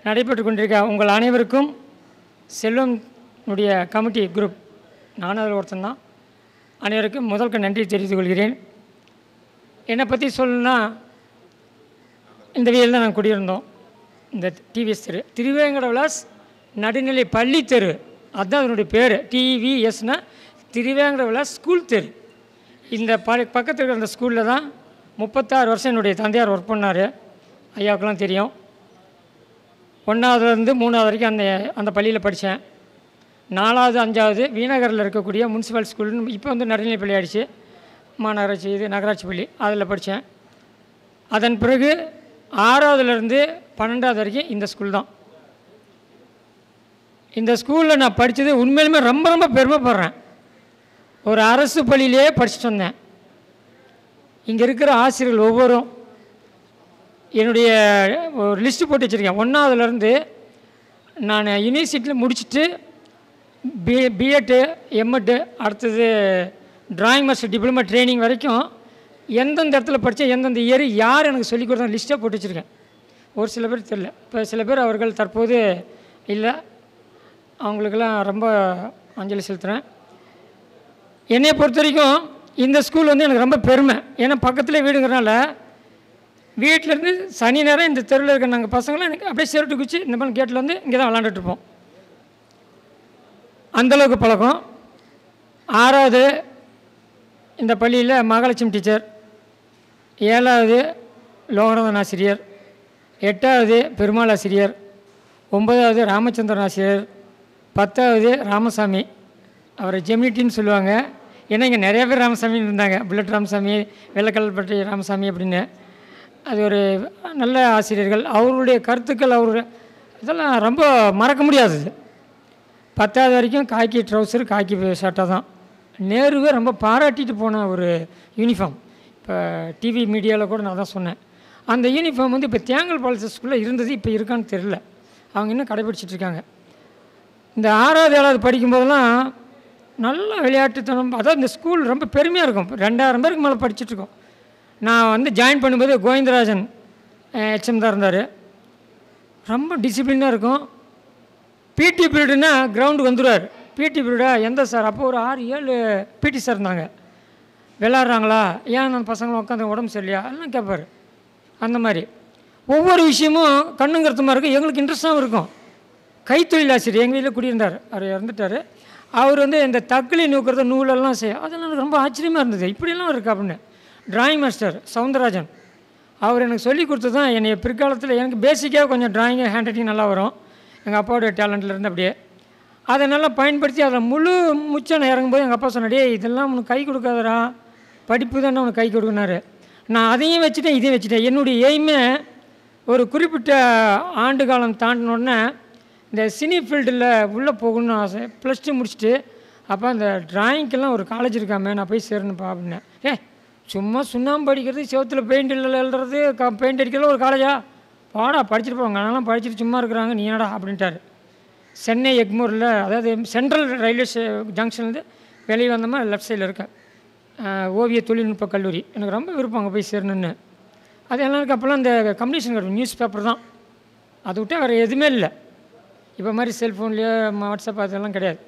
நடைபெற்று கொண்டிருக்க உங்கள் அனைவருக்கும் செல்வனுடைய கமிட்டி குரூப், நானும் அதில் ஒருத்தன் தான், அனைவருக்கும் முதல்க்கு நன்றி தெரிவித்துக் கொள்கிறேன். என்னை பற்றி சொல்லணுன்னா, இந்த வீட்டில் தான் நாங்கள் குடியிருந்தோம். இந்த டிவிஎஸ் தெரு, திருவேங்கட விலாஸ் நடுநிலை பள்ளி தெரு, அதுதான் அதனுடைய பேர். டிவிஎஸ்னா திருவேங்கட விலாஸ் ஸ்கூல் தெரு. இந்த பக்கத்தில் இருக்கிற அந்த ஸ்கூலில் தான் 36 வருஷம் என்னுடைய தந்தையார் ஒர்க் பண்ணார். ஐயாவுக்கெல்லாம் தெரியும். 1ஆவதுலேருந்து 3ஆவது வரைக்கும் அந்த பள்ளியில் படித்தேன். 4ஆவது 5ஆவது வீநகரில் இருக்கக்கூடிய முனிசிபல் ஸ்கூல்னு இப்போ வந்து நடுநிலை பள்ளி ஆகிடுச்சு, மாநகராட்சி, இது நகராட்சி பள்ளி, அதில் படித்தேன். அதன் பிறகு 6ஆவதுலேருந்து 12ஆவது வரைக்கும் இந்த ஸ்கூல் தான். இந்த ஸ்கூலில் நான் படித்தது உண்மையிலுமே ரொம்ப ரொம்ப பெருமைப்படுறேன். ஒரு அரசு பள்ளியிலே படிச்சுட்டு வந்தேன். இங்கே இருக்கிற ஆசிரியர்கள் ஒவ்வொரும் என்னுடைய ஒரு லிஸ்ட்டு போட்டு வச்சுருக்கேன். 1ஆவதுலேருந்து நான் யூனிவர்சிட்டியில் முடிச்சுட்டு பிஎட்டு, எம்எட்டு, அடுத்தது டிராயிங் மாஸ்டர் டிப்ளமா ட்ரைனிங் வரைக்கும் எந்தெந்த இடத்துல படித்தேன், எந்தெந்த இயர், யார் எனக்கு சொல்லிக் கொடுத்தா லிஸ்ட்டாக போட்டு வச்சுருக்கேன். ஒரு சில பேர் தெரில. இப்போ சில பேர் அவர்கள் தற்போது இல்லை, அவங்களுக்கெல்லாம் ரொம்ப அஞ்சலி செலுத்துகிறேன். என்னை பொறுத்த வரைக்கும் இந்த ஸ்கூல் வந்து எனக்கு ரொம்ப பெருமை. ஏன்னா பக்கத்தில் வீடுங்கிறனால வீட்டிலேருந்து சனி நேரம் இந்த தெருவில் இருக்கிற நாங்கள் பசங்களாம் எனக்கு அப்படியே செருட்டு குச்சி இந்த மாதிரி கேட்டில் வந்து இங்கே தான் விளாண்டுட்ருப்போம். அந்தளவுக்கு பழக்கம். 6வது இந்த பள்ளியில் மகாலட்சுமி டீச்சர், 7வது லோகநாதன் ஆசிரியர், 8வது பெருமாள் ஆசிரியர், 9வது ராமச்சந்திரன் ஆசிரியர், 10வது ராமசாமி, அவரை ஜெமினிட்டின்னு சொல்லுவாங்க. ஏன்னா இங்கே நிறைய பேர் ராமசாமின்னு இருந்தாங்க. புல்லட் ராமசாமி, வெள்ளக்கல்பட்டி ராமசாமி அப்படின்னு. அது ஒரு நல்ல ஆசிரியர்கள். அவருடைய கருத்துக்கள், அவருடைய இதெல்லாம் ரொம்ப மறக்க முடியாதது. 10வது வரைக்கும் காக்கி ட்ரௌசர், காக்கி ஷர்ட்டாக தான். நேருவே ரொம்ப பாராட்டிட்டு போன ஒரு யூனிஃபார்ம். இப்போ டிவி மீடியாவில் கூட நான் தான் சொன்னேன். அந்த யூனிஃபார்ம் வந்து இப்போ தேங்கல் பாலிஸ் ஸ்கூலில் இருந்தது, இப்போ இருக்கான்னு தெரில. அவங்க இன்னும் கடைபிடிச்சிட்ருக்காங்க. இந்த 6வது 7வது படிக்கும்போதெல்லாம் நல்ல விளையாட்டுத்தனம். அதாவது இந்த ஸ்கூல் ரொம்ப பெருமையாக இருக்கும். 2000 பேருக்கு மேலே படிச்சுட்ருக்கோம். நான் வந்து ஜாயின் பண்ணும்போது கோவிந்தராஜன் ஹெச்எம் தான் இருந்தார். ரொம்ப டிசிப்ளினாக இருக்கும். பிடி பீரியடுனா கிரவுண்டுக்கு வந்துடுவார். பிடி பீரியடா எந்த சார்? அப்போ ஒரு 6-7 பிடி சார் இருந்தாங்க. விளாட்றாங்களா, ஏன் நான் பசங்களும் உட்காந்து உடம்பு சரியில்லையா எல்லாம் கேட்பார். அந்த மாதிரி ஒவ்வொரு விஷயமும் கண்ணுங்கிறதுமா இருக்கும். எங்களுக்கு இன்ட்ரெஸ்டாகவும் இருக்கும். கைத்தொழில் ஆசிரியர் எங்கள் வீட்டில் குடியிருந்தார், அவர் இறந்துட்டார். அவர் வந்து இந்த தக்களி நூக்கிறது, நூலெல்லாம் அதெல்லாம் எனக்கு ரொம்ப ஆச்சரியமாக இருந்தது. இப்படியெல்லாம் இருக்குது அப்படின்னு. டிராயிங் மாஸ்டர் சவுந்தரராஜன், அவர் எனக்கு சொல்லி கொடுத்து தான் என்னை பிற்காலத்தில் எனக்கு பேசிக்காக கொஞ்சம் டிராயிங்கு, ஹேண்ட் ரைட்டிங் நல்லா வரும். எங்கள் அப்பாவோடைய டேலண்ட்லேருந்து அப்படியே அதை நல்லா பயன்படுத்தி அதில் முழு முச்சை நான் இறங்கும்போது எங்கள் அப்பா சொன்னாடே, இதெல்லாம் உனக்கு கை கொடுக்காதரா, படிப்பு தானே உனக்கு கை கொடுக்குனாரு. நான் அதையும் வச்சுட்டேன், இதையும் வச்சுட்டேன். என்னுடைய எய்மே ஒரு குறிப்பிட்ட ஆண்டு காலம் தாண்டினோடனே இந்த சினி ஃபீல்டில் உள்ளே போகணும்னு ஆசை. +2 முடிச்சுட்டு அப்போ அந்த டிராயிங்க்கெல்லாம் ஒரு காலேஜ் இருக்காமே, நான் போய் சேரணுப்பா அப்படின்னேன். சும்மா சுண்ணாம்பு அடிக்கிறது, செவத்தில் பெயிண்ட் எழுதுறது, பெயிண்ட் அடிக்கிறது ஒரு காலேஜா? பாடா படிச்சுட்டு போவாங்க, அதெல்லாம் படிச்சுட்டு சும்மா இருக்கிறாங்க, நீ ஏடா அப்படின்ட்டார். சென்னை எக்மூரில், அதாவது சென்ட்ரல் ரயில்வே ஜங்ஷன்லேருந்து வெளியே வந்தோமா லெஃப்ட் சைடில் இருக்கேன் ஓவிய தொழில்நுட்ப கல்லூரி. எனக்கு ரொம்ப விருப்பம் அங்கே போய் சேரணுன்னு. அது எனக்கு அப்போல்லாம் இந்த கம்யூனிகேஷன் கார்டு, நியூஸ் பேப்பர் தான். அதை விட்டு வேறு எதுவுமே இல்லை. இப்போ மாதிரி செல்ஃபோன்லேயோ வாட்ஸ்அப் அதெல்லாம் கிடையாது.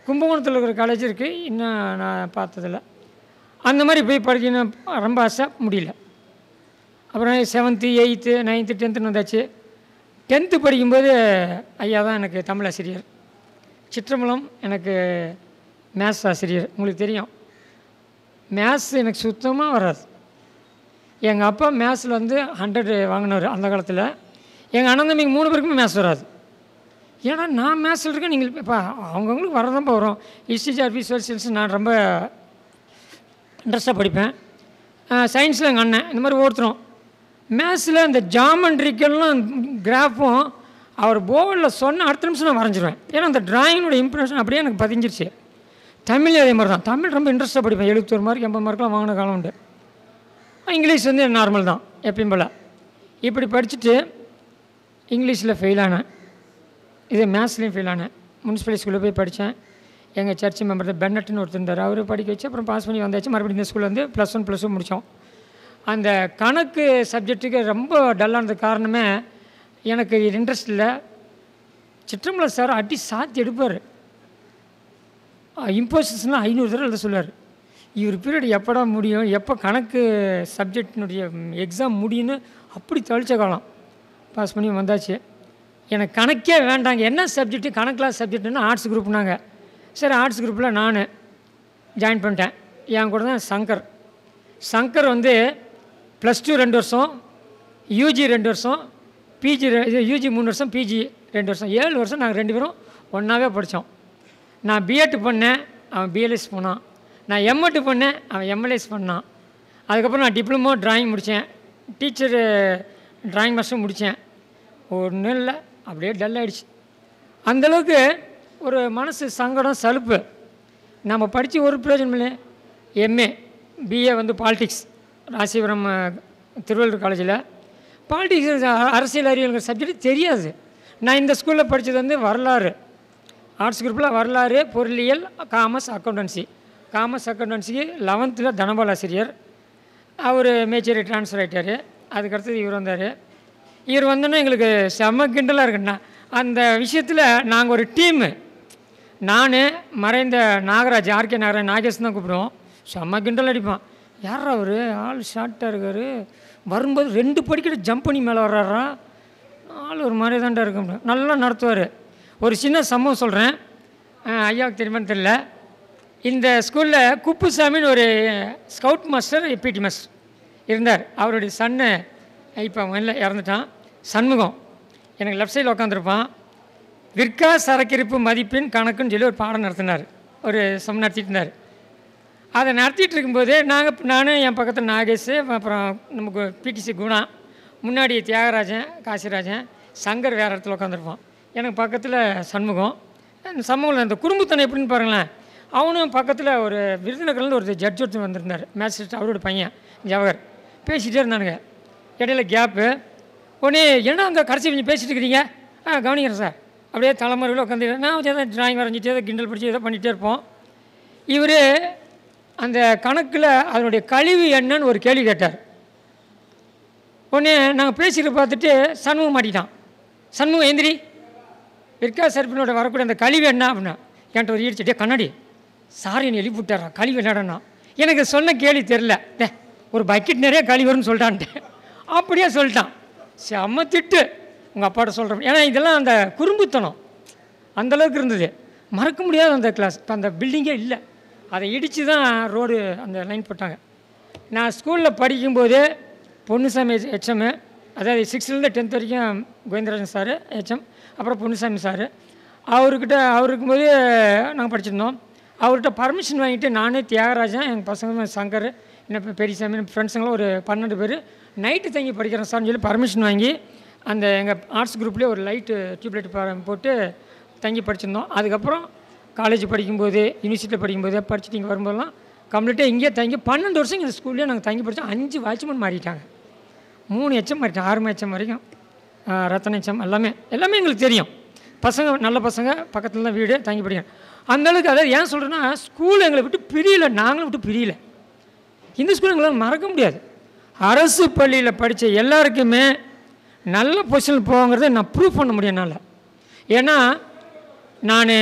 கும்பகோணத்தில் இருக்கிற காலேஜ் இருக்குது, இன்னும் நான் பார்த்ததில்ல. அந்த மாதிரி போய் படிக்கணும் ரொம்ப ஆசை, முடியல. அப்புறம் 7th 8th 9th 10th வந்தாச்சு. 10th படிக்கும்போது ஐயா தான் எனக்கு தமிழ் ஆசிரியர். சிற்றம்பலம் எனக்கு மேத்ஸ் ஆசிரியர். உங்களுக்கு தெரியும், மேத்ஸ் எனக்கு சுத்தமாக வராது. எங்கள் அப்பா மேத்ஸில் வந்து 100 வாங்கினார் அந்த காலத்தில். எங்கள் அண்ணன் தம்பிங்க 3 பேருக்குமே மேத்ஸ் வராது. ஏன்னா நான் மேத்ஸில் இருக்கேன், நீங்கள் இப்போ அவங்கவுங்களுக்கு வரதான்ப்பா வரும். ஹிஸ்ட்ரி, ஜியாகிரபி, சோசியல் சயின்ஸ் நான் ரொம்ப இன்ட்ரெஸ்ட்டாக படிப்பேன். சயின்ஸில் எங்கள் அண்ணன் இந்த மாதிரி ஒருத்தரும். மேத்ஸில் இந்த ஜாமெண்ட்ரிக்கெல்லாம் கிராஃபும் அவர் போர்டில் சொன்ன அடுத்த நிமிஷம் நான் வரைஞ்சிருவேன். ஏன்னா அந்த டிராயிங்கோட இம்ப்ரெஷன் அப்படியே எனக்கு பதிஞ்சிருச்சு. தமிழ் அதே மாதிரி தான். தமிழ் ரொம்ப இன்ட்ரெஸ்ட்டாக படிப்பேன். 71 மார்க் 80 மார்க்லாம் வாங்கின காலம் உண்டு. இங்கிலீஷ் வந்து நார்மல் தான், எப்பயும் போல். இப்படி படிச்சுட்டு இங்கிலீஷில் ஃபெயில் ஆனேன். இது மேத்ஸ்லேயும் ஃபெயில் ஆனேன். முனிசிபல் ஸ்கூலில் போய் படித்தேன். எங்கள் சர்ச் மெம்பர் தான் பென்னட்னு ஒருத்தர் இருந்தார், அவர் படிக்க வச்சு அப்புறம் பாஸ் பண்ணி வந்தாச்சு. மறுபடியும் இந்த ஸ்கூலில் வந்து +1 +2 முடித்தோம். அந்த கணக்கு சப்ஜெக்ட்டுக்கு ரொம்ப டல்லானது காரணமே எனக்கு இன்ட்ரெஸ்ட் இல்லை. சிற்றம்பலம் சார் அடி சாத்தி எடுப்பார். இம்போசிஷன்லாம் 500 தடவை எழுத சொல்லுவார். இவர் பீரியட் எப்படா முடியும், எப்போ கணக்கு சப்ஜெக்டினுடைய எக்ஸாம் முடியும்னு அப்படி தழிச்ச காலம். பாஸ் பண்ணி வந்தாச்சு. எனக்கு கணக்கே வேண்டாங்க, என்ன சப்ஜெக்ட்டு கணக்கில் சப்ஜெக்ட்னா ஆர்ட்ஸ் குரூப்னாங்க. சரி, ஆர்ட்ஸ் குரூப்பில் நான் ஜாயின் பண்ணிட்டேன். என் கூட தான் சங்கர் வந்து +2 2 வருஷம், யூஜி 2 வருஷம், பிஜி யூஜி 3 வருஷம், பிஜி 2 வருஷம், 7 வருஷம் நாங்கள் 2 பேரும் ஒன்றாவே படித்தோம். நான் பிஎட் பண்ணேன், அவன் பிஎல்எஸ் போனான். நான் எம்எட் பண்ணேன், அவன் எம்எல்எஸ் பண்ணான். அதுக்கப்புறம் நான் டிப்ளமோ டிராயிங் முடித்தேன், டீச்சரு டிராயிங் மாஸ்டர் முடித்தேன். ஒன்றும் இல்லை, அப்படியே டல் ஆகிடுச்சு. அந்தளவுக்கு ஒரு மனசு சங்கடம், சலுப்பு. நம்ம படித்து ஒரு பிரயோஜனம் இல்லை. எம்ஏ பிஏ வந்து பாலிட்டிக்ஸ், ராசிபுரம் திருவள்ளூர் காலேஜில். பாலிட்டிக்ஸ் அரசியல் அறிவியல்ங்கிற சப்ஜெக்ட் தெரியாது. நான் இந்த ஸ்கூலில் படித்தது வந்து வரலாறு, ஆர்ட்ஸ் குரூப்பில் வரலாறு, பொருளியல், காமர்ஸ், அக்கௌண்டன்சி. காமர்ஸ் அக்கௌண்டன்சிக்கு 11th தனபால் ஆசிரியர். அவர் மேச்சேரி ட்ரான்ஸ்ஃபர் ஆகிட்டார். அதுக்கடுத்தது இவர் வந்தார். இவர் வந்தோன்னே எங்களுக்கு செம்ம கிண்டலாக இருக்குண்ணா. அந்த விஷயத்தில் நாங்கள் ஒரு டீமு. நான் மறைந்த நாகராஜ், ஆர்கே நாகராஜ், நாகேஷ் தான் கூப்பிடுவோம். செம்ம கிண்டல் அடிப்பான். யாரா அவர் ஆள் ஷார்ட்டாக இருக்கார், வரும்போது 2 படிக்கட்டு ஜம்ப் பண்ணி மேலே வர்றாரா, ஆள் ஒரு மாதிரி தான்டா இருக்கும், நல்லா நடத்துவார். ஒரு சின்ன சம்பவம் சொல்கிறேன், ஐயாவுக்கு தெரியுமான்னு தெரியல. இந்த ஸ்கூலில் குப்புசாமின்னு ஒரு ஸ்கவுட் மாஸ்டர், பிடி மாஸ்டர் இருந்தார். அவருடைய சன்னு இப்போ அவன் இல்லை, இறந்துட்டான். சண்முகம் எனக்கு லெஃப்ட் சைடில் உட்காந்துருப்பான். விற்கா சரக்கிருப்பு மதிப்பெண் கணக்குன்னு சொல்லி ஒரு பாடம் நடத்தினார், ஒரு சம் நடத்திட்டு இருந்தார். அதை நடத்திட்டு இருக்கும்போது நானும் என் பக்கத்தில் நாகேஷ், அப்புறம் நமக்கு பிடிசி குணா, முன்னாடி தியாகராஜன், காசிராஜன், சங்கர் வேறு இடத்துல உட்காந்துருப்பான். எனக்கு பக்கத்தில் சண்முகம். அந்த சமூகம் அந்த குடும்பத்தனை எப்படின்னு பாருங்களேன். அவனும் பக்கத்தில் ஒரு விருதுநகர்லேருந்து ஒரு ஜட்ஜ் ஒருத்தர் வந்திருந்தார், மேஜிஸ்ட்ரேட், அவரோட பையன் ஜவஹர். பேசிகிட்டே இருந்தானுங்க. இடையில கேப்பு. உடனே என்ன அந்த கடைசி கொஞ்சம் பேசிட்டு இருக்கிறீங்க, கவனிக்கிறேன் சார். அப்படியே தலைமுறையில் உட்காந்து நான் ஏதோ ட்ராயிங் வரைஞ்சிட்டு ஏதோ கிண்டல் படித்து ஏதோ பண்ணிகிட்டே இருப்போம். இவர் அந்த கணக்கில் அதனுடைய கழிவு என்னன்னு ஒரு கேள்வி கேட்டார். உடனே நாங்கள் பேசிட்டு பார்த்துட்டு சண்முகம் மாட்டிட்டான். சண்முகம் எந்திரி, விற்கா சர்ப்பினோட வரக்கூடிய அந்த கழிவு என்ன அப்படின்னா என்கிட்ட ஒரு ஈடிச்சிட்டே கண்ணாடி சாரி என்னை எழுப்பி விட்டாரா, கழிவு என்னடனா. எனக்கு சொன்ன கேள்வி தெரில, ஒரு பக்கெட் நிறைய கழிவு வரும்னு சொல்லிட்டான்ட்டு அப்படியே சொல்லிட்டான். செம்ம திட்டு உங்கள் அப்பாட்ட சொல்கிறேன். ஏன்னா இதெல்லாம் அந்த குறும்புத்தனம் அந்தளவுக்கு இருந்தது, மறக்க முடியாத அந்த கிளாஸ். இப்போ அந்த பில்டிங்கே இல்லை, அதை இடித்து தான் ரோடு அந்த லைன் போட்டாங்க. நான் ஸ்கூலில் படிக்கும்போது பொன்னுசாமி ஹெச்எம், அதாவது 6th to 10th வரைக்கும் கோவிந்தராஜன் சார் ஹெச்எம், அப்புறம் பொன்னுசாமி சார். அவர்கிட்ட இருக்கும்போது நாங்கள் படிச்சிருந்தோம். அவர்கிட்ட பர்மிஷன் வாங்கிட்டு நான், தியாகராஜன், எங்கள் பசங்க சங்கர், இன்னும் பெரியசாமி, ஃப்ரெண்ட்ஸுங்களும் ஒரு 12 பேர் நைட்டு தங்கி படிக்கிறேன் சார்னு சொல்லி பர்மிஷன் வாங்கி அந்த எங்கள் ஆர்ட்ஸ் குரூப்லேயே ஒரு லைட்டு டியூப்லைட் போட்டு தங்கி படிச்சிருந்தோம். அதுக்கப்புறம் காலேஜ் படிக்கும்போது, யூனிவர்சிட்டியில் படிக்கும்போது படிச்சுட்டு இங்கே வரும்போதெல்லாம் கம்ப்ளீட்டாக இங்கேயே தங்கி 12 வருஷம் இந்த ஸ்கூல்லேயே நாங்கள் தங்கி படித்தோம். 5 வாட்ச்மேன் மாறிட்டாங்க, 3 HM மாறிட்டோம், 6 HM வரைக்கும், ரத்தன HM எல்லாமே எங்களுக்கு தெரியும். பசங்க நல்ல பசங்க, பக்கத்தில் தான் வீடு, தங்கி படிக்கணும். அந்தளவுக்கு. அதாவது ஏன் சொல்கிறேன்னா, ஸ்கூல் எங்களை விட்டு பிரியலை, நாங்களும் விட்டு பிரியலை. இந்த ஸ்கூல் எங்களால் மறக்க முடியாது. அரசு பள்ளியில் படித்த எல்லாருக்குமே நல்ல பொசிஷன் போங்கிறத நான் ப்ரூவ் பண்ண முடியும் என்னால். ஏன்னா நான்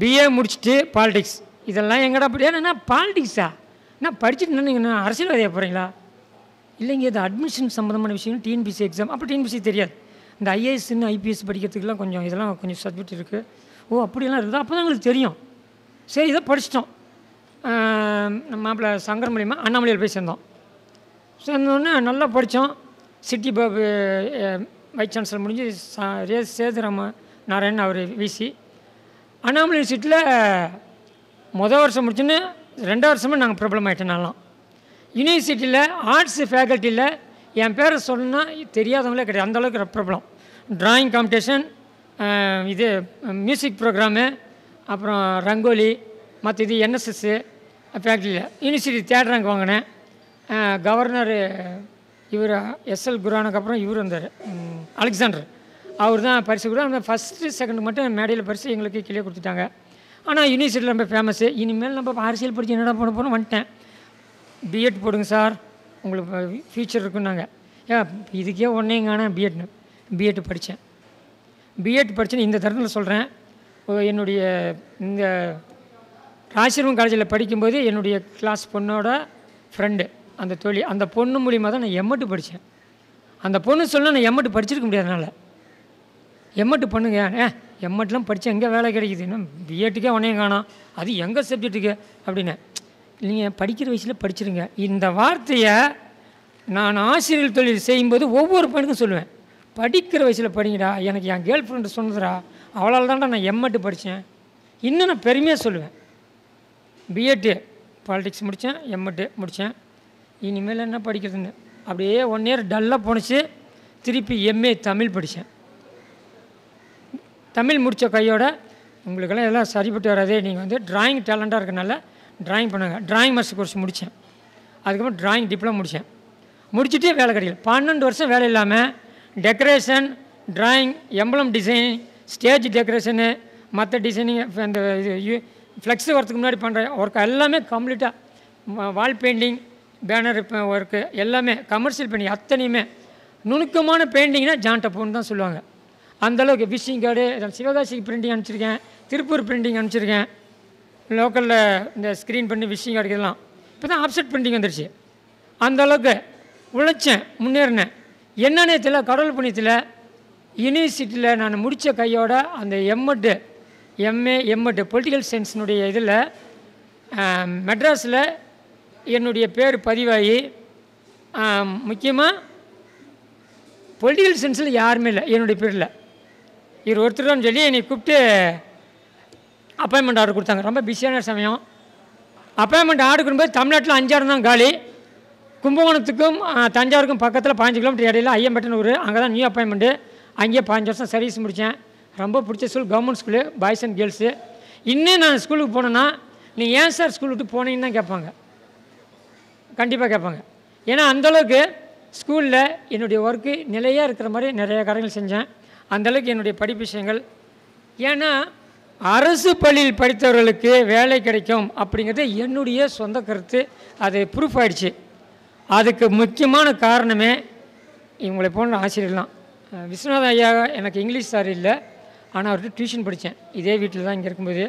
பிஏ முடிச்சுட்டு பாலிடிக்ஸ் இதெல்லாம் எங்கடா அப்படி ஏன்னா பாலிடிக்ஸா நான் படிச்சுட்டு நீங்கள் அரசியல்வாதியாக போகிறீங்களா? இல்லைங்க, இது அட்மிஷன் சம்மந்தமான விஷயம், டிஎன்பிசி எக்ஸாம். அப்போ டிஎன்பிசி தெரியாது. இந்த ஐஏஎஸ்ன்னு ஐபிஎஸ் படிக்கிறதுக்கெலாம் இதெல்லாம் கொஞ்சம் சப்ஜெக்ட் இருக்குது. ஓ அப்படியெல்லாம் இருக்குது, அப்போ தான் எங்களுக்கு தெரியும். சரி இதை படிச்சிட்டோம். நம்ம மாப்பிள்ளை சங்கர் மூலியமாக அண்ணாமலையில் போய் சேர்ந்தோம். சேர்ந்தோடனே நல்லா படித்தோம். சிட்டி பாபு வைஸ் சான்சலர் முடிஞ்சு சேதுராம நாராயணன் அவர் விசி. அண்ணாமலை யூனிவர்சிட்டியில் மொதல் வருஷம் முடிச்சுன்னு 2வது வருஷமே நாங்கள் ப்ராப்ளம் ஆகிட்டோம். யூனிவர்சிட்டியில் ஆர்ட்ஸ் ஃபேக்கல்ட்டியில் என் பேரை சொன்னால் தெரியாதவங்களே கிடையாது, அந்தளவுக்கு ப்ராப்ளம். ட்ராயிங் காம்படிஷன், இது மியூசிக் ப்ரோக்ராமு, அப்புறம் ரங்கோலி, மற்ற இது என்எஸ்எஸ்ஸு ஃபேக்கல்ட்டியில் யூனிவர்சிட்டி 3rd ரேங்க் வாங்கினேன். கவர்னர் இவர் எஸ்எல் குரானுக்கு அப்புறம் இவர் வந்தார், அலெக்சாண்டர், அவர் தான் பரிசு கூட. அந்த 1st 2nd மட்டும் மேடையில் பரிசு எங்களுக்கு கீழே கொடுத்துட்டாங்க. ஆனால் யூனிவர்சிட்டியில் ரொம்ப ஃபேமஸ்ஸு. இனிமேல் நம்ம அரசியல் படித்து என்னடா பண்ண போகிறோம் வந்துட்டேன். பிஎட் போடுங்க சார், உங்களுக்கு ஃப்யூச்சர் இருக்குன்னாங்க. இதுக்கே ஒன்றேங்கான பிஎட் படித்தேன். பிஎட் படித்தேன்னு இந்த தருணத்தில் சொல்கிறேன். என்னுடைய இந்த ராசிரவம் காலேஜில் படிக்கும்போது என்னுடைய கிளாஸ் பொண்ணோட ஃப்ரெண்டு, அந்த தோழி, அந்த பொண்ணு மூலியமாக தான் நான் எம்எட்டு படித்தேன். அந்த பொண்ணு சொன்னால் நான் எம்எட்டு படிச்சிருக்க முடியாதனால, எம்எட்டு பண்ணுங்க, எம்எட்லாம் படித்து எங்கே வேலை கிடைக்குது, இன்னும் பிஎட்டுக்கே ஒன்றையும் காணோம், அது எங்கள் சப்ஜெக்ட்டுக்கு அப்படின்னு. நீங்கள் படிக்கிற வயசில் படிச்சிருங்க. இந்த வார்த்தையை நான் ஆசிரியர் தொழில் செய்யும்போது ஒவ்வொரு பையனுக்கும் சொல்லுவேன், படிக்கிற வயசில் படிங்கடா. எனக்கு என் கேர்ள் ஃப்ரெண்டு சொன்னதுடா, அவளால் தான்டா நான் எம்எட்டு படித்தேன். இன்னும் நான் பெருமையாக சொல்லுவேன். பிஎட்டு பாலிடிக்ஸ் முடித்தேன், எம்எட்டு முடித்தேன். இனிமேல் என்ன படிக்கிறதுன்னு அப்படியே 1 year டல்லாக போணுச்சு. திருப்பி எம்ஏ தமிழ் படித்தேன். தமிழ் முடித்த கையோட உங்களுக்கெல்லாம் எல்லாம் சரிப்பட்டு வராது, நீங்கள் வந்து ட்ராயிங் டேலண்ட்டாக இருக்கனால ட்ராயிங் பண்ணுங்கள். ட்ராயிங் மாஸ்டர் கோர்ஸ் முடித்தேன். அதுக்கப்புறம் ட்ராயிங் டிப்ளமோ முடித்தேன். முடிச்சுட்டு வேலை கிடைக்கல. 12 வருஷம் வேலை இல்லாமல் decoration, drawing, emblem designing, stage decoration, மற்ற டிசைனிங், அந்த இது ஃப்ளெக்ஸு வரதுக்கு முன்னாடி பண்ணுற ஒர்க் எல்லாமே கம்ப்ளீட்டாக, வால் பெயிண்டிங், பேனர் ஒர்க்கு எல்லாமே கமர்ஷியல் பெயிண்டிங் அத்தனையுமே நுணுக்கமான பெயிண்டிங்னா ஜான் டப்போன்னு தான் சொல்லுவாங்க. அந்தளவுக்கு விஷிங் கார்டு சிவகாசிக்கு பிரிண்டிங் அனுப்பிச்சிருக்கேன், திருப்பூர் பிரிண்டிங் அனுப்பிச்சிருக்கேன், லோக்கலில் இந்த ஸ்க்ரீன் பண்ணி விஷிங் கார்டு இதெல்லாம். இப்போ தான் ஆப்செட் பிரிண்டிங் வந்துருச்சு. அந்தளவுக்கு உழைச்சேன், முன்னேறினேன். என்னன்னே தெரியல, கடவுள் புண்ணியத்தில் யூனிவர்சிட்டியில் நான் முடித்த கையோட அந்த எம்ஏ பொலிட்டிக்கல் சயின்ஸினுடைய இதில் மெட்ராஸில் என்னுடைய பேர் பதிவாகி முக்கியமாக பொலிட்டிக்கல் சயின்ஸில் யாருமே இல்லை என்னுடைய பேரில். இவர் ஒருத்தர் சொல்லி என்னை கூப்பிட்டு அப்பாயின்மெண்ட் ஆர்டர் கொடுத்தாங்க. ரொம்ப பிஸியான சமயம். அப்பாயின்மெண்ட் ஆர்டர் கொடுக்கும்போது தமிழ்நாட்டில் 5 இடம் தான் காலி. கும்பகோணத்துக்கும் தஞ்சாவூருக்கும் பக்கத்தில் 15 கிலோமீட்டர் இடையில ஐயம்பேட்டன் ஊர், அங்கே தான் நியூ அப்பாயின்மெண்ட்டு. அங்கேயே 15 வருஷம் சர்வீஸ் முடித்தேன். ரொம்ப பிடிச்ச school government school, boys and girls. இன்னும் நான் ஸ்கூலுக்கு போனேன்னா நீ ஏன் சார் ஸ்கூல் விட்டு போனீங்கன்னு தான் கேட்பாங்க, கண்டிப்பாக கேட்பாங்க. ஏன்னா அந்தளவுக்கு ஸ்கூலில் என்னுடைய ஒர்க்கு நிலையாக இருக்கிற மாதிரி நிறைய காரியங்கள் செஞ்சேன். அந்தளவுக்கு என்னுடைய படிப்பு விஷயங்கள். ஏன்னா அரசு பள்ளியில் படித்தவர்களுக்கு வேலை கிடைக்கும் அப்படிங்கிறது என்னுடைய சொந்த கருத்து. அது ப்ரூஃப் ஆகிடுச்சு. அதுக்கு முக்கியமான காரணமே இவங்களை போன்ற ஆசிரியர்லாம். விஸ்வநாத ஐயா எனக்கு இங்கிலீஷ் சார் இல்லை, ஆனால் அவர்கிட்ட டியூஷன் படித்தேன். இதே வீட்டில் தான் இங்கே இருக்கும்போது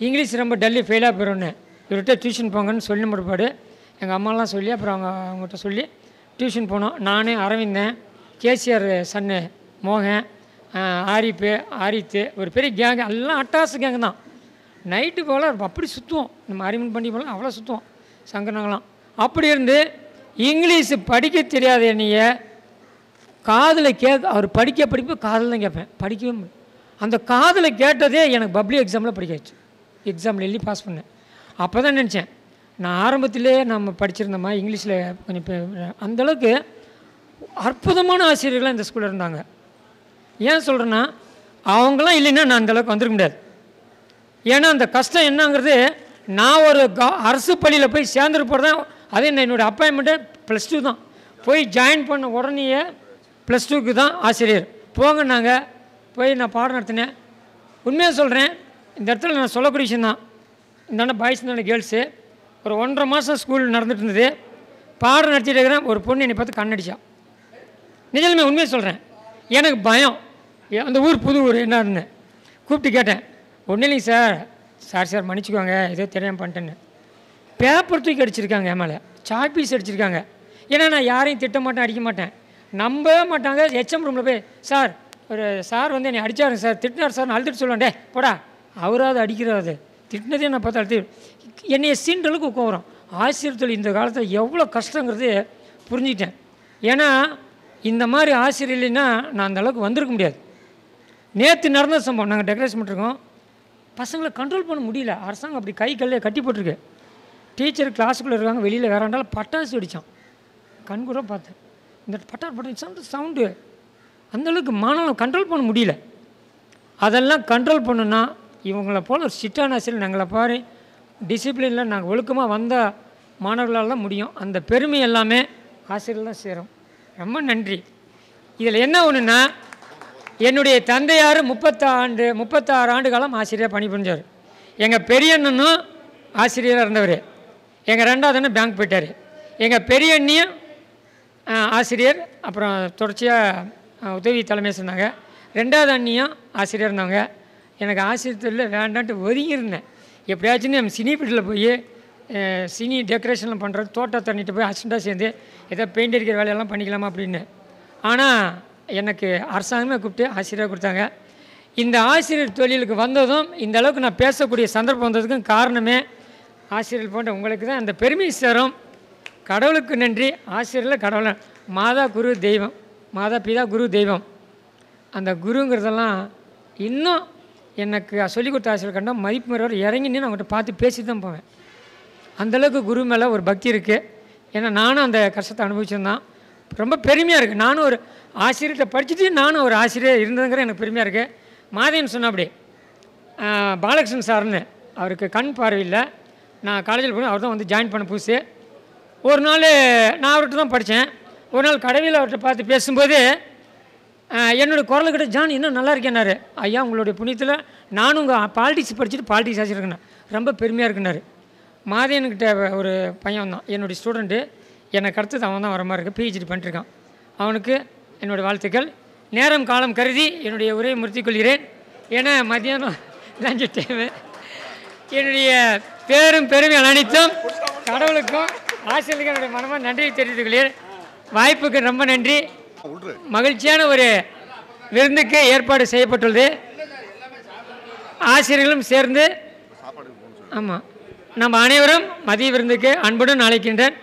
இங்கிலீஷ் ரொம்ப டல்லி ஃபெயிலாக போயிடும்னு இவர்கிட்ட டியூஷன் போங்கன்னு சொல்லி முறைப்பாடு எங்கள் அம்மாலாம் சொல்லி அப்புறம் அவங்ககிட்ட சொல்லி டியூஷன் போனோம். நானே அரவிந்தன், கேசிஆர் சன்னு மோகன், ஆரித்து ஒரு பெரிய கேங்கு, எல்லாம் அட்டாசு கேங்கு தான். நைட்டு போல் அப்படி சுற்றுவோம். நம்ம அறிமுகம் பண்ணி போல அவ்வளோ சுற்றுவோம் சங்கரங்களாம். அப்படி இருந்து இங்கிலீஷு படிக்க தெரியாத என்னைய காதில் அவர் படிப்பு காதில் தான் கேட்பேன், படிக்கவே முடியும். அந்த காதில் கேட்டதே எனக்கு பப்ளிக் எக்ஸாமில் படிக்க வச்சு, எக்ஸாமில் எழுதி பாஸ் பண்ணேன். அப்போ தான் நினச்சேன் நான் ஆரம்பத்திலே நம்ம படிச்சிருந்தோமா இங்கிலீஷில் கொஞ்சம். அந்தளவுக்கு அற்புதமான ஆசிரியர்களாக இந்த ஸ்கூலில் இருந்தாங்க. ஏன் சொல்கிறேன்னா அவங்களாம் இல்லைன்னா நான் அந்தளவுக்கு வந்துருக்க முடியாது. ஏன்னா அந்த கஷ்டம் என்னங்கிறது நான் ஒரு அரசு பள்ளியில் போய் சேர்ந்துட்டு போகிறதான். அதே என்னோடய அப்பாயின்மெண்ட்டு +2 தான். போய் ஜாயின் பண்ண உடனேயே +2க்கு தான் ஆசிரியர் போங்க. நாங்கள் போய் நான் பாடம் நடத்தினேன். உண்மையாக சொல்கிறேன், இந்த இடத்துல நான் சொல்லக்கூடிய விஷயம் தான். இந்த பாய்ஸ் இந்த கேர்ள்ஸு ஒரு 1.5 மாதம் ஸ்கூல் நடந்துட்டு இருந்தது. பாடம் நடத்திட்டு இருக்கிறேன். ஒரு பொண்ணு என்னை பார்த்து கண்ணடிச்சா. நிஜமே உண்மையாக சொல்கிறேன். எனக்கு பயம். அந்த ஊர் புது ஊர் என்னன்னு கூப்பிட்டு கேட்டேன். ஒன்றும் இல்லைங்க சார் மன்னிச்சுக்கோங்க, ஏதோ தெரியாமல் பண்ணிட்டேன்னு. பேப்பர் தூக்கி அடிச்சிருக்காங்க, என் மேலே சாக்பீஸ் அடிச்சிருக்காங்க. ஏன்னா நான் யாரையும் திட்ட மாட்டேன், அடிக்க மாட்டேன், நம்பவே மாட்டாங்க. HM ரூமில் போய் சார் வந்து என்னை அடித்தாருங்க சார், திட்டினார் சார், அழுத்துட்டு சொல்லுவேன். டே போடா, அவராது அடிக்கிறாரு, திட்டினதே நான் பார்த்து அழுத்து என்னைய சீன்ற அளவுக்கு உட்காரம். ஆசிரியர் தொழில் இந்த காலத்தில் எவ்வளோ கஷ்டங்கிறது புரிஞ்சுக்கிட்டேன். ஏன்னா இந்த மாதிரி ஆசிரியர் இல்லைன்னா நான் அந்த அளவுக்கு வந்திருக்க முடியாது. நேற்று நடந்த சம்பவம், நாங்கள் டெக்கரேஷன் பண்ணிருக்கோம், பசங்களை கண்ட்ரோல் பண்ண முடியல. அரசாங்கம் அப்படி கல்லையே கட்டி போட்டிருக்கு. டீச்சர் கிளாஸுக்குள்ளே இருக்காங்க, வெளியில் வேறாண்டால பட்டாசு அடித்தான். கண் கூட பார்த்தேன். இந்த பட்டாசு சவுண்டு அந்தளவுக்கு மாணவனை கண்ட்ரோல் பண்ண முடியல. அதெல்லாம் கண்ட்ரோல் பண்ணுன்னா இவங்களை போல் ஒரு ஸ்ட்ரிக்டான ஆசிரியர் நாங்களை பாரு டிசிப்ளினில் நாங்கள் ஒழுக்கமாக வந்த மாணவர்களால் தான் முடியும். அந்த பெருமை எல்லாமே ஆசிரியர்கள் தான் சேரும். ரொம்ப நன்றி. இதில் என்ன ஒன்றுன்னா, என்னுடைய தந்தையார் 36 ஆண்டு காலம் ஆசிரியராக பணி புரிஞ்சார். எங்கள் பெரிய அண்ணனும் ஆசிரியராக இருந்தவர். எங்கள் 2வது அண்ணன் பேங்க் போயிட்டார். எங்கள் பெரிய அண்ணியும் ஆசிரியர், அப்புறம் தொடர்ச்சியாக உதவி தலைமை சொன்னாங்க. 2வது அண்ணியும் ஆசிரியர் இருந்தாங்க. எனக்கு ஆசிரியர் தொழில் வேண்டான்ட்டு ஒதுங்கியிருந்தேன். எப்படியாச்சும் நம்ம சினி ஃபீல்டில் போய் சினி டெக்கரேஷன்லாம் பண்ணுறது, தோட்டம் தண்ணிட்டு போய் அசிஸ்டண்ட்டாக சேர்ந்து ஏதோ பெயிண்ட் அடிக்கிற வேலையெல்லாம் பண்ணிக்கலாமா அப்படின்னு. ஆனால் எனக்கு அரசாங்கமே கூப்பிட்டு ஆசிரியராக கொடுத்தாங்க. இந்த ஆசிரியர் தொழிலுக்கு வந்ததும் இந்த அளவுக்கு நான் பேசக்கூடிய சந்தர்ப்பம் வந்ததுக்கும் காரணமே ஆசிரியர்கள் போன்ற உங்களுக்கு தான். அந்த பெருமை சேரும். கடவுளுக்கு நன்றி. ஆசிரியரில் கடவுள் மாதா குரு தெய்வம், மாதா பிதா குரு தெய்வம். அந்த குருங்கிறதெல்லாம் இன்னும் எனக்கு சொல்லிக் கொடுத்த ஆசிரியர் கண்டால் மதிப்பு முறையோடு இறங்கி நின்று அவங்கள்ட்ட பார்த்து பேசி தான் போவேன். அந்தளவுக்கு குரு மேலே ஒரு பக்தி இருக்குது. ஏன்னா நானும் அந்த கஷ்டத்தை அனுபவிச்சிருந்தான். ரொம்ப பெருமையாக இருக்குது. நானும் ஒரு ஆசிரியர்கிட்ட படிச்சுட்டு நானும் ஒரு ஆசிரியர் இருந்ததுங்கிற எனக்கு பெருமையாக இருக்குது. மாதேன்னு சொன்ன அப்படி பாலகிருஷ்ணன் சார்னு, அவருக்கு கண் பார்வையில் நான் காலேஜில் போய் அவர் தான் வந்து ஜாயின் பண்ண புதுசு. ஒரு நாள் நான் அவர்கிட்ட தான் படித்தேன். ஒரு நாள் கடையில் அவர்கிட்ட பார்த்து பேசும்போது என்னோடய குரலுக்கிட்ட ஜான் இன்னும் நல்லா இருக்கேன்னாரு. ஐயா உங்களுடைய புண்ணியத்தில் நானும் உங்கள் பாலிட்டிக்ஸ் படிச்சுட்டு பாலிட்டிக்ஸ் ஆசிரியருக்கேன், ரொம்ப பெருமையாக இருக்குன்னாரு. மாதேனுக்கிட்ட ஒரு பையன் தான் என்னுடைய ஸ்டூடெண்ட்டு. எனக்கு அடுத்தது அவன் தான் வர மாதிரி இருக்குது. பிஹெச்டி பண்ணிட்டுருக்கான். அவனுக்கு என்னுடைய வாழ்த்துக்கள். நேரம் காலம் கருதி என்னுடைய உரையை முடித்துக் கொள்கிறேன். ஏன்னா மத்தியானம் லஞ்சு டைமு. என்னுடைய பேரும் பெருமைகள் அனைத்தும் கடவுளுக்கும் ஆசிரியர்களுக்கும் என்னுடைய மனமாக நன்றியை தெரிவித்துக் கொள்கிறேன். வாய்ப்புக்கு ரொம்ப நன்றி. மகிழ்ச்சியான ஒரு விருந்துக்கு ஏற்பாடு செய்யப்பட்டுள்ளது. ஆசிரியர்களும் சேர்ந்து ஆமாம் நம்ம அனைவரும் மதிய விருந்துக்கு அன்புடன் அழைக்கின்றேன்.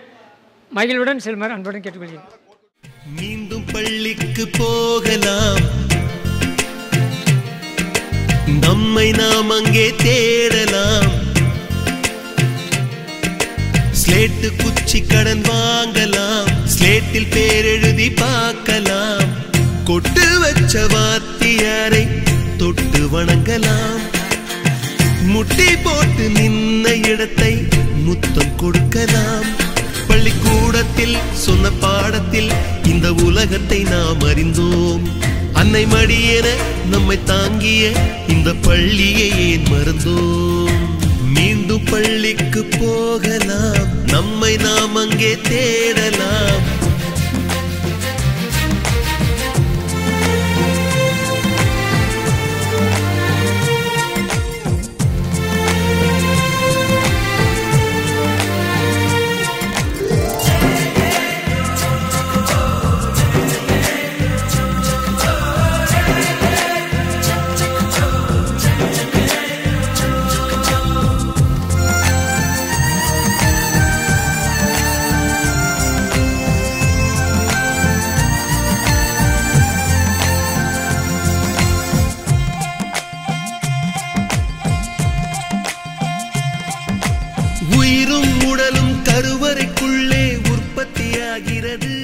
மகிழ்வுடன் செல்மாறு அன்புடன் கேட்டுக்கொள்கிறேன். மீண்டும் பள்ளிக்கு போகலாம், நம்மை நாம் அங்கே தேடலாம். ஸ்லேட்டு குச்சி கடன் வாங்கலாம், ஸ்லேட்டில் பேர் எழுதி பார்க்கலாம். கொட்டு வச்ச வாத்தியாரை தொட்டு வணங்கலாம். முட்டி போட்டு நின்ன இடத்தை முத்தம் கொடுக்கலாம். பள்ளிக்கூடத்தில் சொன்ன பாடத்தில் இந்த உலகத்தை நாம் அறிந்தோம். அன்னை மடியென நம்மை தாங்கிய இந்த பள்ளியை ஏன் மறந்தோம்? மீண்டும் பள்ளிக்கு போகலாம், நம்மை நாம் அங்கே தேடலாம். உயிரும் உடலும் கருவறைக்குள்ளே உற்பத்தியாகிறது.